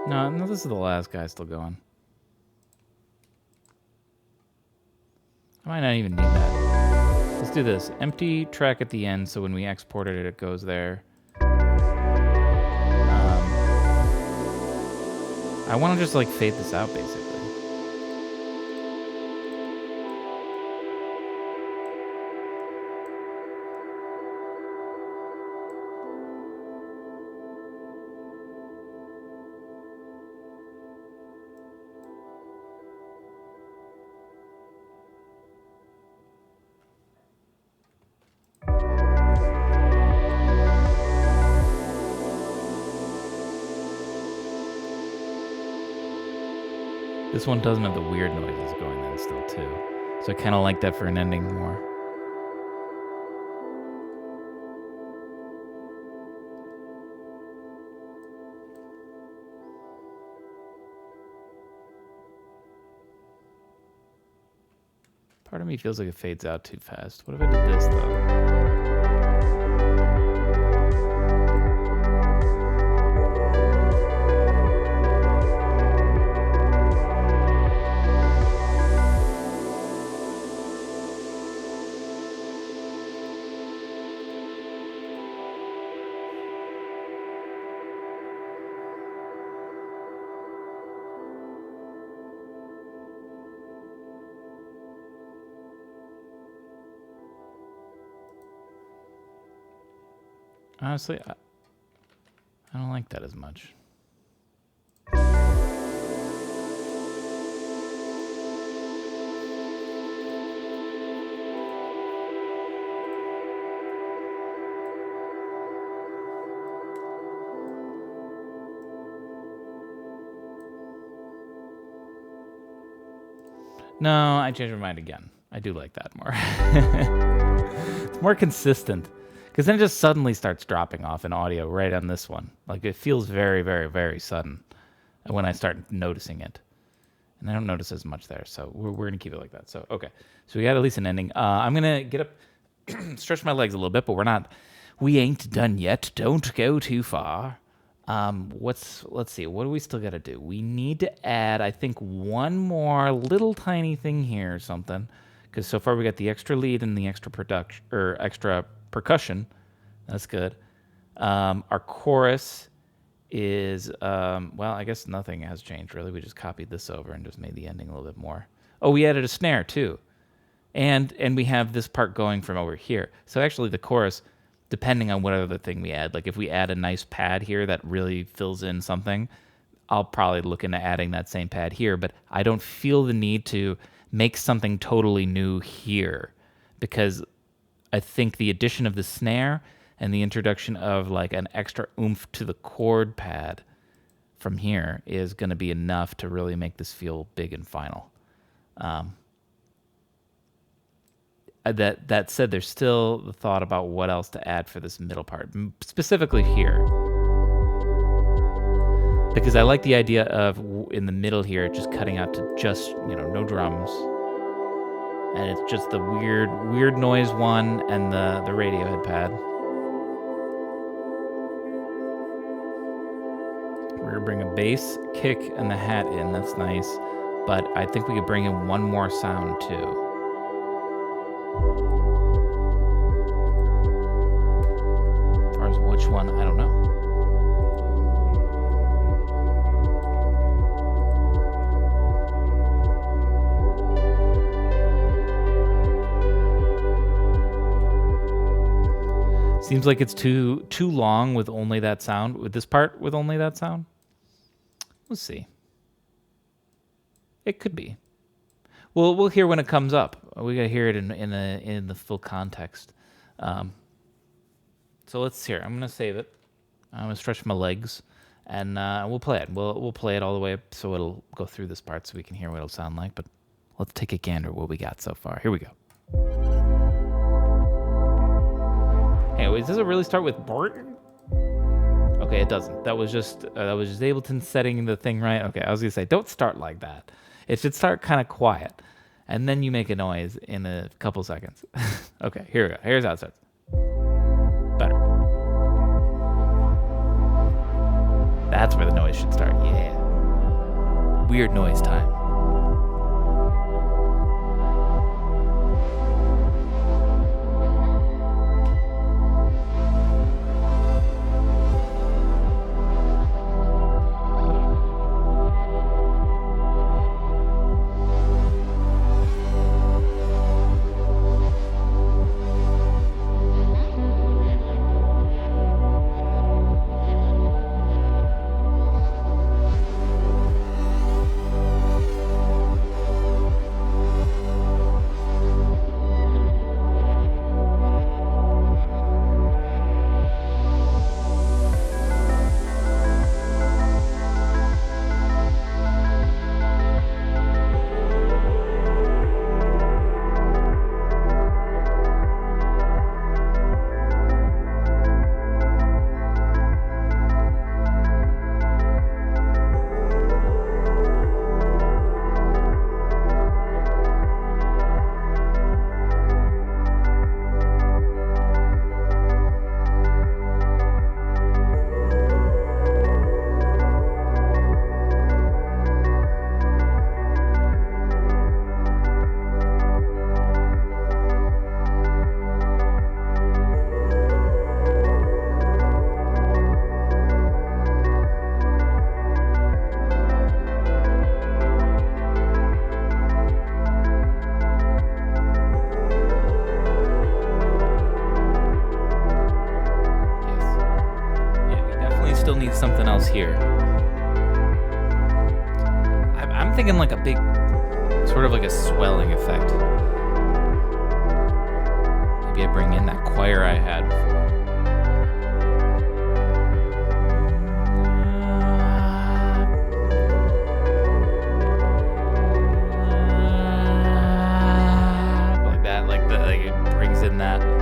No, this is the last guy still going. I might not even need that. Let's do this. Empty track at the end, so when we export it, it goes there. I want to just like fade this out, basically. This one doesn't have the weird noises going in still too. So I kind of like that for an ending more. Part of me feels like it fades out too fast. What if I did this though? Honestly, I don't like that as much. No, I changed my mind again. I do like that more. It's more consistent. Because then it just suddenly starts dropping off in audio right on this one. Like it feels very, very, very sudden when I start noticing it. And I don't notice as much there. So we're going to keep it like that. So, okay. So we got at least an ending. I'm going to get up, stretch my legs a little bit, but we ain't done yet. Don't go too far. Let's see. What do we still got to do? We need to add, I think, one more little tiny thing here or something. Because so far we got the extra lead and the extra extra percussion. That's good. Our chorus is, well, I guess nothing has changed really. We just copied this over and just made the ending a little bit more. Oh, we added a snare too. And we have this part going from over here. So actually the chorus, depending on what other thing we add, like if we add a nice pad here that really fills in something, I'll probably look into adding that same pad here, but I don't feel the need to make something totally new here because I think the addition of the snare and the introduction of like an extra oomph to the chord pad from here is going to be enough to really make this feel big and final. That said, there's still the thought about what else to add for this middle part, specifically here. Because I like the idea of in the middle here, just cutting out to just, no drums. And it's just the weird noise one and the Radiohead pad. We're gonna bring a bass, kick, and the hat in. That's nice. But I think we could bring in one more sound too. As far as which one, I don't know. Seems like it's too long with only that sound. With this part with only that sound. We'll see. It could be. We'll hear when it comes up. We gotta hear it in the full context. So let's hear. I'm gonna save it. I'm gonna stretch my legs, and we'll play it. We'll play it all the way up so it'll go through this part so we can hear what it'll sound like. But let's take a gander at what we got so far. Here we go. Anyways, does it really start with Borton? Okay, it doesn't. That was just Ableton setting the thing right. Okay, I was gonna say don't start like that. It should start kind of quiet, and then you make a noise in a couple seconds. Okay, here we go. Here's how it starts. Better. That's where the noise should start. Yeah. Weird noise time. goes here. I'm thinking like a big, sort of like a swelling effect. Maybe I bring in that choir I had before. Like that, like it brings in that.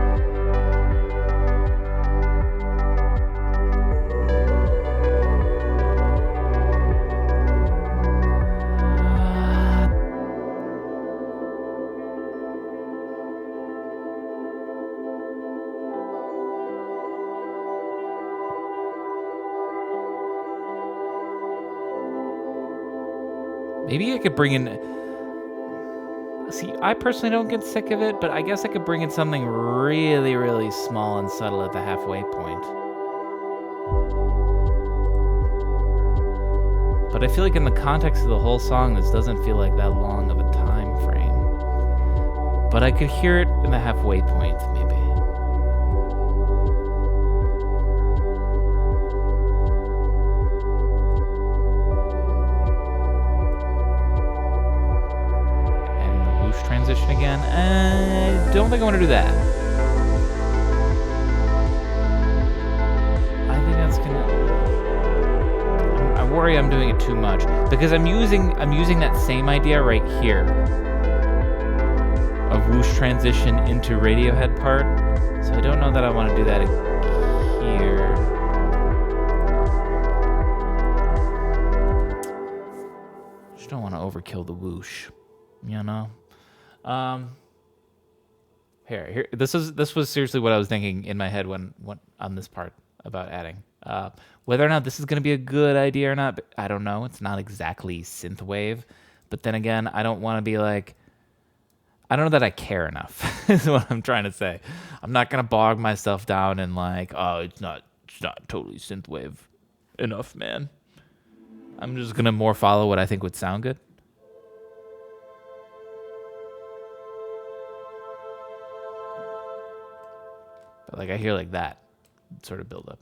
Maybe I could bring in... See, I personally don't get sick of it, but I guess I could bring in something really, really small and subtle at the halfway point. But I feel like in the context of the whole song, this doesn't feel like that long of a time frame. But I could hear it in the halfway point, maybe. Transition again. I don't think I want to do that. I think that's gonna... I worry I'm doing it too much because I'm using that same idea right here of whoosh transition into Radiohead part. So I don't know that I want to do that here. Just don't want to overkill the whoosh, you know. Here. This was seriously what I was thinking in my head when on this part about adding. Whether or not this is going to be a good idea or not, I don't know. It's not exactly synthwave, but then again, I don't want to be like. I don't know that I care enough. Is what I'm trying to say. I'm not gonna bog myself down and like, oh, it's not totally synthwave enough, man. I'm just gonna more follow what I think would sound good. Like I hear like that sort of build up.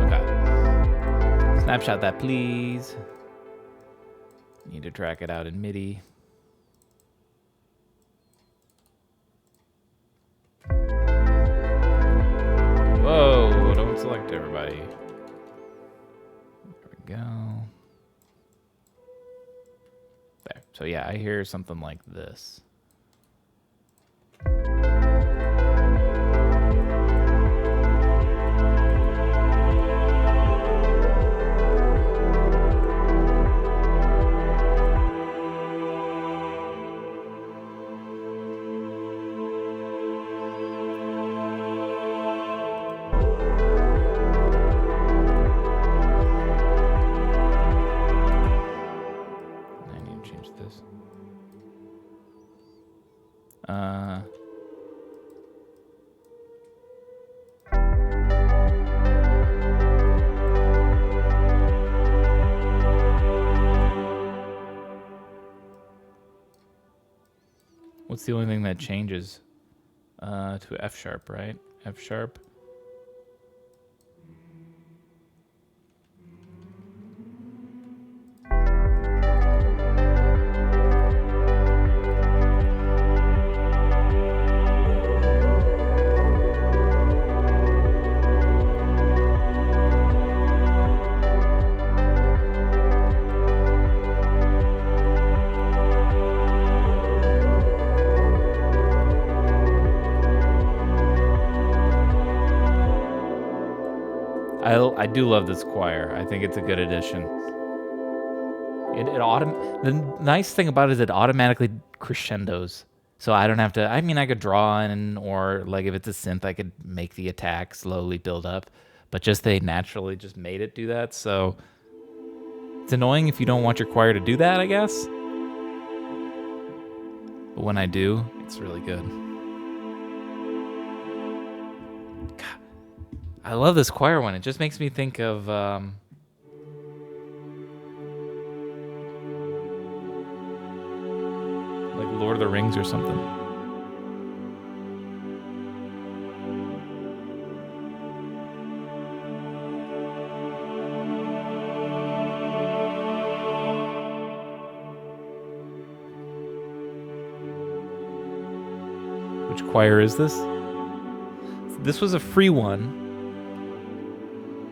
Okay. Snapshot that, please. Need to track it out in MIDI. Whoa, don't select everybody. There we go. There. So yeah, I hear something like this. What's the only thing that changes to F sharp, right? F sharp. I do love this choir. I think it's a good addition. The nice thing about it is it automatically crescendos. So I don't have to, I mean, I could draw in, or like if it's a synth, I could make the attack slowly build up, but just they naturally just made it do that. So it's annoying if you don't want your choir to do that, I guess. But when I do, it's really good. I love this choir one. It just makes me think of like Lord of the Rings or something. Which choir is this? This was a free one.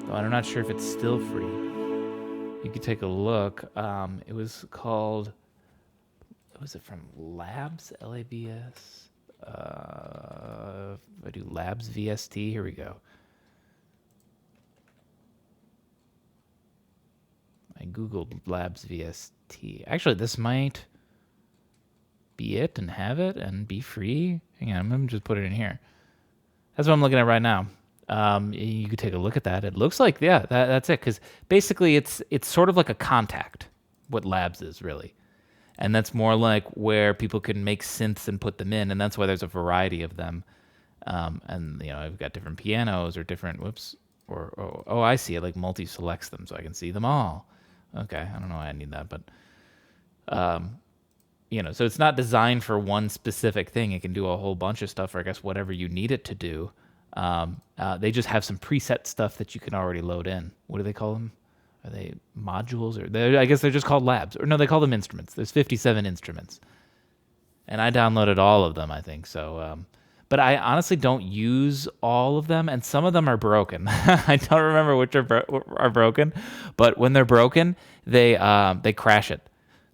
Though I'm not sure if it's still free. You could take a look. It was called. Was it from Labs? LABS? If I do Labs VST, here we go. I googled Labs VST. Actually, this might be it and have it and be free. Hang on, I'm gonna just put it in here. That's what I'm looking at right now. You could take a look at that. It looks like that's it. Because basically, it's sort of like a contact. What Labs is really. And that's more like where people can make synths and put them in, and that's why there's a variety of them. And I've got different pianos or different I see it, like multi-selects them so I can see them all. Okay, I don't know why I need that, but so it's not designed for one specific thing. It can do a whole bunch of stuff, or I guess whatever you need it to do. They just have some preset stuff that you can already load in. What do they call them? Are they modules? I guess they're just called labs. Or no, they call them instruments. There's 57 instruments. And I downloaded all of them, I think. So, but I honestly don't use all of them. And some of them are broken. I don't remember which are broken. But when they're broken, they crash it.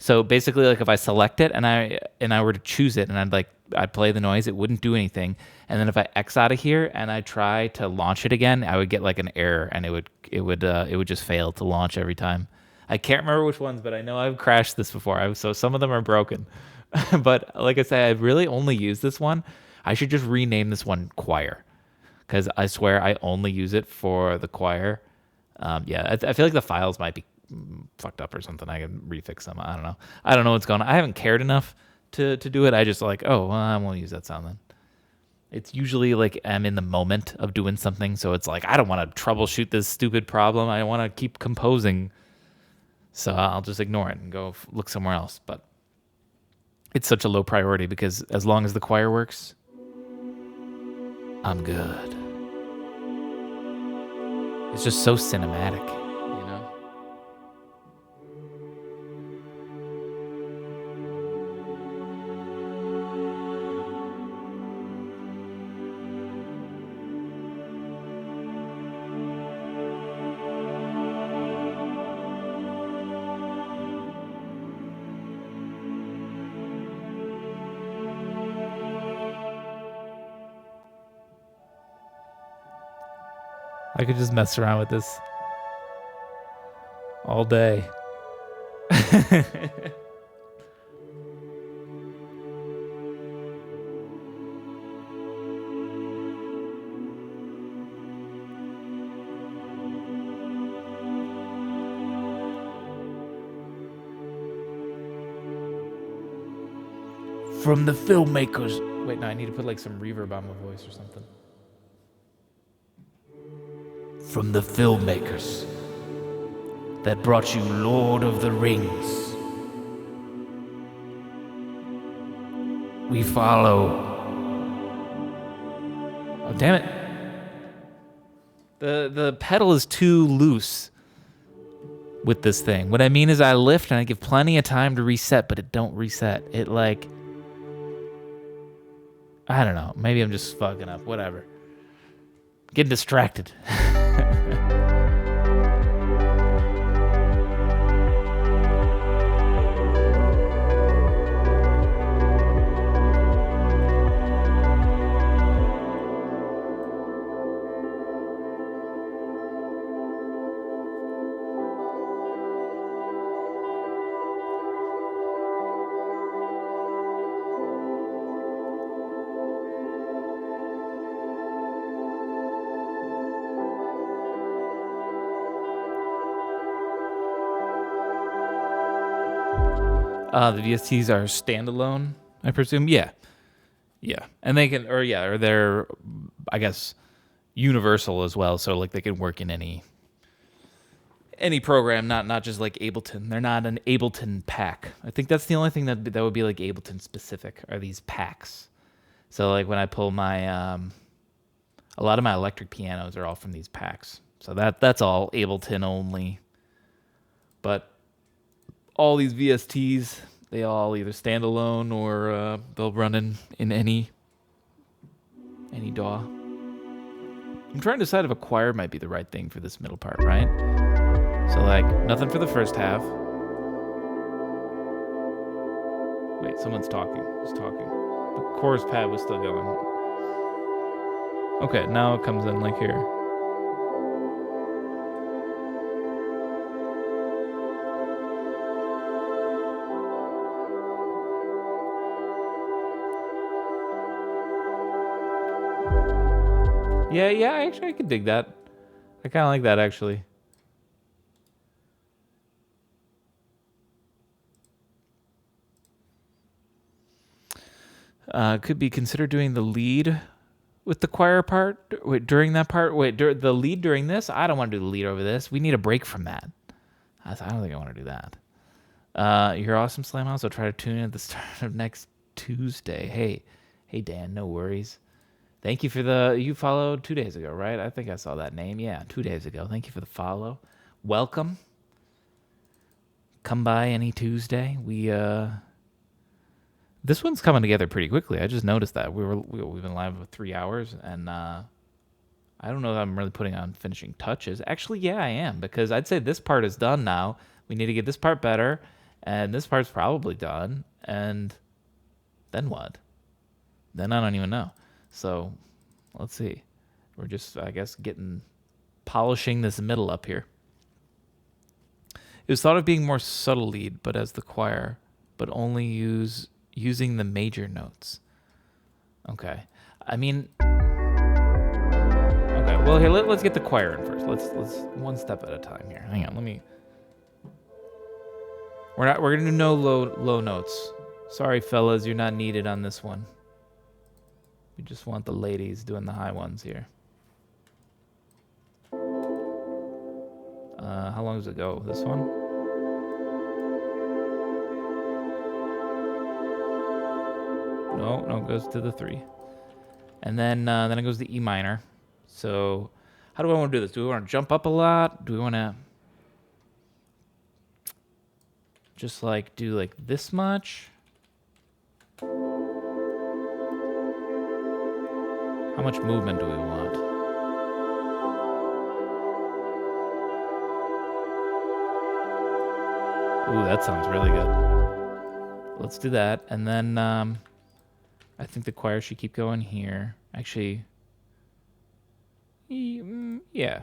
So basically, like if I select it and I were to choose it and I'd play the noise, it wouldn't do anything. And then if I X out of here and I try to launch it again, I would get like an error and it would just fail to launch every time. I can't remember which ones, but I know I've crashed this before. So some of them are broken. But like I said, I really only use this one. I should just rename this one Choir, because I swear I only use it for the choir. I feel like the files might be fucked up or something. I can refix them. I don't know. I don't know what's going on. I haven't cared enough to do it. I just I won't use that sound then. It's usually like I'm in the moment of doing something, so it's like I don't want to troubleshoot this stupid problem. I want to keep composing, so I'll just ignore it and go look somewhere else. But it's such a low priority because as long as the choir works, I'm good. It's just so cinematic, you know? I could just mess around with this all day. From the filmmakers. Wait, no, I need to put like some reverb on my voice or something. From the filmmakers that brought you Lord of the Rings, we follow. Oh, damn it. The pedal is too loose with this thing. What I mean is I lift and I give plenty of time to reset, but it don't reset. It I don't know. Maybe I'm just fucking up. Whatever. Getting distracted. The VSTs are standalone, I presume. Yeah. And they can, or they're, I guess, universal as well, so like they can work in any program, not just like Ableton. They're not an Ableton pack. I think that's the only thing that would be like Ableton specific are these packs. So like when I pull my a lot of my electric pianos are all from these packs. So that's all Ableton only. But all these VSTs, they all either stand alone or they'll run in any DAW. I'm trying to decide if a choir might be the right thing for this middle part, right? So like nothing for the first half. Wait, someone's talking. Who's talking? The chorus pad was still going. Okay, now it comes in like here. Yeah, actually I could dig that. I kind of like that actually. Could be considered doing the lead with the choir part. Wait, during that part. Wait, the lead during this. I don't want to do the lead over this. We need a break from that. I don't think I want to do that. You're awesome, Slamhaus. I'll try to tune in at the start of next Tuesday. Hey, Dan. No worries. Thank you for you followed 2 days ago, right? I think I saw that name. Yeah, 2 days ago. Thank you for the follow. Welcome. Come by any Tuesday. This one's coming together pretty quickly. I just noticed that we've been live for 3 hours, and I don't know if I'm really putting on finishing touches. Actually, yeah, I am, because I'd say this part is done now. We need to get this part better, and this part's probably done. And then what? Then I don't even know. So let's see. We're just, I guess, polishing this middle up here. It was thought of being more subtle lead, but as the choir, but only using the major notes. Okay. I mean, okay. Well, here let's get the choir in first. Let's one step at a time here. Hang on. We're gonna do no low notes. Sorry, fellas, you're not needed on this one. We just want the ladies doing the high ones here. How long does it go? This one? No, it goes to the 3. And then it goes to E minor. So how do I want to do this? Do we want to jump up a lot? Do we want to just like do like this much? How much movement do we want? Ooh, that sounds really good. Let's do that. And then I think the choir should keep going here. Actually, yeah.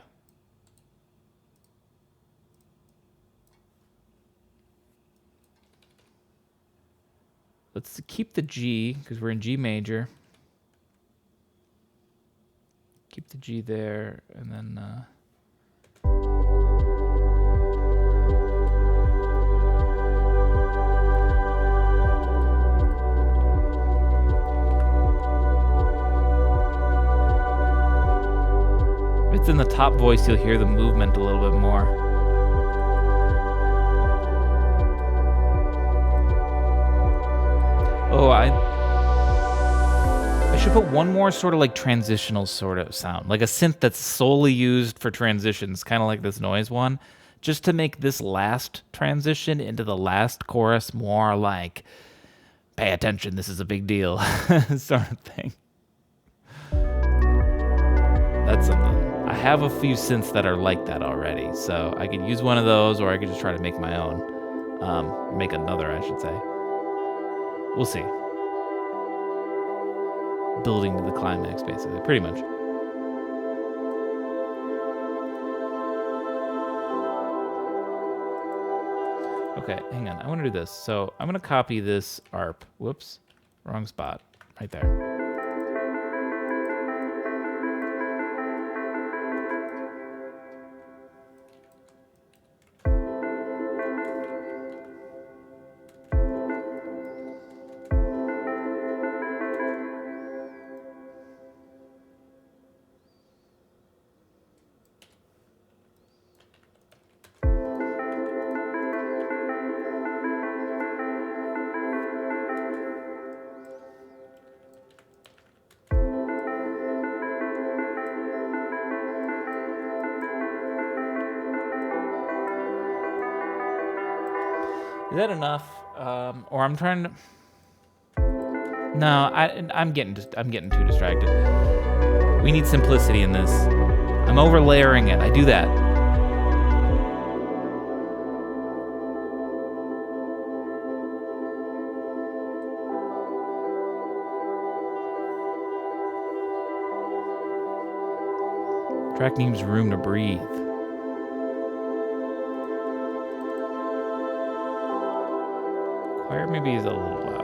Let's keep the G, because we're in G major. Keep the G there, and then if it's in the top voice, you'll hear the movement a little bit more. Oh, I should put one more sort of like transitional sort of sound, like a synth that's solely used for transitions, kind of like this noise one, just to make this last transition into the last chorus more like, pay attention, this is a big deal, sort of thing. That's something. I have a few synths that are like that already, so I could use one of those, or I could just try to make my own. Make another, I should say. We'll see. Building to the climax, basically, pretty much. Okay, hang on. I want to do this. So I'm going to copy this ARP. Whoops. Wrong spot. Right there. Is that enough? Or I'm trying to. No, I'm getting too distracted. We need simplicity in this. I'm over layering it. I do that. Track needs room to breathe. Choir maybe is a little loud.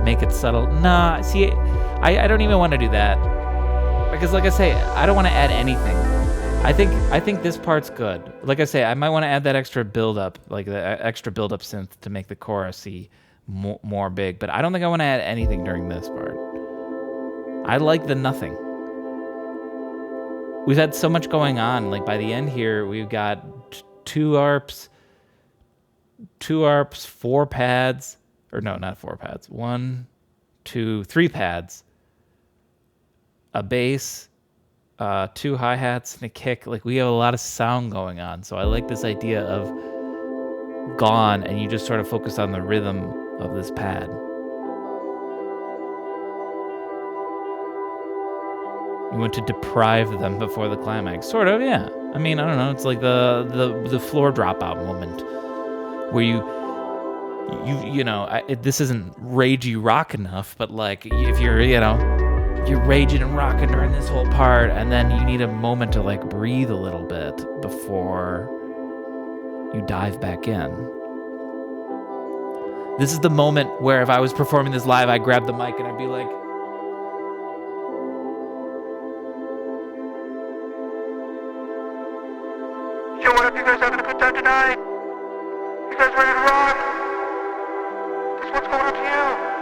Make it subtle. Nah, see, I don't even want to do that. Because like I say, I don't want to add anything. I think this part's good. Like I say, I might want to add that extra build-up, like the extra build-up synth to make the chorusy more big. But I don't think I want to add anything during this part. I like the nothing. We've had so much going on. Like by the end here, we've got two arps, 4 pads. Or no, not 4 pads. 1, 2, 3 pads. A bass, 2 hi-hats, and a kick. Like, we have a lot of sound going on. So I like this idea of gone, and you just sort of focus on the rhythm of this pad. You want to deprive them before the climax. Sort of, yeah. I mean, I don't know. It's like the floor dropout moment where this isn't ragey rock enough, but like if you're raging and rocking during this whole part, and then you need a moment to like breathe a little bit before you dive back in. This is the moment where if I was performing this live, I'd grab the mic and I'd be like, Yo, what up, you guys having a good time tonight? You guys ready to rock? This one's going up to you.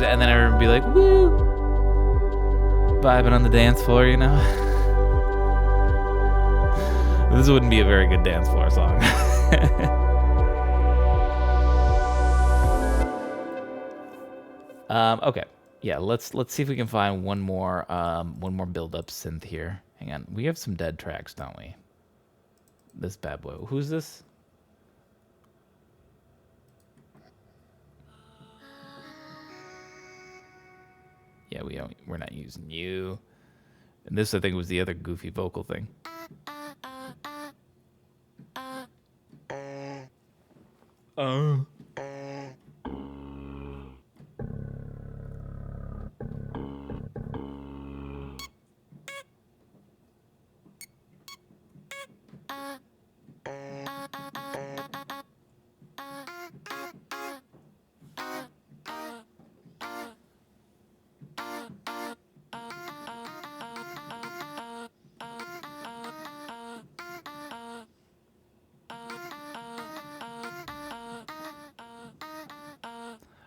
and then everyone would be like, woo, vibing on the dance floor, you know? This wouldn't be a very good dance floor song. Okay, yeah, let's see if we can find one more build-up synth here. Hang on, we have some dead tracks, don't we? This bad boy. Who's this? Yeah, we're not using you. And this, I think, was the other goofy vocal thing.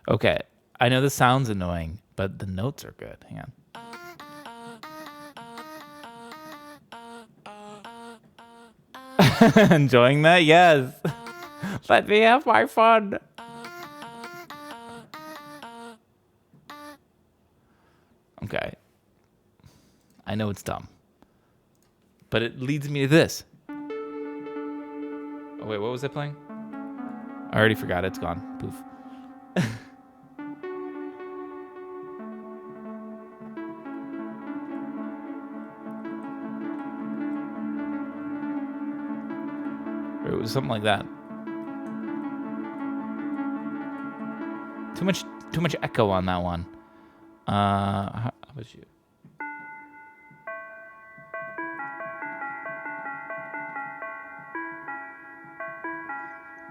Okay, I know this sounds annoying, but the notes are good. Hang on. Enjoying that? Yes. Let me have my fun. Okay. I know it's dumb, but it leads me to this. Oh, wait, what was I playing? I already forgot. It's gone. Poof. It was something like that. Too much echo on that one. How about you?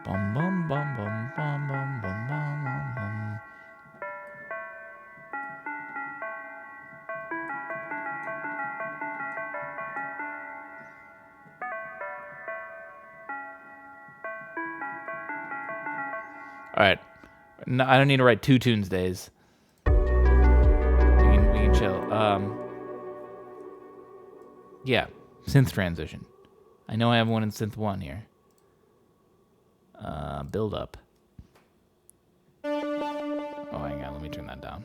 Bum bum bum bum bum bum bum bum bum. All right. No, I don't need to write 2 Tunesdays. We can chill. Yeah, synth transition. I know I have one in synth 1 here. Build up. Oh, hang on. Let me turn that down.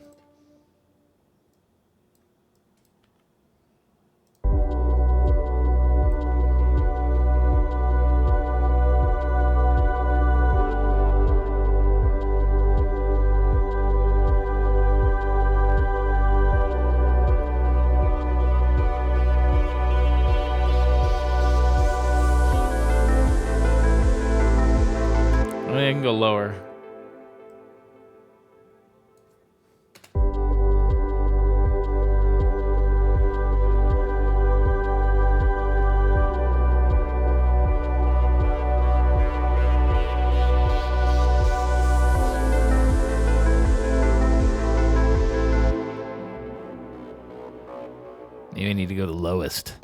I can go lower. Maybe I need to go to lowest.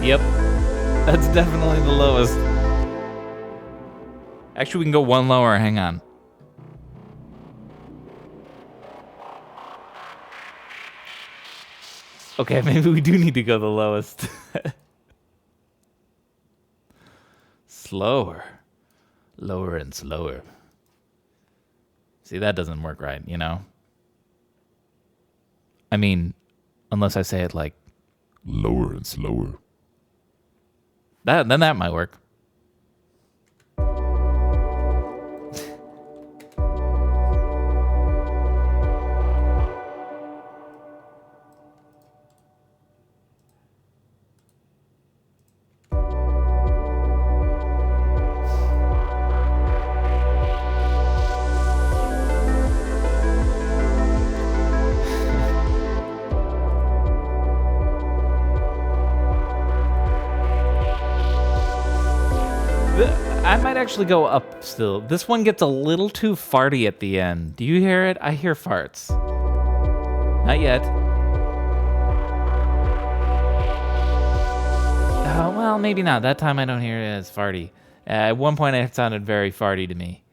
Yep, that's definitely the lowest. Actually, we can go one lower. Hang on. Okay, maybe we do need to go the lowest. Slower. Lower and slower. See, that doesn't work right, you know? I mean, unless I say it like Lower and slower. that, then that might work. I might actually go up still. This one gets a little too farty at the end. Do you hear it? I hear farts. Not yet. Well, maybe not. That time I don't hear it as farty. At one point it sounded very farty to me.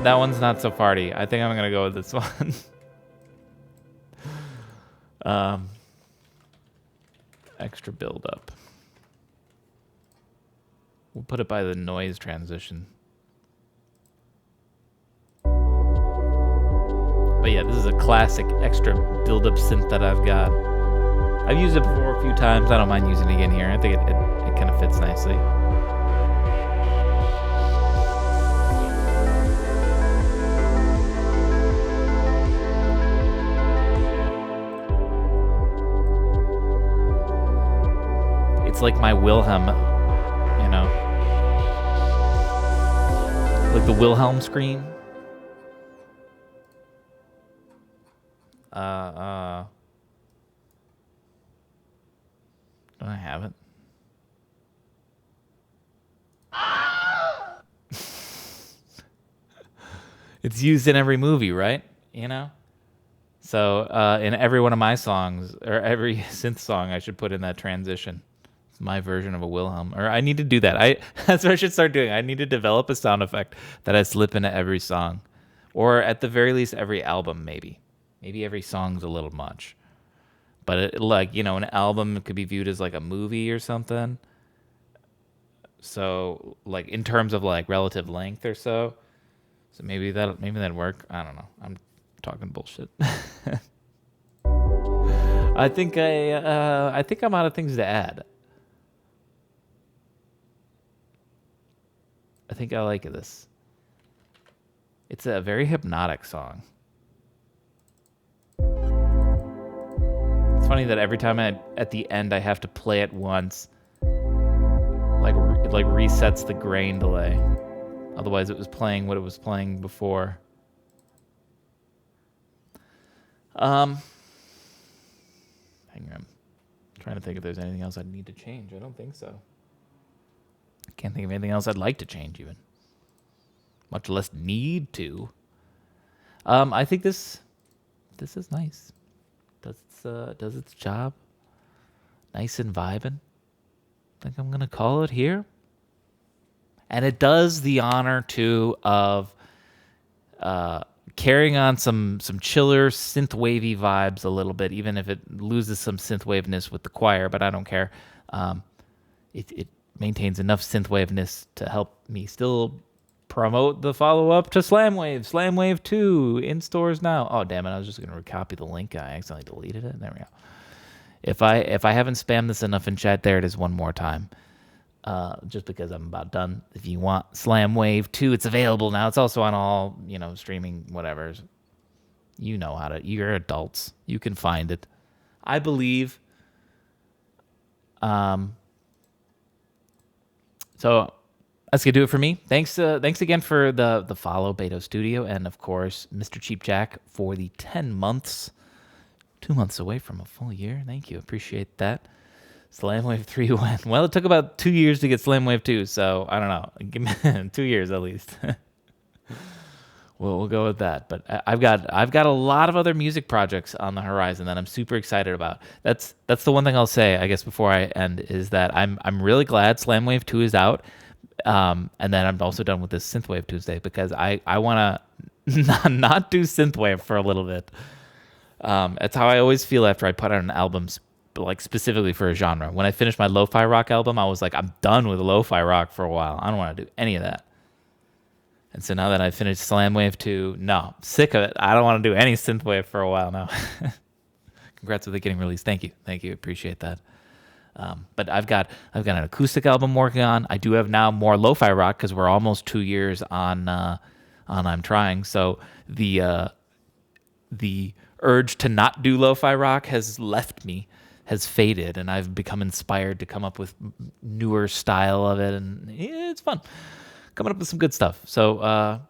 That one's not so farty. I think I'm gonna go with this one. Extra build up. We'll put it by the noise transition. But yeah, this is a classic extra build up synth that I've got. I've used it before a few times. I don't mind using it again here. I think it kind of fits nicely. It's like my Wilhelm, you know? Like the Wilhelm scream. Don't I have it? It's used in every movie, right? You know? So in every one of my songs, or every synth song, I should put in that transition. It's my version of a Wilhelm. Or I need to do that. That's what I should start doing. I need to develop a sound effect that I slip into every song. Or at the very least, every album, maybe. Maybe every song's a little much. But like, you know, an album could be viewed as like a movie or something. So like in terms of like relative length or so. So maybe that'd work. I don't know. I'm talking bullshit. I think I'm out of things to add. I think I like this. It's a very hypnotic song. It's funny that every time at the end I have to play it once, like it like resets the grain delay. Otherwise, it was playing what it was playing before. Hang on. I'm trying to think if there's anything else I need to change. I don't think so. Can't think of anything else I'd like to change even. Much less need to. I think this is nice. Does its job. Nice and vibing. I think I'm gonna call it here. And it does the honor too of carrying on some chiller synth wavy vibes a little bit, even if it loses some synth waveness with the choir, but I don't care. It maintains enough synth waveness to help me still promote the follow-up to Slamwave 2 in stores now. Oh damn it, I was just gonna copy the link. I accidentally deleted it. There we go. If I haven't spammed this enough in chat, there it is one more time. Just because I'm about done. If you want Slamwave 2, it's available now. It's also on all, streaming whatever. You know how to. You're adults. You can find it. I believe. So that's gonna do it for me. Thanks again for the follow, Beto Studio, and of course Mr. Cheap Jack for the 10 months. 2 months away from a full year. Thank you. Appreciate that. Slamwave 3 went. Well, it took about 2 years to get Slamwave 2, so I don't know. Give me 2 years at least. We'll go with that. But I've got a lot of other music projects on the horizon that I'm super excited about. That's the one thing I'll say, I guess, before I end, is that I'm really glad Slamwave 2 is out. And then I'm also done with this Synthwave Tuesday because I want to not do Synthwave for a little bit. That's how I always feel after I put out an album, like specifically for a genre. When I finished my lo-fi rock album, I was like, I'm done with lo-fi rock for a while. I don't want to do any of that. And so now that I finished Slamwave 2, no, I'm sick of it. I don't want to do any synthwave for a while now. Congrats with it getting released. Thank you. Appreciate that. But I've got an acoustic album working on. I do have now more lo-fi rock because we're almost 2 years on I'm Trying. So the urge to not do lo-fi rock has left me, has faded, and I've become inspired to come up with newer style of it, and it's fun coming up with some good stuff. So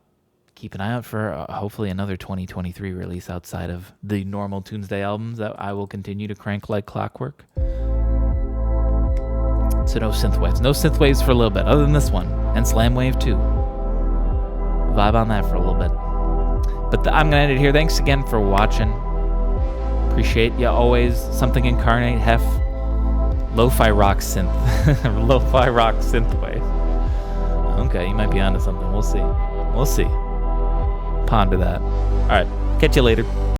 keep an eye out for hopefully another 2023 release outside of the normal Tunesday albums that I will continue to crank like clockwork. So no synthwaves for a little bit, other than this one and Slamwave 2. Vibe on that for a little bit. But I'm going to end it here. Thanks again for watching. Appreciate you always. Something Incarnate, Hef, Lo-Fi Rock Synth. Lo-Fi Rock Synthwave. Okay, you might be onto something. We'll see. Ponder that. All right. Catch you later.